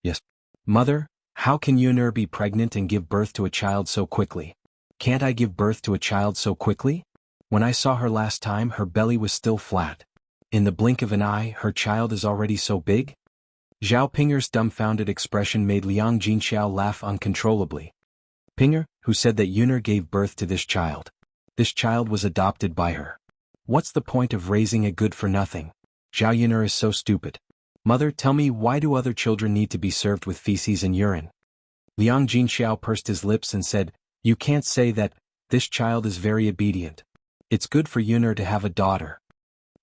Yes. Mother, how can Yun'er be pregnant and give birth to a child so quickly? Can't I give birth to a child so quickly? When I saw her last time, her belly was still flat. In the blink of an eye, her child is already so big? Zhao Pinger's dumbfounded expression made Liang Jinxiao laugh uncontrollably. Pinger, who said that Yun'er gave birth to this child? This child was adopted by her. What's the point of raising a good-for-nothing? Zhao Yun'er is so stupid. Mother, tell me, why do other children need to be served with feces and urine? Liang Jinxiao pursed his lips and said, You can't say that. This child is very obedient. It's good for Yun'er to have a daughter.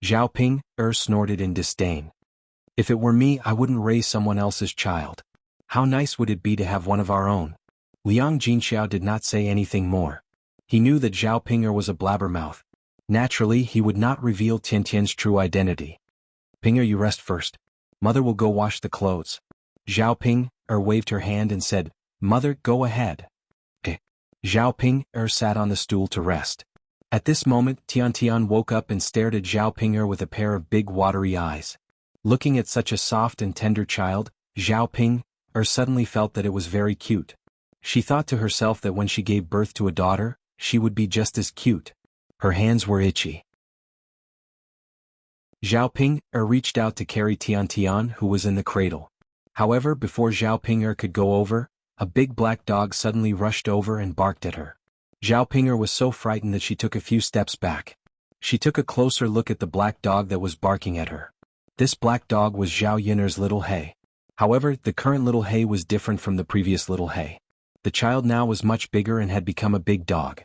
Zhao Ping snorted in disdain. If it were me, I wouldn't raise someone else's child. How nice would it be to have one of our own? Liang Jinxiao did not say anything more. He knew that Zhao Pinger was a blabbermouth. Naturally, he would not reveal Tian Tian's true identity. Pinger, you rest first. Mother will go wash the clothes. Zhao Ping waved her hand and said, Mother, go ahead. Okay. Zhao Ping sat on the stool to rest. At this moment, Tian Tian woke up and stared at Zhao Pinger with a pair of big watery eyes. Looking at such a soft and tender child, Zhao Ping suddenly felt that it was very cute. She thought to herself that when she gave birth to a daughter, she would be just as cute. Her hands were itchy. Zhao Ping reached out to carry Tian Tian, who was in the cradle. However, before Zhao Ping could go over, a big black dog suddenly rushed over and barked at her. Zhao Ping was so frightened that she took a few steps back. She took a closer look at the black dog that was barking at her. This black dog was Zhao Yun'er's little He. However, the current little He was different from the previous little He. The child now was much bigger and had become a big dog.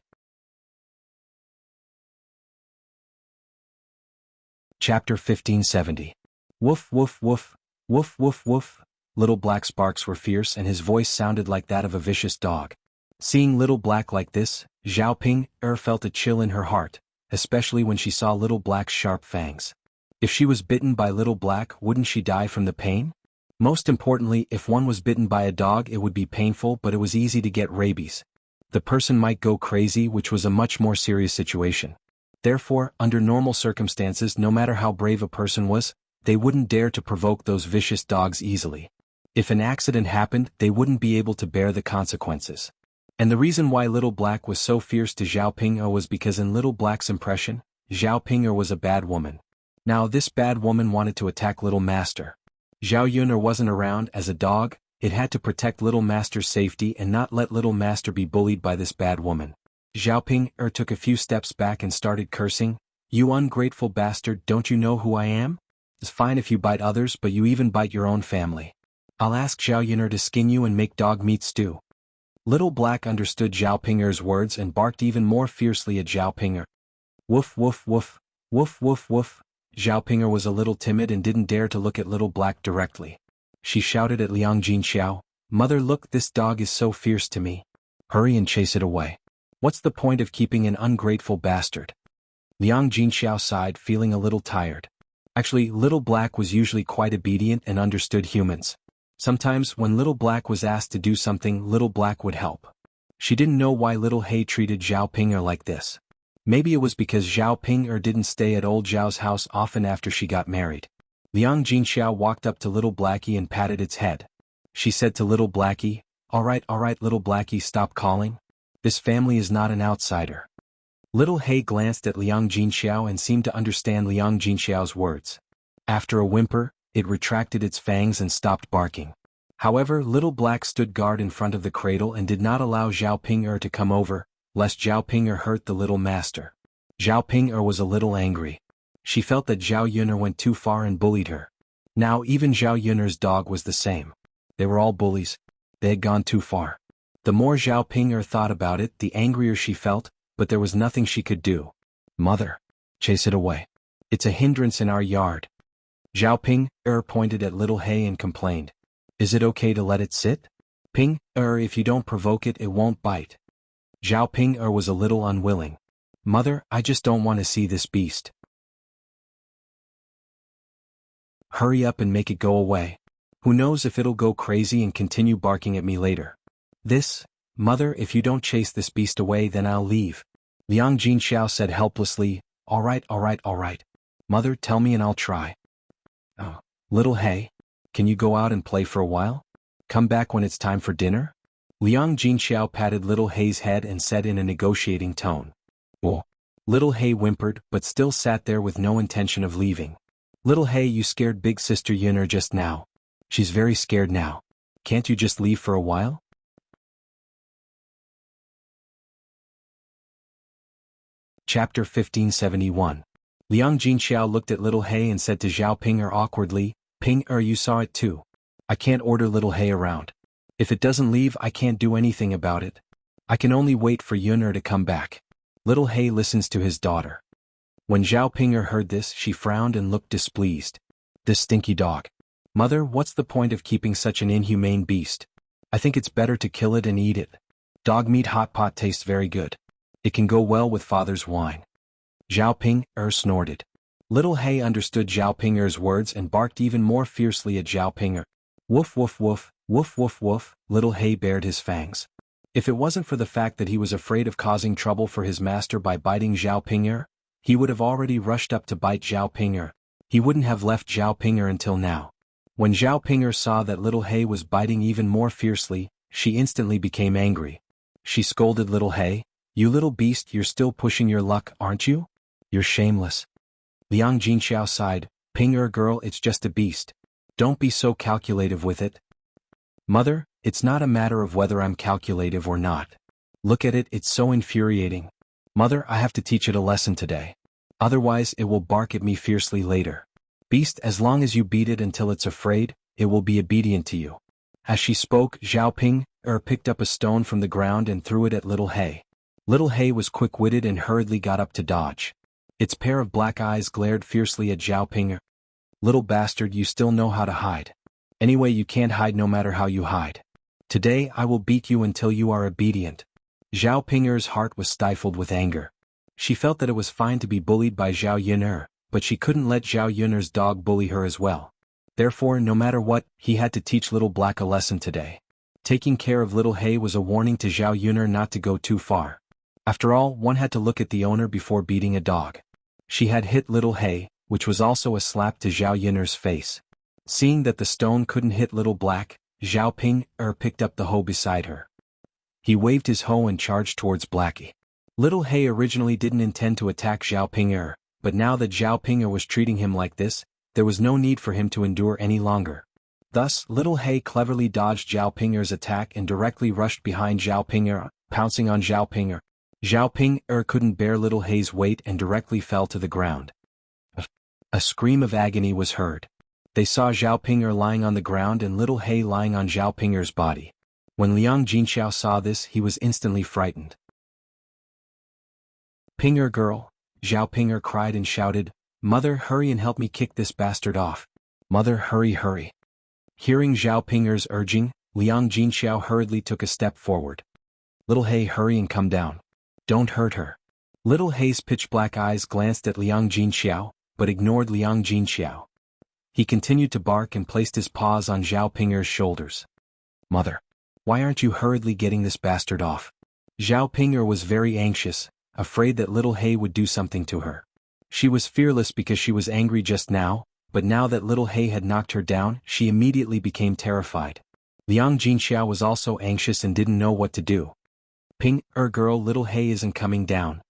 Chapter 1570. Woof woof woof, woof woof woof. Little Black's barks were fierce and his voice sounded like that of a vicious dog. Seeing Little Black like this, Zhao Ping felt a chill in her heart, especially when she saw Little Black's sharp fangs. If she was bitten by Little Black, wouldn't she die from the pain? Most importantly, if one was bitten by a dog, it would be painful, but it was easy to get rabies. The person might go crazy, which was a much more serious situation. Therefore, under normal circumstances, no matter how brave a person was, they wouldn't dare to provoke those vicious dogs easily. If an accident happened, they wouldn't be able to bear the consequences. And the reason why Little Black was so fierce to Zhao Ping was because in Little Black's impression, Zhao Ping was a bad woman. Now this bad woman wanted to attack Little Master. Zhao Yun'er wasn't around. As a dog, it had to protect Little Master's safety and not let Little Master be bullied by this bad woman. Zhao Ping took a few steps back and started cursing. You ungrateful bastard, don't you know who I am? It's fine if you bite others, but you even bite your own family. I'll ask Zhao Yun'er to skin you and make dog meat stew. Little Black understood Zhao Pinger's words and barked even more fiercely at Zhao Pinger. Woof woof woof, woof woof woof. Zhao Pinger was a little timid and didn't dare to look at Little Black directly. She shouted at Liang Jinxiao, Mother, look, this dog is so fierce to me. Hurry and chase it away. What's the point of keeping an ungrateful bastard? Liang Jinxiao sighed, feeling a little tired. Actually, Little Black was usually quite obedient and understood humans. Sometimes, when Little Black was asked to do something, Little Black would help. She didn't know why Little He treated Zhao Pinger like this. Maybe it was because Zhao Pinger didn't stay at old Zhao's house often after she got married. Liang Jinxiao walked up to Little Blackie and patted its head. She said to Little Blackie, all right, Little Blackie, stop calling. This family is not an outsider. Little He glanced at Liang Jinxiao and seemed to understand Liang Jinxiao's words. After a whimper, it retracted its fangs and stopped barking. However, Little Black stood guard in front of the cradle and did not allow Zhao Ping to come over, lest Zhao Ping hurt the little master. Zhao Ping was a little angry. She felt that Zhao Yun'er went too far and bullied her. Now even Zhao Yun'er's dog was the same. They were all bullies. They had gone too far. The more Zhao Ping thought about it, the angrier she felt, but there was nothing she could do. Mother, chase it away. It's a hindrance in our yard. Zhao Ping pointed at Little Hay and complained. Is it okay to let it sit? Ping, if you don't provoke it, it won't bite. Zhao Ping was a little unwilling. Mother, I just don't want to see this beast. Hurry up and make it go away. Who knows if it'll go crazy and continue barking at me later. Mother, if you don't chase this beast away, then I'll leave. Liang Jinxiao said helplessly. All right. Mother, tell me and I'll try. Oh, Little Hay, can you go out and play for a while? Come back when it's time for dinner? Liang Jinxiao patted Little Hay's head and said in a negotiating tone. Oh. Little Hay whimpered, but still sat there with no intention of leaving. Little Hay, you scared Big Sister Yun'er just now. She's very scared now. Can't you just leave for a while? Chapter 1571. Liang Jinxiao looked at Little Hay and said to Zhao Ping awkwardly, Ping, you saw it too. I can't order Little Hay around. If it doesn't leave, I can't do anything about it. I can only wait for Yun'er to come back. Little Hay listens to his daughter. When Zhao Ping heard this, she frowned and looked displeased. This stinky dog. Mother, what's the point of keeping such an inhumane beast? I think it's better to kill it and eat it. Dog meat hot pot tastes very good. It can go well with father's wine. Zhao Ping snorted. Little Hay understood Zhao Ping's words and barked even more fiercely at Zhao Ping. Woof woof woof, woof woof woof, Little Hay bared his fangs. If it wasn't for the fact that he was afraid of causing trouble for his master by biting Zhao Ping, he would have already rushed up to bite Zhao Ping. He wouldn't have left Zhao Ping until now. When Zhao Ping saw that Little Hay was biting even more fiercely, she instantly became angry. She scolded Little Hay, You little beast, you're still pushing your luck, aren't you? You're shameless. Liang Jinxiao sighed, Ping girl, it's just a beast. Don't be so calculative with it. Mother, it's not a matter of whether I'm calculative or not. Look at it, it's so infuriating. Mother, I have to teach it a lesson today. Otherwise it will bark at me fiercely later. Beast, as long as you beat it until it's afraid, it will be obedient to you. As she spoke, Zhao Ping picked up a stone from the ground and threw it at Little Hay. Little Hay was quick-witted and hurriedly got up to dodge. Its pair of black eyes glared fiercely at Zhao Ping. Little bastard, you still know how to hide. Anyway, you can't hide no matter how you hide. Today I will beat you until you are obedient. Zhao Ping's heart was stifled with anger. She felt that it was fine to be bullied by Zhao Yun'er, but she couldn't let Zhao Yun'er's dog bully her as well. Therefore, no matter what, he had to teach Little Black a lesson today. Taking care of Little Hay was a warning to Zhao Yun'er not to go too far. After all, one had to look at the owner before beating a dog. She had hit Little Hay, which was also a slap to Zhao Yun'er's face. Seeing that the stone couldn't hit Little Black, Zhao Ping picked up the hoe beside her. He waved his hoe and charged towards Blackie. Little Hay originally didn't intend to attack Zhao Ping, but now that Zhao Ping was treating him like this, there was no need for him to endure any longer. Thus, Little Hay cleverly dodged Zhao Ping's attack and directly rushed behind Zhao Ping, pouncing on Zhao Ping. Zhao Ping couldn't bear Little Hay's weight and directly fell to the ground. A scream of agony was heard. They saw Zhao Ping lying on the ground and Little Hay lying on Zhao Ping's body. When Liang Jinxiao saw this, he was instantly frightened. Pinger girl, Zhao Ping cried and shouted, Mother, hurry and help me kick this bastard off. Mother, hurry. Hearing Zhao Ping's urging, Liang Jinxiao hurriedly took a step forward. Little Hay, hurry and come down. Don't hurt her. Little Hay's pitch-black eyes glanced at Liang Jinxiao, but ignored Liang Jinxiao. He continued to bark and placed his paws on Zhao Ping's shoulders. Mother, why aren't you hurriedly getting this bastard off? Zhao Ping was very anxious, afraid that Little Hay would do something to her. She was fearless because she was angry just now, but now that Little Hay had knocked her down, she immediately became terrified. Liang Jinxiao was also anxious and didn't know what to do. Ping, girl, Little Hay isn't coming down.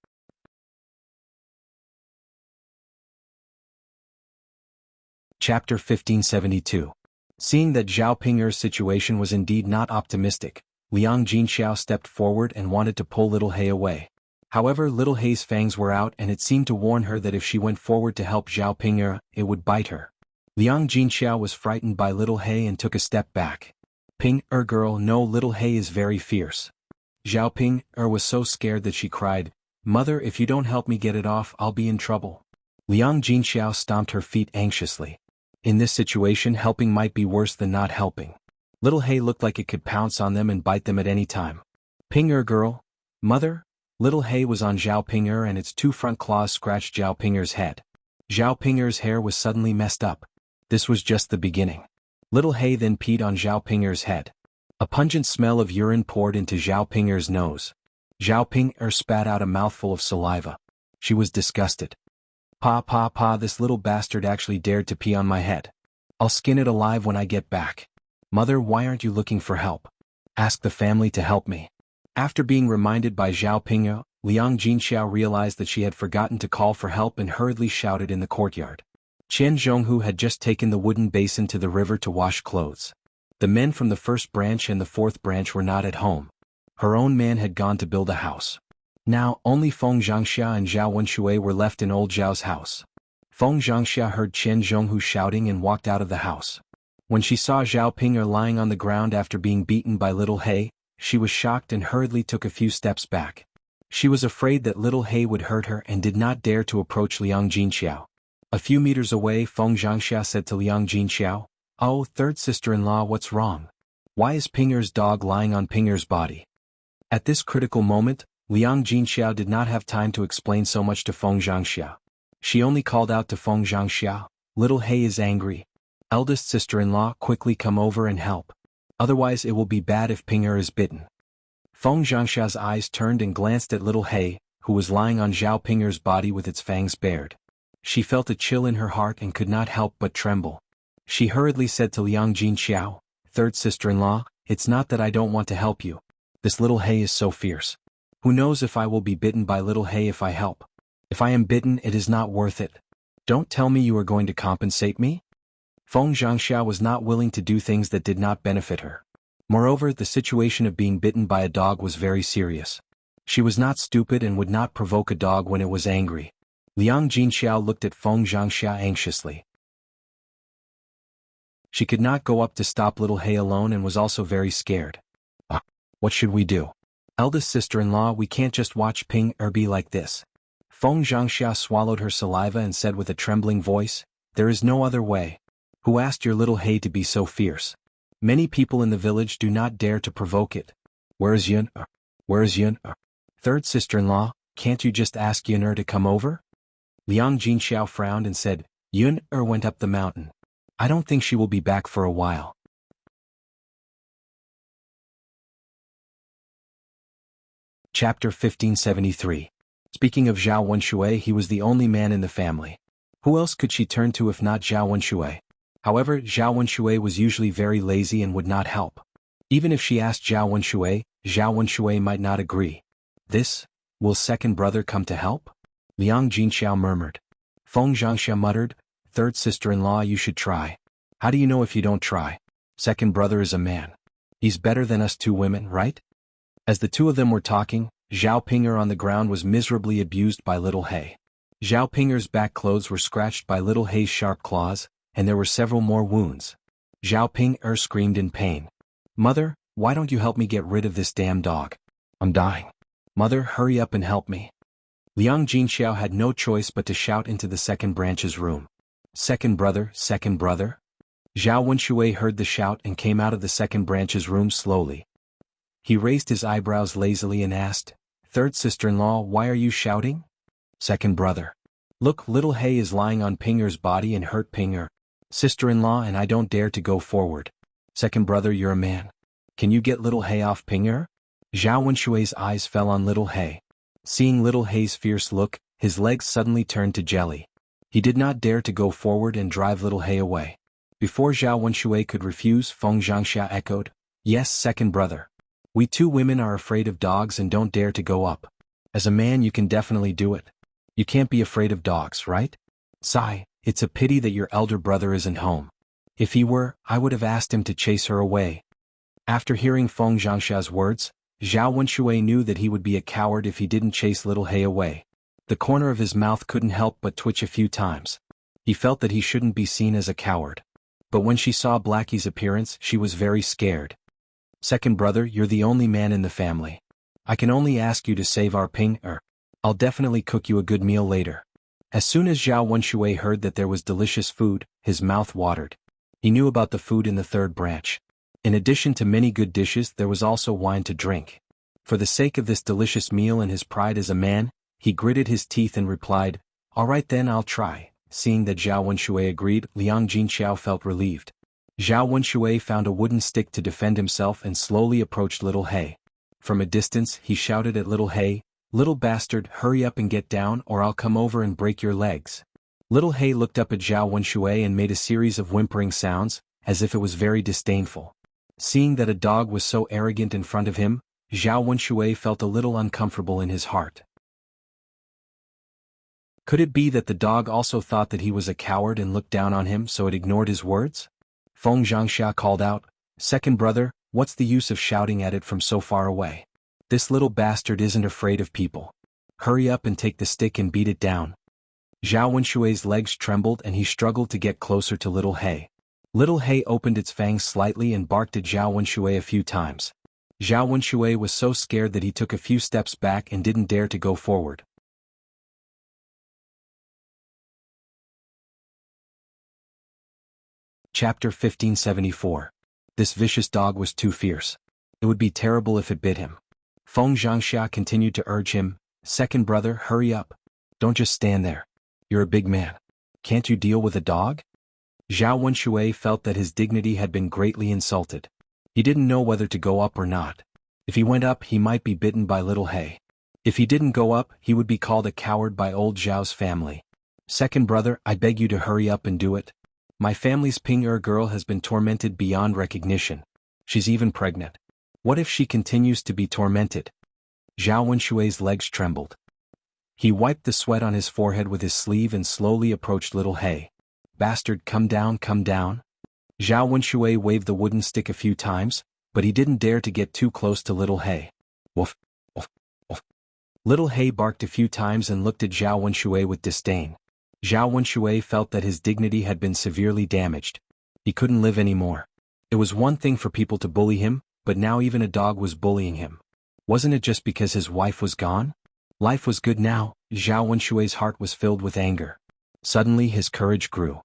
Chapter 1572. Seeing that Zhao Ping'er's situation was indeed not optimistic, Liang Jinxiao stepped forward and wanted to pull Little He away. However, Little He's fangs were out and it seemed to warn her that if she went forward to help Zhao Ping'er, it would bite her. Liang Jinxiao was frightened by Little He and took a step back. Ping'er girl, no, Little He is very fierce. Zhao Ping'er was so scared that she cried, "Mother, if you don't help me get it off, I'll be in trouble." Liang Jinxiao stomped her feet anxiously. In this situation, helping might be worse than not helping. Little He looked like it could pounce on them and bite them at any time. Ping'er girl, mother? Little He was on Zhao Ping'er and its two front claws scratched Zhao Ping'er's head. Zhao Ping'er's hair was suddenly messed up. This was just the beginning. Little He then peed on Zhao Ping'er's head. A pungent smell of urine poured into Zhao Ping'er's nose. Zhao Ping'er spat out a mouthful of saliva. She was disgusted. Pa, this little bastard actually dared to pee on my head. I'll skin it alive when I get back. Mother, why aren't you looking for help? Ask the family to help me. After being reminded by Zhao Ping'er, Liang Jinxiao realized that she had forgotten to call for help and hurriedly shouted in the courtyard. Qian Zhonghu had just taken the wooden basin to the river to wash clothes. The men from the first branch and the fourth branch were not at home. Her own man had gone to build a house. Now, only Feng Zhangxia and Zhao Wenshui were left in old Zhao's house. Feng Zhangxia heard Qian Zhonghu shouting and walked out of the house. When she saw Zhao Ping'er lying on the ground after being beaten by Little He, she was shocked and hurriedly took a few steps back. She was afraid that Little He would hurt her and did not dare to approach Liang Jinxiao. A few meters away, Feng Zhangxia said to Liang Jinxiao, "Oh, third sister-in-law, what's wrong? Why is Ping'er's dog lying on Ping'er's body?" At this critical moment, Liang Jinxiao did not have time to explain so much to Feng Zhangxia. She only called out to Feng Zhangxia, "Little He is angry. Eldest sister-in-law, quickly come over and help. Otherwise it will be bad if Ping'er is bitten." Feng Zhangxia's eyes turned and glanced at Little He, who was lying on Zhao Ping'er's body with its fangs bared. She felt a chill in her heart and could not help but tremble. She hurriedly said to Liang Jinxiao, "Third sister-in-law, it's not that I don't want to help you. This Little He is so fierce. Who knows if I will be bitten by Little He if I help? If I am bitten, it is not worth it. Don't tell me you are going to compensate me?" Feng Zhangxia was not willing to do things that did not benefit her. Moreover, the situation of being bitten by a dog was very serious. She was not stupid and would not provoke a dog when it was angry. Liang Jinxiao looked at Feng Zhangxia anxiously. She could not go up to stop Little He alone and was also very scared. What should we do? Eldest sister-in-law, we can't just watch Ping'er be like this. Feng Zhangxia swallowed her saliva and said with a trembling voice, "There is no other way. Who asked your Little He to be so fierce? Many people in the village do not dare to provoke it. Where is Yun-er? Where is Yun-er? Third sister-in-law, can't you just ask Yun-er to come over?" Liang Jinxiao frowned and said, "Yun-er went up the mountain. I don't think she will be back for a while." Chapter 1573. Speaking of Zhao Wenshui, he was the only man in the family. Who else could she turn to if not Zhao Wenshui? However, Zhao Wenshui was usually very lazy and would not help. Even if she asked Zhao Wenshui might not agree. "This? Will second brother come to help?" Liang Jinxiao murmured. Feng Zhangxia muttered, "Third sister-in-law, you should try. How do you know if you don't try? Second brother is a man. He's better than us two women, right?" As the two of them were talking, Zhao Ping'er on the ground was miserably abused by Little He. Zhao Ping'er's back clothes were scratched by Little He's sharp claws, and there were several more wounds. Zhao Ping'er screamed in pain. "Mother, why don't you help me get rid of this damn dog? I'm dying. Mother, hurry up and help me." Liang Jinxiao had no choice but to shout into the second branch's room. Second brother, second brother?" Zhao Wenshui heard the shout and came out of the second branch's room slowly. He raised his eyebrows lazily and asked, "Third sister-in-law, why are you shouting?" "Second brother. Look, Little He is lying on Ping'er's body and hurt Ping'er. Sister-in-law, and I don't dare to go forward. Second brother, you're a man. Can you get Little He off Ping'er?" Zhao Wenshui's eyes fell on Little He. Seeing Little He's fierce look, his legs suddenly turned to jelly. He did not dare to go forward and drive Little He away. Before Zhao Wenshui could refuse, Feng Zhangxia echoed, "Yes, second brother. We two women are afraid of dogs and don't dare to go up. As a man you can definitely do it. You can't be afraid of dogs, right? Sigh, it's a pity that your elder brother isn't home. If he were, I would have asked him to chase her away. After hearing Feng Zhangsha's words, Zhao Wenshui knew that he would be a coward if he didn't chase little He away. The corner of his mouth couldn't help but twitch a few times. He felt that he shouldn't be seen as a coward. But when she saw Blackie's appearance, she was very scared. Second brother, you're the only man in the family. I can only ask you to save our Ping-er. I'll definitely cook you a good meal later. As soon as Zhao Wenshui heard that there was delicious food, his mouth watered. He knew about the food in the third branch. In addition to many good dishes, there was also wine to drink. For the sake of this delicious meal and his pride as a man, he gritted his teeth and replied, "All right then, I'll try." Seeing that Zhao Wenshui agreed, Liang Jinxiao felt relieved. Zhao Wenshui found a wooden stick to defend himself and slowly approached little He. From a distance, he shouted at little He, "Little bastard, hurry up and get down or I'll come over and break your legs." Little He looked up at Zhao Wenshui and made a series of whimpering sounds, as if it was very disdainful. Seeing that a dog was so arrogant in front of him, Zhao Wenshui felt a little uncomfortable in his heart. Could it be that the dog also thought that he was a coward and looked down on him so it ignored his words? Feng Zhangsha called out, "Second brother, what's the use of shouting at it from so far away? This little bastard isn't afraid of people. Hurry up and take the stick and beat it down." Zhao Wenshui's legs trembled and he struggled to get closer to little He. Little He opened its fangs slightly and barked at Zhao Wenshui a few times. Zhao Wenshui was so scared that he took a few steps back and didn't dare to go forward. Chapter 1574. This vicious dog was too fierce. It would be terrible if it bit him. Feng Zhangsha continued to urge him, "Second brother, hurry up. Don't just stand there. You're a big man. Can't you deal with a dog?" Zhao Wenshui felt that his dignity had been greatly insulted. He didn't know whether to go up or not. If he went up, he might be bitten by little He. If he didn't go up, he would be called a coward by old Zhao's family. "Second brother, I beg you to hurry up and do it. My family's Ping-er girl has been tormented beyond recognition. She's even pregnant. What if she continues to be tormented?" Zhao Wenshui's legs trembled. He wiped the sweat on his forehead with his sleeve and slowly approached little He. "Bastard, come down, come down." Zhao Wenshui waved the wooden stick a few times, but he didn't dare to get too close to little He. Woof, woof, woof. Little He barked a few times and looked at Zhao Wenshui with disdain. Zhao Wenshui felt that his dignity had been severely damaged. He couldn't live anymore. It was one thing for people to bully him, but now even a dog was bullying him. Wasn't it just because his wife was gone? Life was good now. Zhao Wenshui's heart was filled with anger. Suddenly his courage grew.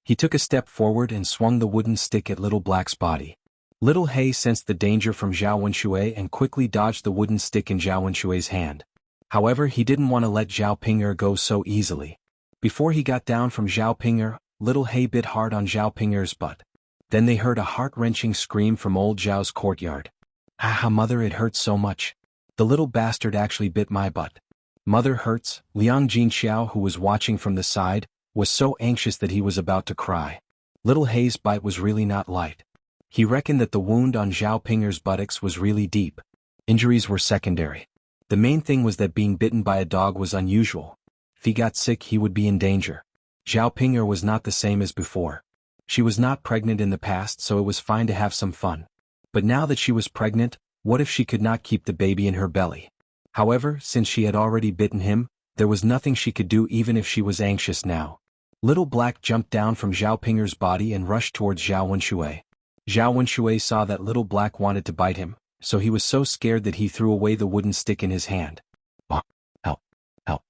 He took a step forward and swung the wooden stick at Little Black's body. Little He sensed the danger from Zhao Wenshui and quickly dodged the wooden stick in Zhao Wenshui's hand. However, he didn't want to let Zhao Ping-er go so easily. Before he got down from Zhao Ping-er, little He bit hard on Zhao Ping-er's butt. Then they heard a heart-wrenching scream from old Zhao's courtyard. "Ah, mother, it hurts so much. The little bastard actually bit my butt. Mother hurts." Liang Jinxiao, who was watching from the side, was so anxious that he was about to cry. Little He's bite was really not light. He reckoned that the wound on Zhao Ping-er's buttocks was really deep. Injuries were secondary. The main thing was that being bitten by a dog was unusual. If he got sick, he would be in danger. Zhao Ping-er was not the same as before. She was not pregnant in the past, so it was fine to have some fun. But now that she was pregnant, what if she could not keep the baby in her belly? However, since she had already bitten him, there was nothing she could do even if she was anxious now. Little Black jumped down from Zhao Ping-er's body and rushed towards Zhao Wenshui. Zhao Wenshui saw that Little Black wanted to bite him, so he was so scared that he threw away the wooden stick in his hand. "Oh, help, help."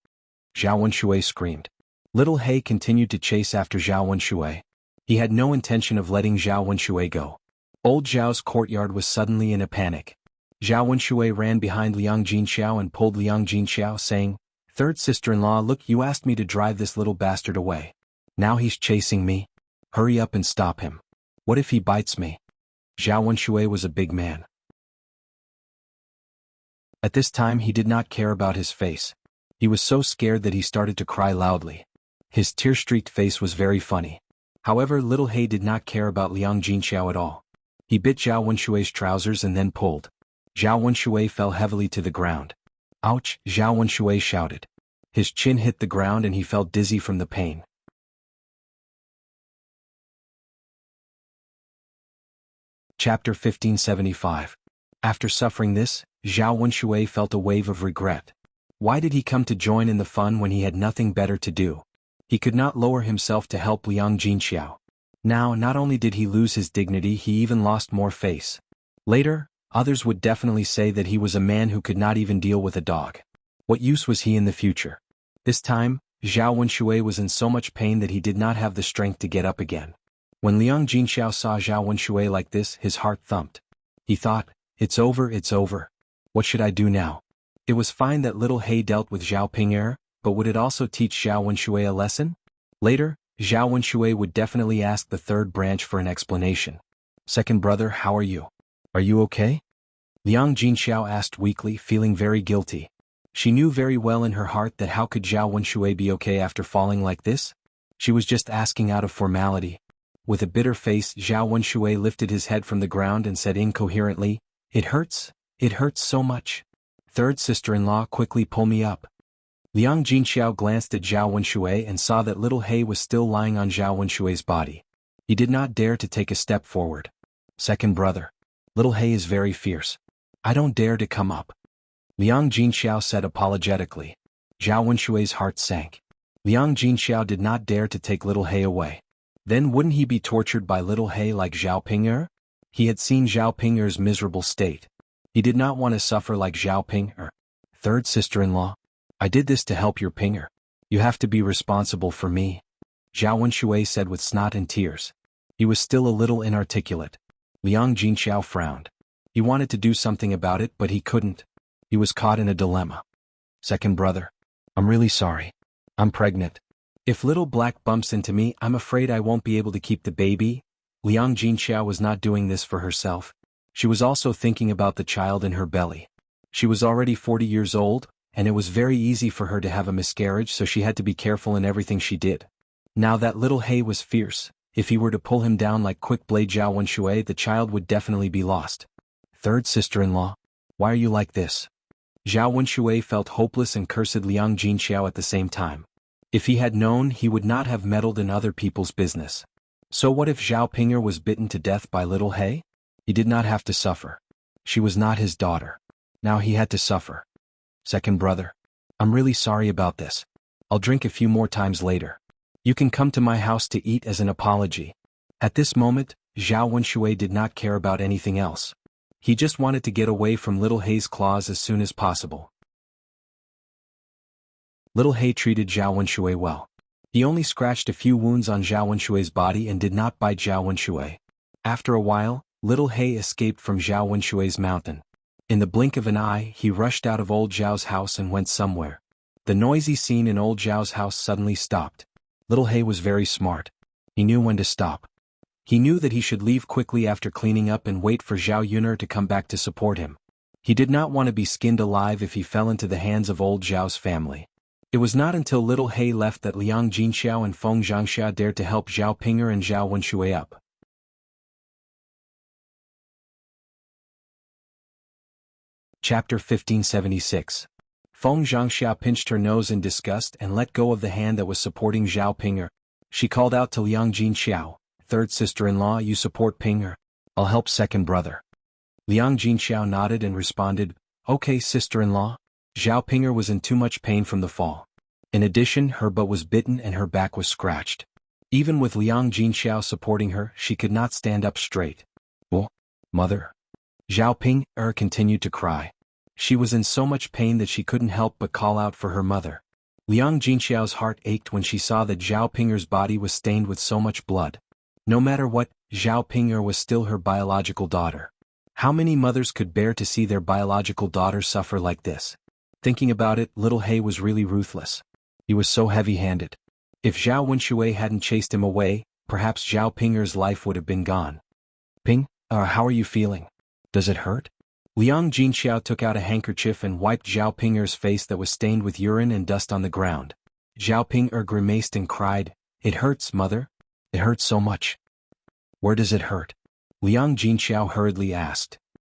Zhao Wenshui screamed. Little He continued to chase after Zhao Wenshui. He had no intention of letting Zhao Wenshui go. Old Zhao's courtyard was suddenly in a panic. Zhao Wenshui ran behind Liang Jinxiao and pulled Liang Jinxiao, saying, "Third sister-in-law, look, you asked me to drive this little bastard away. Now he's chasing me. Hurry up and stop him. What if he bites me?" Zhao Wenshui was a big man. At this time he did not care about his face. He was so scared that he started to cry loudly. His tear-streaked face was very funny. However, little He did not care about Liang Jinxiao at all. He bit Zhao Wenshui's trousers and then pulled. Zhao Wenshui fell heavily to the ground. "Ouch!" Zhao Wenshui shouted. His chin hit the ground and he felt dizzy from the pain. Chapter 1575. After suffering this, Zhao Wunshui felt a wave of regret. Why did he come to join in the fun when he had nothing better to do? He could not lower himself to help Liang Jinxiao. Now, not only did he lose his dignity, he even lost more face. Later, others would definitely say that he was a man who could not even deal with a dog. What use was he in the future? This time, Zhao Wunshui was in so much pain that he did not have the strength to get up again. When Liang Jinxiao saw Zhao Wunshui like this, his heart thumped. He thought, it's over, it's over. What should I do now? It was fine that little He dealt with Zhao Ping'er, but would it also teach Zhao Wunshui a lesson? Later, Zhao Wunshui would definitely ask the third branch for an explanation. Second brother, how are you? Are you okay? Liang Jinxiao asked weakly, feeling very guilty. She knew very well in her heart that how could Zhao Wunshui be okay after falling like this? She was just asking out of formality. With a bitter face, Zhao Wunshui lifted his head from the ground and said incoherently, it hurts so much. Third sister-in-law, quickly pull me up. Liang Jinxiao glanced at Zhao Wunshui and saw that little He was still lying on Zhao Wunshui's body. He did not dare to take a step forward. Second brother. Little He is very fierce. I don't dare to come up. Liang Jinxiao said apologetically. Zhao Wunshui's heart sank. Liang Jinxiao did not dare to take little He away. Then wouldn't he be tortured by little He like Zhao Ping'er? He had seen Zhao Ping'er's miserable state. He did not want to suffer like Zhao Ping'er. Third sister-in-law. I did this to help your Ping'er. You have to be responsible for me. Zhao Wunshui said with snot and tears. He was still a little inarticulate. Liang Jinxiao frowned. He wanted to do something about it, but he couldn't. He was caught in a dilemma. Second brother. I'm really sorry. I'm pregnant. If little black bumps into me, I'm afraid I won't be able to keep the baby. Liang Jinxiao was not doing this for herself. She was also thinking about the child in her belly. She was already 40 years old, and it was very easy for her to have a miscarriage, so she had to be careful in everything she did. Now that little He was fierce. If he were to pull him down like quick blade Zhao Wunshui, the child would definitely be lost. Third sister-in-law. Why are you like this? Zhao Wunshui felt hopeless and cursed Liang Jinxiao at the same time. If he had known, he would not have meddled in other people's business. So what if Zhao Ping'er was bitten to death by little He? He did not have to suffer. She was not his daughter. Now he had to suffer. Second brother. I'm really sorry about this. I'll drink a few more times later. You can come to my house to eat as an apology. At this moment, Zhao Wunshui did not care about anything else. He just wanted to get away from little He's claws as soon as possible. Little He treated Zhao Wunshui well. He only scratched a few wounds on Zhao Wunshui's body and did not bite Zhao Wunshui. After a while, little He escaped from Zhao Wunshui's mountain. In the blink of an eye, he rushed out of old Zhao's house and went somewhere. The noisy scene in old Zhao's house suddenly stopped. Little He was very smart. He knew when to stop. He knew that he should leave quickly after cleaning up and wait for Zhao Yuner to come back to support him. He did not want to be skinned alive if he fell into the hands of old Zhao's family. It was not until little He left that Liang Jinxiao and Feng Zhangxia dared to help Zhao Ping'er and Zhao Wunshui up. Chapter 1576. Feng Zhangxia pinched her nose in disgust and let go of the hand that was supporting Zhao Ping'er. She called out to Liang Jinxiao, third sister-in-law, you support Ping'er. I'll help second brother. Liang Jinxiao nodded and responded, okay sister-in-law. Zhao Ping'er was in too much pain from the fall. In addition, her butt was bitten and her back was scratched. Even with Liang Jinxiao supporting her, she could not stand up straight. Oh, mother. Zhao Ping'er continued to cry. She was in so much pain that she couldn't help but call out for her mother. Liang Jinxiao's heart ached when she saw that Zhao Ping'er's body was stained with so much blood. No matter what, Zhao Ping'er was still her biological daughter. How many mothers could bear to see their biological daughter suffer like this? Thinking about it, little He was really ruthless. He was so heavy-handed. If Zhao Wunshui hadn't chased him away, perhaps Zhao Ping'er's life would have been gone. Ping, how are you feeling? Does it hurt? Liang Jinxiao took out a handkerchief and wiped Zhao Ping'er's face that was stained with urine and dust on the ground. Zhao Ping'er grimaced and cried, it hurts, mother. It hurts so much. Where does it hurt? Liang Jinxiao hurriedly asked.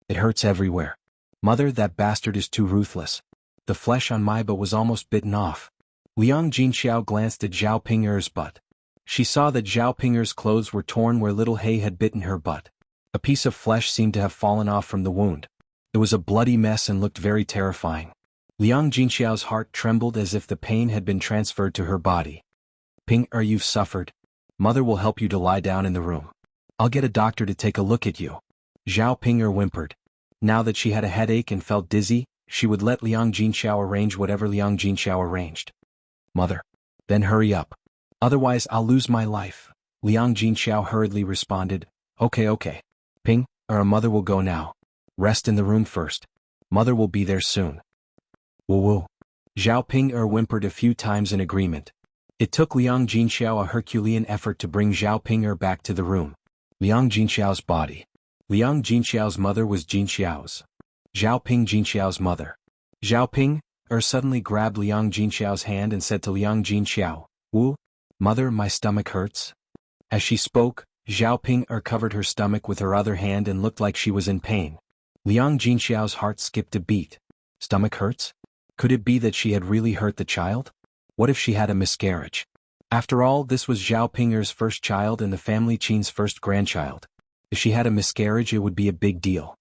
It hurts everywhere. Mother, that bastard is too ruthless. The flesh on my butt was almost bitten off. Liang Jinxiao glanced at Zhao Ping'er's butt. She saw that Zhao Ping'er's clothes were torn where little He had bitten her butt. A piece of flesh seemed to have fallen off from the wound. It was a bloody mess and looked very terrifying. Liang Jinxiao's heart trembled as if the pain had been transferred to her body. Ping Er, you've suffered. Mother will help you to lie down in the room. I'll get a doctor to take a look at you. Zhao Ping Er whimpered. Now that she had a headache and felt dizzy, she would let Liang Jinxiao arrange whatever Liang Jinxiao arranged. Mother. Then hurry up. Otherwise I'll lose my life. Liang Jinxiao hurriedly responded. Okay. Ping Er, mother will go now. Rest in the room first. Mother will be there soon. Woo. Zhao Ping Er whimpered a few times in agreement. It took Liang Jinxiao a Herculean effort to bring Zhao Ping Er back to the room. Liang Jinxiao's body. Liang Jinxiao's mother was Jinxiao's. Zhao Ping Jinxiao's mother. Zhao Ping Er suddenly grabbed Liang Jinxiao's hand and said to Liang Jinxiao, Wu, mother, my stomach hurts. As she spoke, Zhao Ping Er covered her stomach with her other hand and looked like she was in pain. Liang Jinxiao's heart skipped a beat. Stomach hurts? Could it be that she had really hurt the child? What if she had a miscarriage? After all, this was Zhao Ping Er's first child and the family Qin's first grandchild. If she had a miscarriage, it would be a big deal.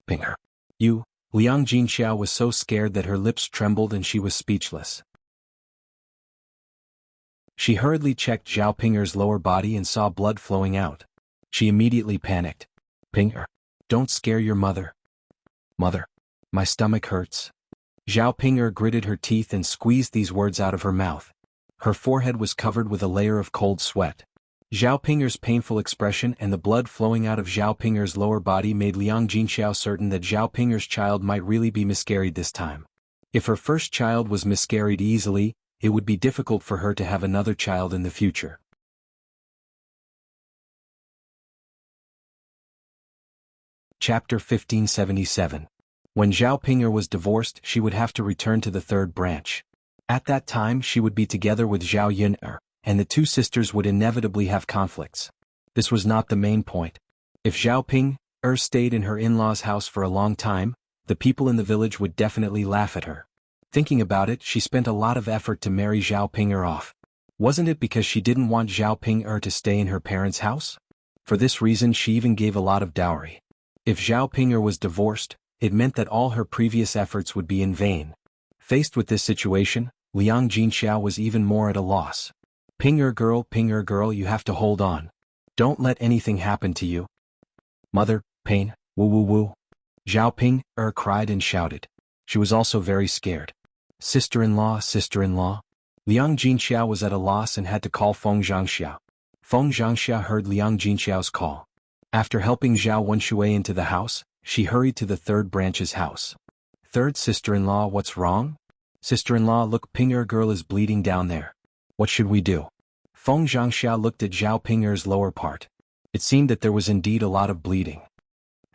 Ping Er. You. Liang Jinxiao was so scared that her lips trembled and she was speechless. She hurriedly checked Zhao Ping Er's lower body and saw blood flowing out. She immediately panicked. Ping Er. Don't scare your mother. Mother. My stomach hurts. Zhao Ping Er gritted her teeth and squeezed these words out of her mouth. Her forehead was covered with a layer of cold sweat. Zhao Ping Er's painful expression and the blood flowing out of Zhao Ping Er's lower body made Liang Jinxiao certain that Zhao Ping Er's child might really be miscarried this time. If her first child was miscarried easily, it would be difficult for her to have another child in the future. Chapter 1577. When Zhao Ping Er was divorced, she would have to return to the third branch. At that time she would be together with Zhao Yun Er, and the two sisters would inevitably have conflicts. This was not the main point. If Zhao Ping Er stayed in her in-laws' house for a long time, the people in the village would definitely laugh at her. Thinking about it, she spent a lot of effort to marry Zhao Ping Er off. Wasn't it because she didn't want Zhao Ping Er to stay in her parents' house? For this reason she even gave a lot of dowry. If Zhao Ping Er was divorced, it meant that all her previous efforts would be in vain. Faced with this situation, Liang Jinxiao was even more at a loss. Ping Er girl, you have to hold on. Don't let anything happen to you. Mother, pain, woo. Zhao Ping Er cried and shouted. She was also very scared. Sister-in-law. Liang Jinxiao was at a loss and had to call Feng Zhangxia. Feng Zhangxia heard Liang Jinxiao's call. After helping Zhao Wenshui into the house, she hurried to the third branch's house. Third sister-in-law, what's wrong? Sister-in-law, look, Ping Er girl is bleeding down there. What should we do? Feng Zhangxia looked at Zhao Ping Er's lower part. It seemed that there was indeed a lot of bleeding.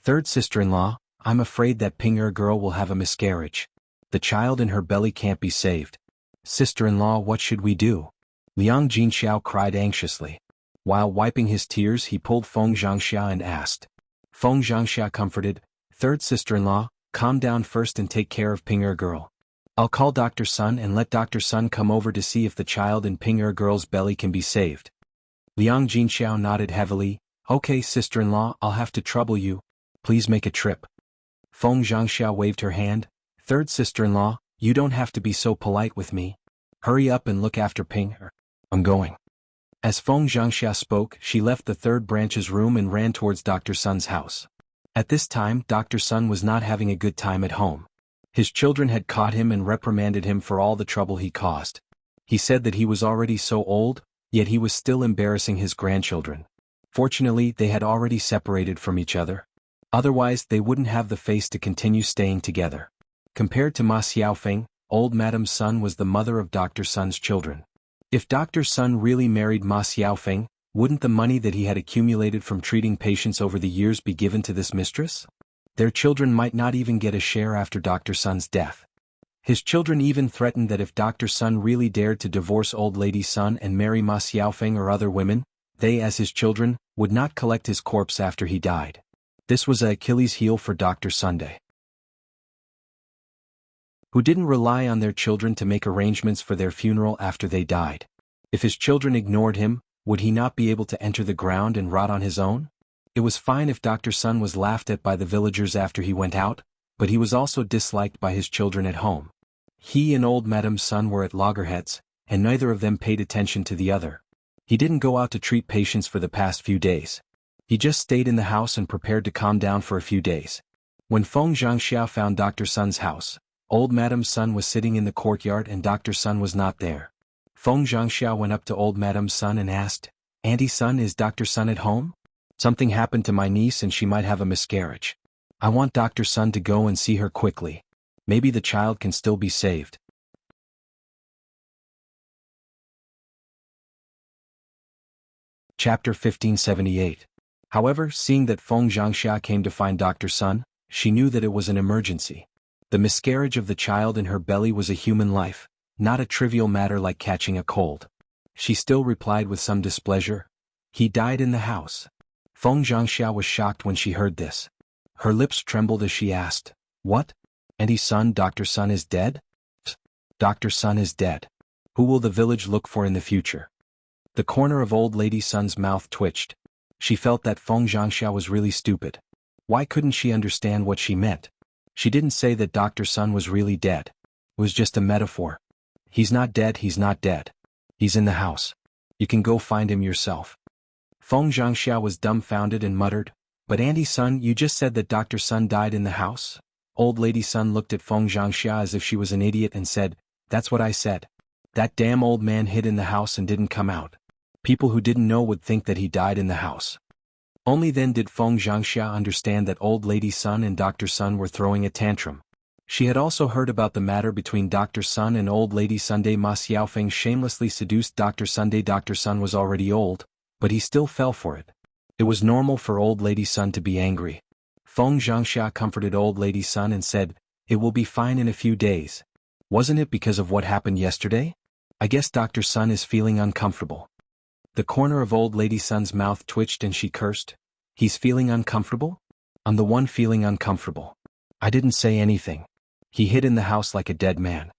Third sister-in-law, I'm afraid that Ping Er girl will have a miscarriage. The child in her belly can't be saved. Sister-in-law, what should we do? Liang Jinxiao cried anxiously. While wiping his tears, he pulled Feng Zhangxia and asked. Feng Zhangxia comforted, Third sister-in-law, calm down first and take care of Ping Er girl. I'll call Dr. Sun and let Dr. Sun come over to see if the child in Ping Er girl's belly can be saved. Liang Jinxiao nodded heavily. Okay, sister-in-law, I'll have to trouble you. Please make a trip. Feng Zhangxia waved her hand. Third sister-in-law, you don't have to be so polite with me. Hurry up and look after Ping Er. I'm going. As Feng Zhangxia spoke, she left the third branch's room and ran towards Dr. Sun's house. At this time, Dr. Sun was not having a good time at home. His children had caught him and reprimanded him for all the trouble he caused. He said that he was already so old, yet he was still embarrassing his grandchildren. Fortunately, they had already separated from each other. Otherwise, they wouldn't have the face to continue staying together. Compared to Ma Xiaofeng, old Madame Sun was the mother of Dr. Sun's children. If Dr. Sun really married Ma Xiaofeng, wouldn't the money that he had accumulated from treating patients over the years be given to this mistress? Their children might not even get a share after Dr. Sun's death. His children even threatened that if Dr. Sun really dared to divorce old lady Sun and marry Ma Xiaofeng or other women, they as his children, would not collect his corpse after he died. This was an Achilles heel for Dr. Sunday, who didn't rely on their children to make arrangements for their funeral after they died. If his children ignored him, would he not be able to enter the ground and rot on his own? It was fine if Dr. Sun was laughed at by the villagers after he went out, but he was also disliked by his children at home. He and old Madame Sun were at loggerheads, and neither of them paid attention to the other. He didn't go out to treat patients for the past few days. He just stayed in the house and prepared to calm down for a few days. When Feng Zhangxia found Dr. Sun's house, old Madame Sun was sitting in the courtyard and Dr. Sun was not there. Feng Zhangxia went up to old Madame Sun and asked, "Auntie Sun, is Dr. Sun at home? Something happened to my niece and she might have a miscarriage. I want Dr. Sun to go and see her quickly. Maybe the child can still be saved." Chapter 1578. However, seeing that Feng Zhangxia came to find Dr. Sun, she knew that it was an emergency. The miscarriage of the child in her belly was a human life, not a trivial matter like catching a cold. She still replied with some displeasure, "He died in the house." Feng Zhangxia was shocked when she heard this. Her lips trembled as she asked, "What? Auntie Sun, Dr. Sun is dead?" "Dr. Sun is dead. Who will the village look for in the future?" The corner of old lady Sun's mouth twitched. She felt that Feng Zhangxia was really stupid. Why couldn't she understand what she meant? She didn't say that Dr. Sun was really dead. It was just a metaphor. He's not dead, he's not dead. He's in the house. You can go find him yourself. Feng Zhangxia was dumbfounded and muttered, "But Auntie Sun, you just said that Dr. Sun died in the house?" Old lady Sun looked at Feng Zhangxia as if she was an idiot and said, "That's what I said. That damn old man hid in the house and didn't come out. People who didn't know would think that he died in the house." Only then did Feng Zhangxia understand that old lady Sun and Dr. Sun were throwing a tantrum. She had also heard about the matter between Dr. Sun and old lady Sunday. Ma Xiaofeng shamelessly seduced Dr. Sunday. Dr. Sun was already old, but he still fell for it. It was normal for old lady Sun to be angry. Feng Zhangxia comforted old lady Sun and said, "It will be fine in a few days. Wasn't it because of what happened yesterday? I guess Dr. Sun is feeling uncomfortable." The corner of old lady Sun's mouth twitched and she cursed. "He's feeling uncomfortable? I'm the one feeling uncomfortable. I didn't say anything. He hid in the house like a dead man."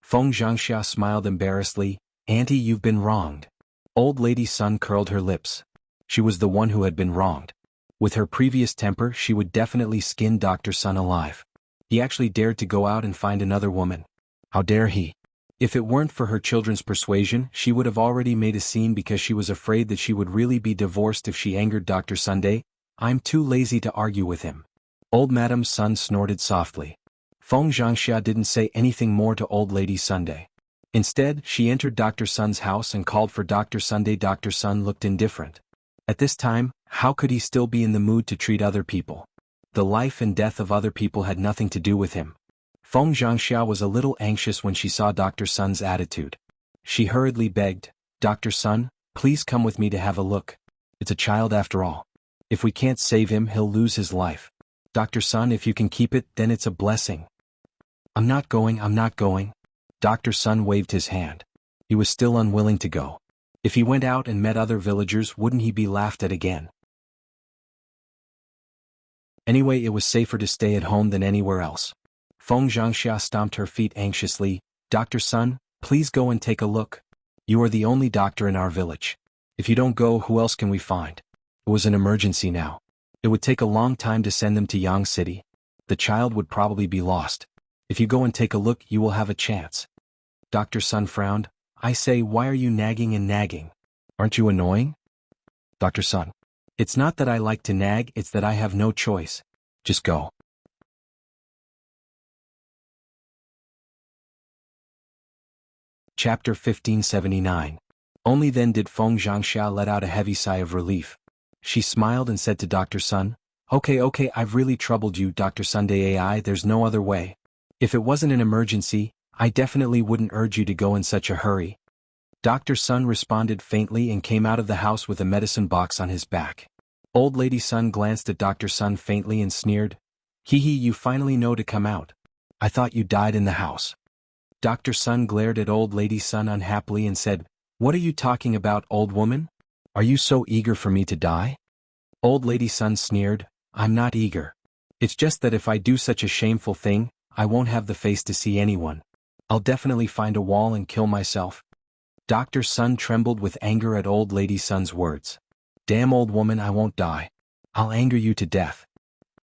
Feng Zhangxia smiled embarrassedly. "Auntie, you've been wronged." Old lady Sun curled her lips. She was the one who had been wronged. With her previous temper, she would definitely skin Dr. Sun alive. He actually dared to go out and find another woman. How dare he? If it weren't for her children's persuasion, she would have already made a scene because she was afraid that she would really be divorced if she angered Dr. Sunday. "I'm too lazy to argue with him." Old Madame Sun snorted softly. Feng Zhangxia didn't say anything more to old lady Sunday. Instead, she entered Dr. Sun's house and called for Dr. Sunday. Dr. Sun looked indifferent. At this time, how could he still be in the mood to treat other people? The life and death of other people had nothing to do with him. Feng Zhangxia was a little anxious when she saw Dr. Sun's attitude. She hurriedly begged, "Dr. Sun, please come with me to have a look. It's a child after all. If we can't save him, he'll lose his life. Dr. Sun, if you can keep it, then it's a blessing." I'm not going. Dr. Sun waved his hand. He was still unwilling to go. If he went out and met other villagers, wouldn't he be laughed at again? Anyway, it was safer to stay at home than anywhere else. Feng Zhangxia stomped her feet anxiously. "Dr. Sun, please go and take a look. You are the only doctor in our village. If you don't go, who else can we find?" It was an emergency now. It would take a long time to send them to Yang City. The child would probably be lost. If you go and take a look, you will have a chance. Dr. Sun frowned. "I say, why are you nagging and nagging? Aren't you annoying?" "Dr. Sun, it's not that I like to nag, it's that I have no choice. Just go." Chapter 1579. Only then did Feng Zhangxia let out a heavy sigh of relief. She smiled and said to Dr. Sun, Okay, I've really troubled you, Dr. Sunday AI, there's no other way. If it wasn't an emergency, I definitely wouldn't urge you to go in such a hurry." Dr. Sun responded faintly and came out of the house with a medicine box on his back. Old lady Sun glanced at Dr. Sun faintly and sneered, Hee, you finally know to come out. I thought you died in the house." Dr. Sun glared at old lady Sun unhappily and said, "What are you talking about, old woman? Are you so eager for me to die?" Old lady Sun sneered, "I'm not eager. It's just that if I do such a shameful thing, I won't have the face to see anyone. I'll definitely find a wall and kill myself." Dr. Sun trembled with anger at old lady Sun's words. "Damn old woman, I won't die. I'll anger you to death.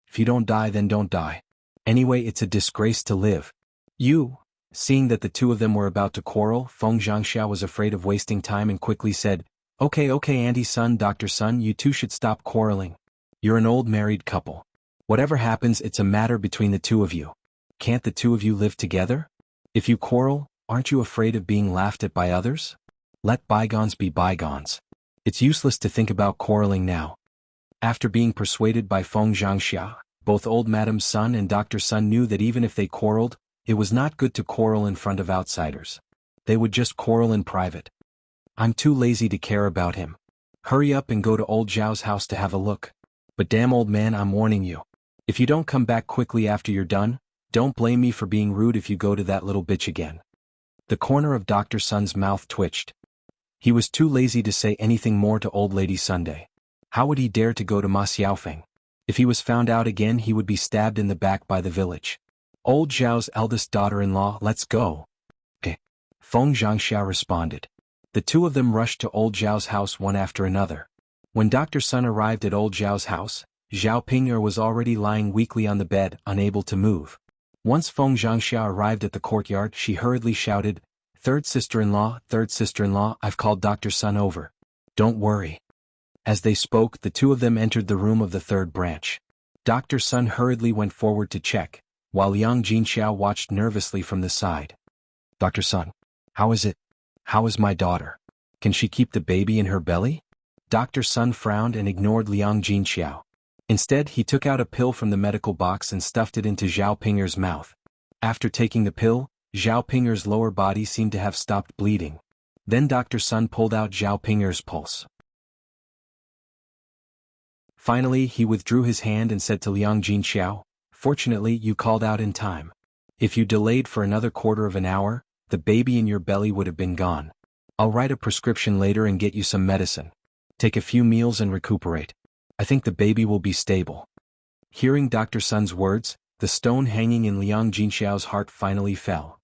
If you don't die, then don't die. Anyway, it's a disgrace to live. You. Seeing that the two of them were about to quarrel, Feng Zhangxia was afraid of wasting time and quickly said, Okay, Auntie Sun, Dr. Sun, you two should stop quarreling. You're an old married couple. Whatever happens, it's a matter between the two of you. Can't the two of you live together? If you quarrel, aren't you afraid of being laughed at by others? Let bygones be bygones. It's useless to think about quarreling now. After being persuaded by Feng Zhangxia, both old Madam Sun and Dr. Sun knew that even if they quarreled, it was not good to quarrel in front of outsiders. They would just quarrel in private. I'm too lazy to care about him. Hurry up and go to old Zhao's house to have a look. But damn old man, I'm warning you. If you don't come back quickly after you're done, don't blame me for being rude if you go to that little bitch again. The corner of Dr. Sun's mouth twitched. He was too lazy to say anything more to Old Lady Sunday. How would he dare to go to Ma Xiaofeng? If he was found out again, he would be stabbed in the back by the village. Old Zhao's eldest daughter-in-law, let's go. Feng Zhangxia responded. The two of them rushed to old Zhao's house one after another. When Dr. Sun arrived at old Zhao's house, Zhao Ping'er was already lying weakly on the bed, unable to move. Once Feng Zhangxia arrived at the courtyard, she hurriedly shouted, Third sister-in-law, I've called Dr. Sun over. Don't worry. As they spoke, the two of them entered the room of the third branch. Dr. Sun hurriedly went forward to check, while Liang Jinxiao watched nervously from the side. Dr. Sun, how is it? How is my daughter? Can she keep the baby in her belly? Dr. Sun frowned and ignored Liang Jinxiao. Instead, he took out a pill from the medical box and stuffed it into Zhao Ping'er's mouth. After taking the pill, Zhao Ping'er's lower body seemed to have stopped bleeding. Then Dr. Sun pulled out Zhao Ping'er's pulse. Finally, he withdrew his hand and said to Liang Jinxiao, Fortunately, you called out in time. If you delayed for another quarter of an hour, the baby in your belly would have been gone. I'll write a prescription later and get you some medicine. Take a few meals and recuperate. I think the baby will be stable. Hearing Dr. Sun's words, the stone hanging in Liang Jinxiao's heart finally fell.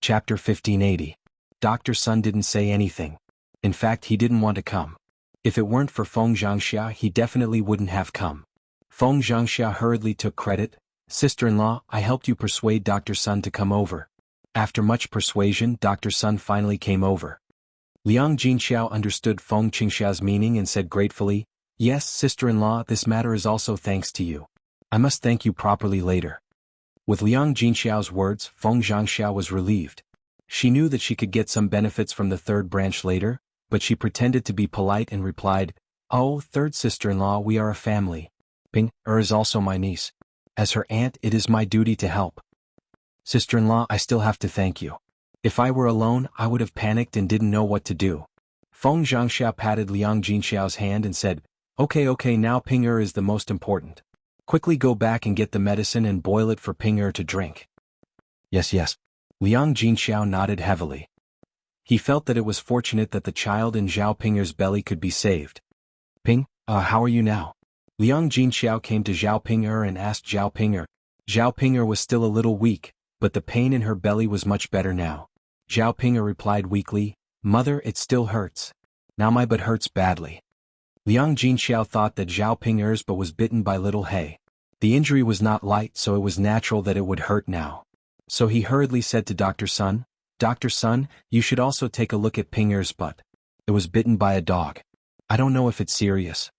Chapter 1580. Dr. Sun didn't say anything. In fact, he didn't want to come. If it weren't for Feng Zhangxia, he definitely wouldn't have come. Feng Zhangxia hurriedly took credit. Sister-in-law, I helped you persuade Dr. Sun to come over. After much persuasion, Dr. Sun finally came over. Liang Jinxiao understood Feng Qingxia's meaning and said gratefully, Yes, sister-in-law, this matter is also thanks to you. I must thank you properly later. With Liang Jinxiao's words, Feng Zhangxia was relieved. She knew that she could get some benefits from the third branch later, but she pretended to be polite and replied, Oh, third sister-in-law, we are a family. Ping-er is also my niece. As her aunt, it is my duty to help. Sister-in-law, I still have to thank you. If I were alone, I would have panicked and didn't know what to do. Feng Zhangxia patted Liang Jinxiao's hand and said, Okay, now Ping-er is the most important. Quickly go back and get the medicine and boil it for Ping-er to drink. Yes. Liang Jinxiao nodded heavily. He felt that it was fortunate that the child in Zhao Ping'er's belly could be saved. How are you now? Liang Jinxiao came to Zhao Ping'er and asked Zhao Ping'er. Zhao Ping'er was still a little weak, but the pain in her belly was much better now. Zhao Ping'er replied weakly, Mother, it still hurts. Now my butt hurts badly. Liang Jinxiao thought that Zhao Ping'er's butt was bitten by little hay. The injury was not light, so it was natural that it would hurt now. So he hurriedly said to Dr. Sun, Dr. Sun, you should also take a look at Ping'er's butt. It was bitten by a dog. I don't know if it's serious.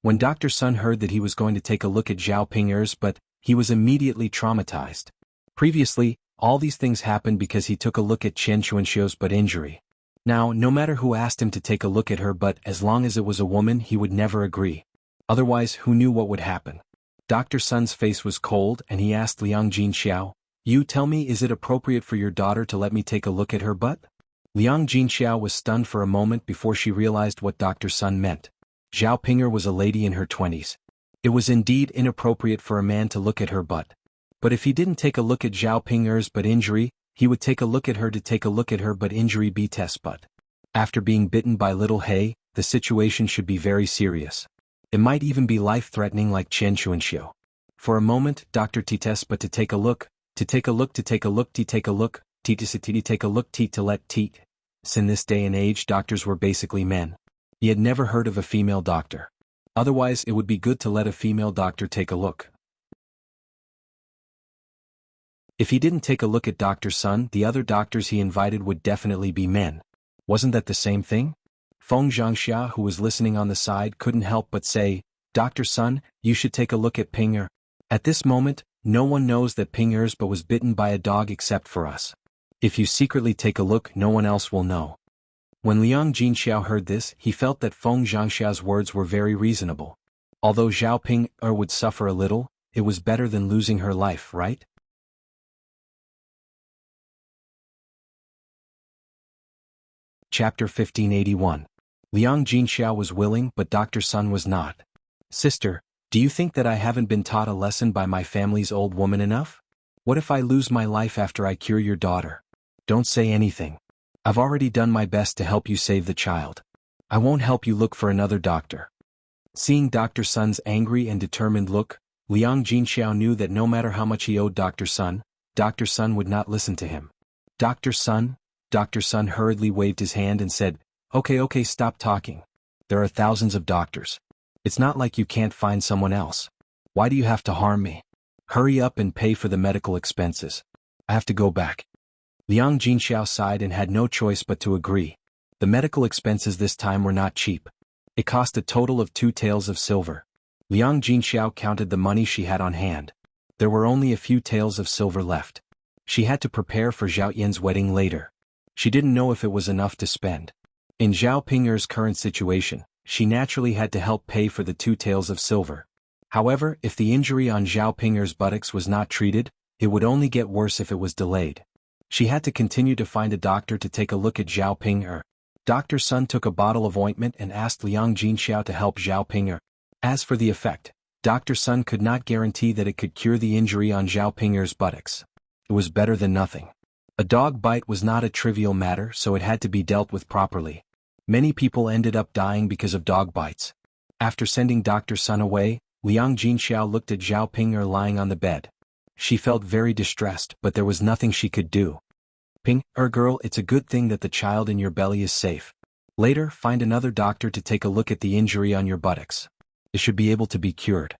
When Dr. Sun heard that he was going to take a look at Zhao Ping'er's butt, he was immediately traumatized. Previously, all these things happened because he took a look at Chen Chuanxiu's butt injury. Now, no matter who asked him to take a look at her butt, as long as it was a woman, he would never agree. Otherwise, who knew what would happen? Dr. Sun's face was cold and he asked Liang Jinxiao, You tell me, is it appropriate for your daughter to let me take a look at her butt? Liang Jinxiao was stunned for a moment before she realized what Dr. Sun meant. Zhao Ping'er was a lady in her 20s. It was indeed inappropriate for a man to look at her butt. But if he didn't take a look at Zhao Ping'er's butt injury, he would take a look at her to take a look at her butt injury test butt. After being bitten by little hay, the situation should be very serious. It might even be life-threatening like Chen Chuanxiu. For a moment, Dr. T-test but to take a look, to let T, In this day and age, doctors were basically men. He had never heard of a female doctor. Otherwise, it would be good to let a female doctor take a look. If he didn't take a look at Dr. Sun, the other doctors he invited would definitely be men. Wasn't that the same thing? Feng Zhangxia, who was listening on the side, couldn't help but say, Dr. Sun, you should take a look at Ping Er. At this moment, no one knows that Ping Er's but was bitten by a dog except for us. If you secretly take a look, no one else will know. When Liang Jinxiao heard this, he felt that Feng Zhangxia's words were very reasonable. Although Zhao Ping Er would suffer a little, it was better than losing her life, right? Chapter 1581. Liang Jinxiao was willing, but Dr. Sun was not. Sister, do you think that I haven't been taught a lesson by my family's old woman enough? What if I lose my life after I cure your daughter? Don't say anything. I've already done my best to help you save the child. I won't help you look for another doctor. Seeing Dr. Sun's angry and determined look, Liang Jinxiao knew that no matter how much he owed Dr. Sun would not listen to him. Dr. Sun hurriedly waved his hand and said, Okay, stop talking. There are thousands of doctors. It's not like you can't find someone else. Why do you have to harm me? Hurry up and pay for the medical expenses. I have to go back. Liang Jinxiao sighed and had no choice but to agree. The medical expenses this time were not cheap. It cost a total of 2 taels of silver. Liang Jinxiao counted the money she had on hand. There were only a few taels of silver left. She had to prepare for Zhao Yan's wedding later. She didn't know if it was enough to spend. In Zhao Pinger's current situation, she naturally had to help pay for the 2 taels of silver. However, if the injury on Zhao Pinger's buttocks was not treated, it would only get worse if it was delayed. She had to continue to find a doctor to take a look at Zhao Pinger. Dr. Sun took a bottle of ointment and asked Liang Jinxiao to help Zhao Pinger. As for the effect, Dr. Sun could not guarantee that it could cure the injury on Zhao Pinger's buttocks. It was better than nothing. A dog bite was not a trivial matter, so it had to be dealt with properly. Many people ended up dying because of dog bites. After sending Dr. Sun away, Liang Jinxiao looked at Zhao Pinger lying on the bed. She felt very distressed, but there was nothing she could do. Girl, it's a good thing that the child in your belly is safe. Later, find another doctor to take a look at the injury on your buttocks. It should be able to be cured.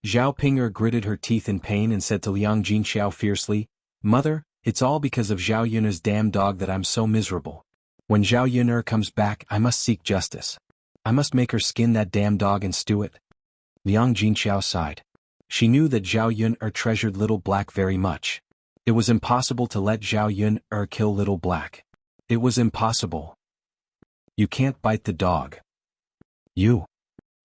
Zhao Pinger gritted her teeth in pain and said to Liang Jinxiao fiercely, Mother, it's all because of Zhao Yun'er's damn dog that I'm so miserable. When Zhao Yun'er comes back, I must seek justice. I must make her skin that damn dog and stew it. Liang Jinxiao sighed. She knew that Zhao Yun'er treasured Little Black very much. It was impossible to let Zhao Yun'er kill Little Black. It was impossible. You can't bite the dog. You.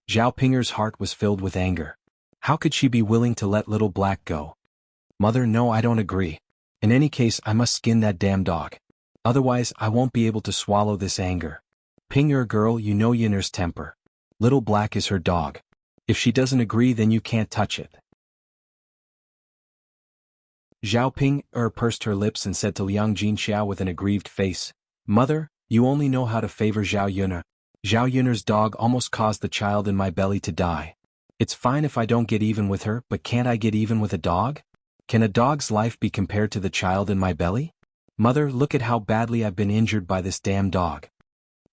Zhao Pinger's heart was filled with anger. How could she be willing to let Little Black go? Mother, no, I don't agree. In any case, I must skin that damn dog. Otherwise, I won't be able to swallow this anger. Pinger girl, you know Yun'er's temper. Little Black is her dog. If she doesn't agree, then you can't touch it. Zhao Pinger pursed her lips and said to Liang Jinxiao with an aggrieved face, Mother, you only know how to favor Zhao Yun'er. Zhao Yun'er's dog almost caused the child in my belly to die. It's fine if I don't get even with her, but can't I get even with a dog? Can a dog's life be compared to the child in my belly? Mother, look at how badly I've been injured by this damn dog.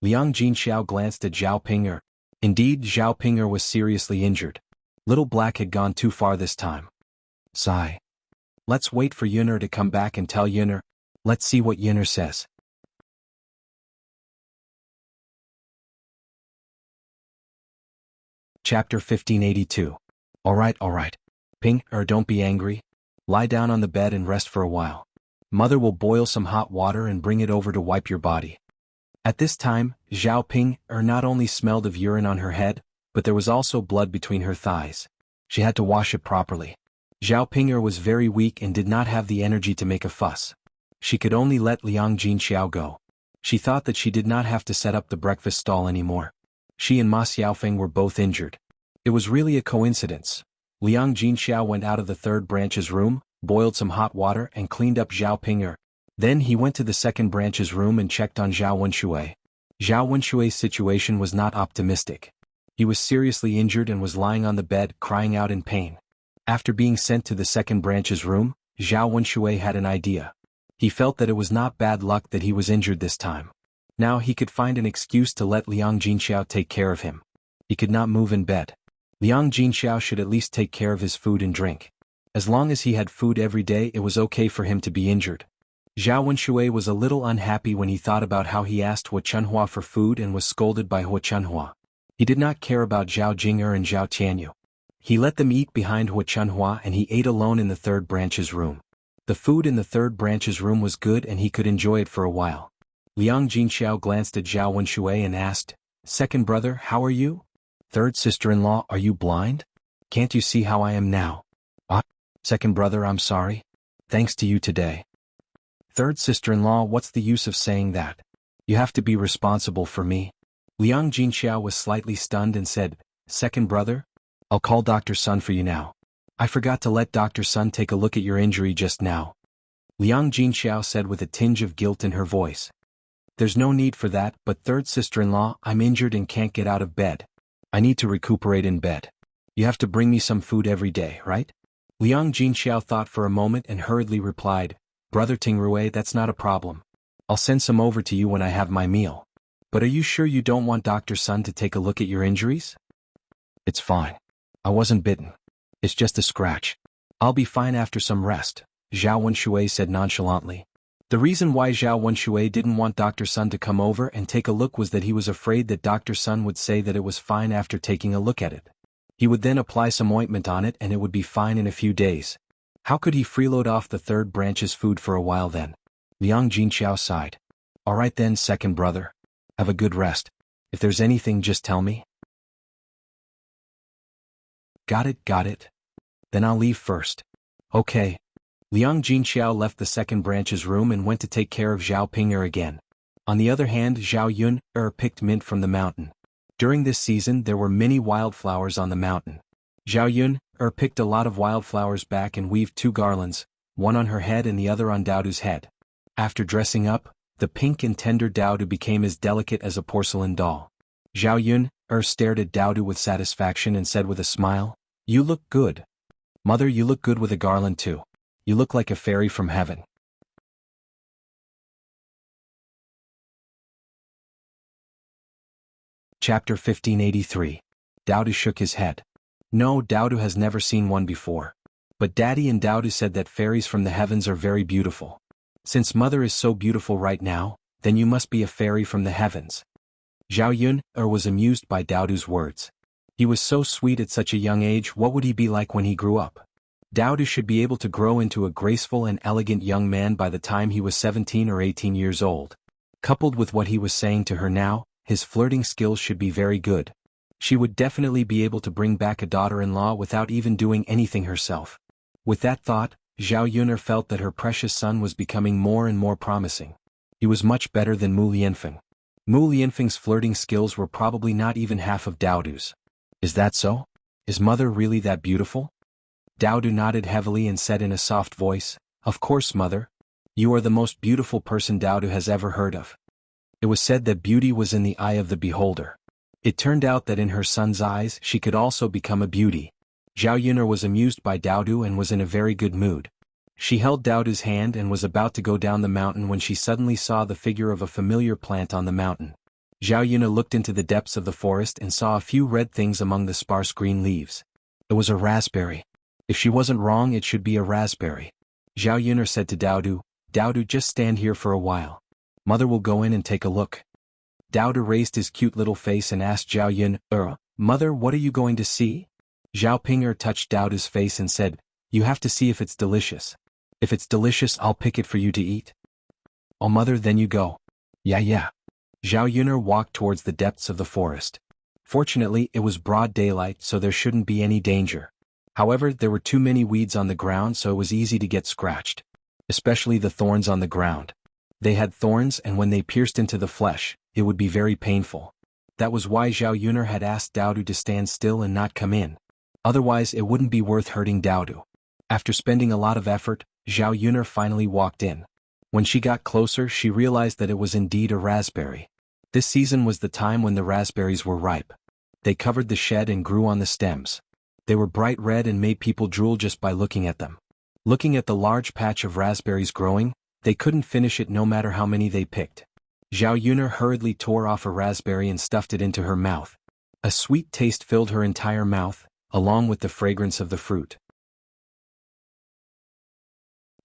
Liang Jinxiao glanced at Zhao Pinger. Indeed, Zhao Pinger was seriously injured. Little Black had gone too far this time. Sigh. Let's wait for Yun'er to come back and tell Yun'er. Let's see what Yun'er says. Chapter 1582. Alright. Pinger, don't be angry. Lie down on the bed and rest for a while. Mother will boil some hot water and bring it over to wipe your body. At this time, Zhao Pinger not only smelled of urine on her head, but there was also blood between her thighs. She had to wash it properly. Zhao Pinger was very weak and did not have the energy to make a fuss. She could only let Liang Jinxiao go. She thought that she did not have to set up the breakfast stall anymore. She and Ma Xiaofeng were both injured. It was really a coincidence. Liang Jinxiao went out of the third branch's room, boiled some hot water and cleaned up Zhao Pinger. Then he went to the second branch's room and checked on Zhao Wenshui. Zhao Wenshui's situation was not optimistic. He was seriously injured and was lying on the bed crying out in pain. After being sent to the second branch's room, Zhao Wenshui had an idea. He felt that it was not bad luck that he was injured this time. Now he could find an excuse to let Liang Jinxiao take care of him. He could not move in bed. Liang Jinxiao should at least take care of his food and drink. As long as he had food every day, it was okay for him to be injured. Zhao Wenshui was a little unhappy when he thought about how he asked Hua Chunhua for food and was scolded by Hua Chunhua. He did not care about Zhao Jing'er and Zhao Tianyu. He let them eat behind Hua Chunhua and he ate alone in the third branch's room. The food in the third branch's room was good and he could enjoy it for a while. Liang Jinxiao glanced at Zhao Wenshui and asked, "Second brother, how are you? Third sister-in-law, are you blind? Can't you see how I am now?" "What? Second brother, I'm sorry. Thanks to you today." "Third sister-in-law, what's the use of saying that? You have to be responsible for me." Liang Jinxiao was slightly stunned and said, "Second brother? I'll call Dr. Sun for you now. I forgot to let Dr. Sun take a look at your injury just now." Liang Jinxiao said with a tinge of guilt in her voice. "There's no need for that, but third sister-in-law, I'm injured and can't get out of bed. I need to recuperate in bed. You have to bring me some food every day, right?" Liang Jinxiao thought for a moment and hurriedly replied, "Brother Tingrui, that's not a problem. I'll send some over to you when I have my meal. But are you sure you don't want Dr. Sun to take a look at your injuries?" "It's fine. I wasn't bitten. It's just a scratch. I'll be fine after some rest," Zhao Wenshui said nonchalantly. The reason why Zhao Wenshui didn't want Dr. Sun to come over and take a look was that he was afraid that Dr. Sun would say that it was fine after taking a look at it. He would then apply some ointment on it and it would be fine in a few days. How could he freeload off the third branch's food for a while then? Liang Jinxiao sighed. "All right then, second brother. Have a good rest. If there's anything, just tell me." Got it. Then I'll leave first." "Okay." Liang Jinxiao left the second branch's room and went to take care of Zhao Ping'er again. On the other hand, Zhao Yun picked mint from the mountain. During this season there were many wildflowers on the mountain. Zhao Yun picked a lot of wildflowers back and weaved 2 garlands, one on her head and the other on Daodu's head. After dressing up, the pink and tender Daodu became as delicate as a porcelain doll. Zhao Yun stared at Daodu with satisfaction and said with a smile, "You look good. Mother, you look good with a garland too. You look like a fairy from heaven." Chapter 1583. Daodu shook his head. No, Daodu has never seen one before. But Daddy and Daodu said that fairies from the heavens are very beautiful. Since Mother is so beautiful right now, then you must be a fairy from the heavens. Zhao Yun was amused by Daodu's words. He was so sweet at such a young age, what would he be like when he grew up? Daodu should be able to grow into a graceful and elegant young man by the time he was 17 or 18 years old. Coupled with what he was saying to her now, his flirting skills should be very good. She would definitely be able to bring back a daughter-in-law without even doing anything herself. With that thought, Zhao Yun'er felt that her precious son was becoming more and more promising. He was much better than Mu Lianfeng. Mu Lianfeng's flirting skills were probably not even half of Daodu's. Is that so? Is Mother really that beautiful? Daodu nodded heavily and said in a soft voice, "Of course, Mother. You are the most beautiful person Daodu has ever heard of." It was said that beauty was in the eye of the beholder. It turned out that in her son's eyes she could also become a beauty. Zhao Yun'er was amused by Daodu and was in a very good mood. She held Daodu's hand and was about to go down the mountain when she suddenly saw the figure of a familiar plant on the mountain. Zhao Yun'er looked into the depths of the forest and saw a few red things among the sparse green leaves. It was a raspberry. If she wasn't wrong, it should be a raspberry. Zhao Yun'er said to Daodu, "Daodu, just stand here for a while. Mother will go in and take a look." Daodu raised his cute little face and asked Zhao Yun'er, "Mother, what are you going to see?" Zhao Ping'er touched Daodu's face and said, "You have to see if it's delicious. If it's delicious, I'll pick it for you to eat." "Oh, Mother, then you go." Yeah. Zhao Yun'er walked towards the depths of the forest. Fortunately, it was broad daylight, so there shouldn't be any danger. However, there were too many weeds on the ground, so it was easy to get scratched. Especially the thorns on the ground. They had thorns, and when they pierced into the flesh, it would be very painful. That was why Zhao Yun'er had asked Daodu to stand still and not come in. Otherwise, it wouldn't be worth hurting Daodu. After spending a lot of effort, Zhao Yun'er finally walked in. When she got closer, she realized that it was indeed a raspberry. This season was the time when the raspberries were ripe. They covered the shed and grew on the stems. They were bright red and made people drool just by looking at them. Looking at the large patch of raspberries growing, they couldn't finish it no matter how many they picked. Zhao Yuner hurriedly tore off a raspberry and stuffed it into her mouth. A sweet taste filled her entire mouth, along with the fragrance of the fruit.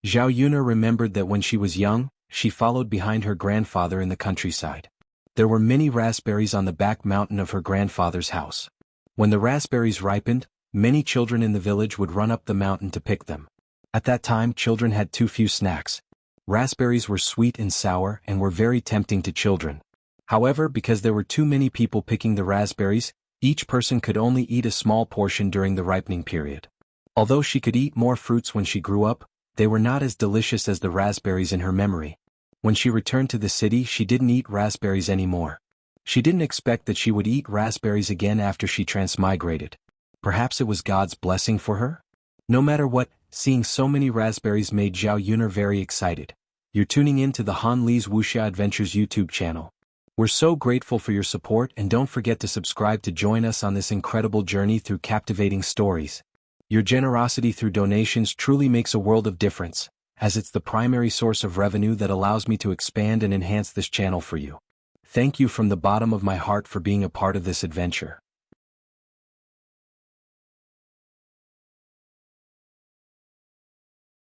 Zhao Yuner remembered that when she was young, she followed behind her grandfather in the countryside. There were many raspberries on the back mountain of her grandfather's house. When the raspberries ripened, many children in the village would run up the mountain to pick them. At that time, children had too few snacks. Raspberries were sweet and sour and were very tempting to children. However, because there were too many people picking the raspberries, each person could only eat a small portion during the ripening period. Although she could eat more fruits when she grew up, they were not as delicious as the raspberries in her memory. When she returned to the city, she didn't eat raspberries anymore. She didn't expect that she would eat raspberries again after she transmigrated. Perhaps it was God's blessing for her? No matter what, seeing so many raspberries made Zhao Yuner very excited. You're tuning in to the Han Li's Wuxia Adventures YouTube channel. We're so grateful for your support, and don't forget to subscribe to join us on this incredible journey through captivating stories. Your generosity through donations truly makes a world of difference, as it's the primary source of revenue that allows me to expand and enhance this channel for you. Thank you from the bottom of my heart for being a part of this adventure.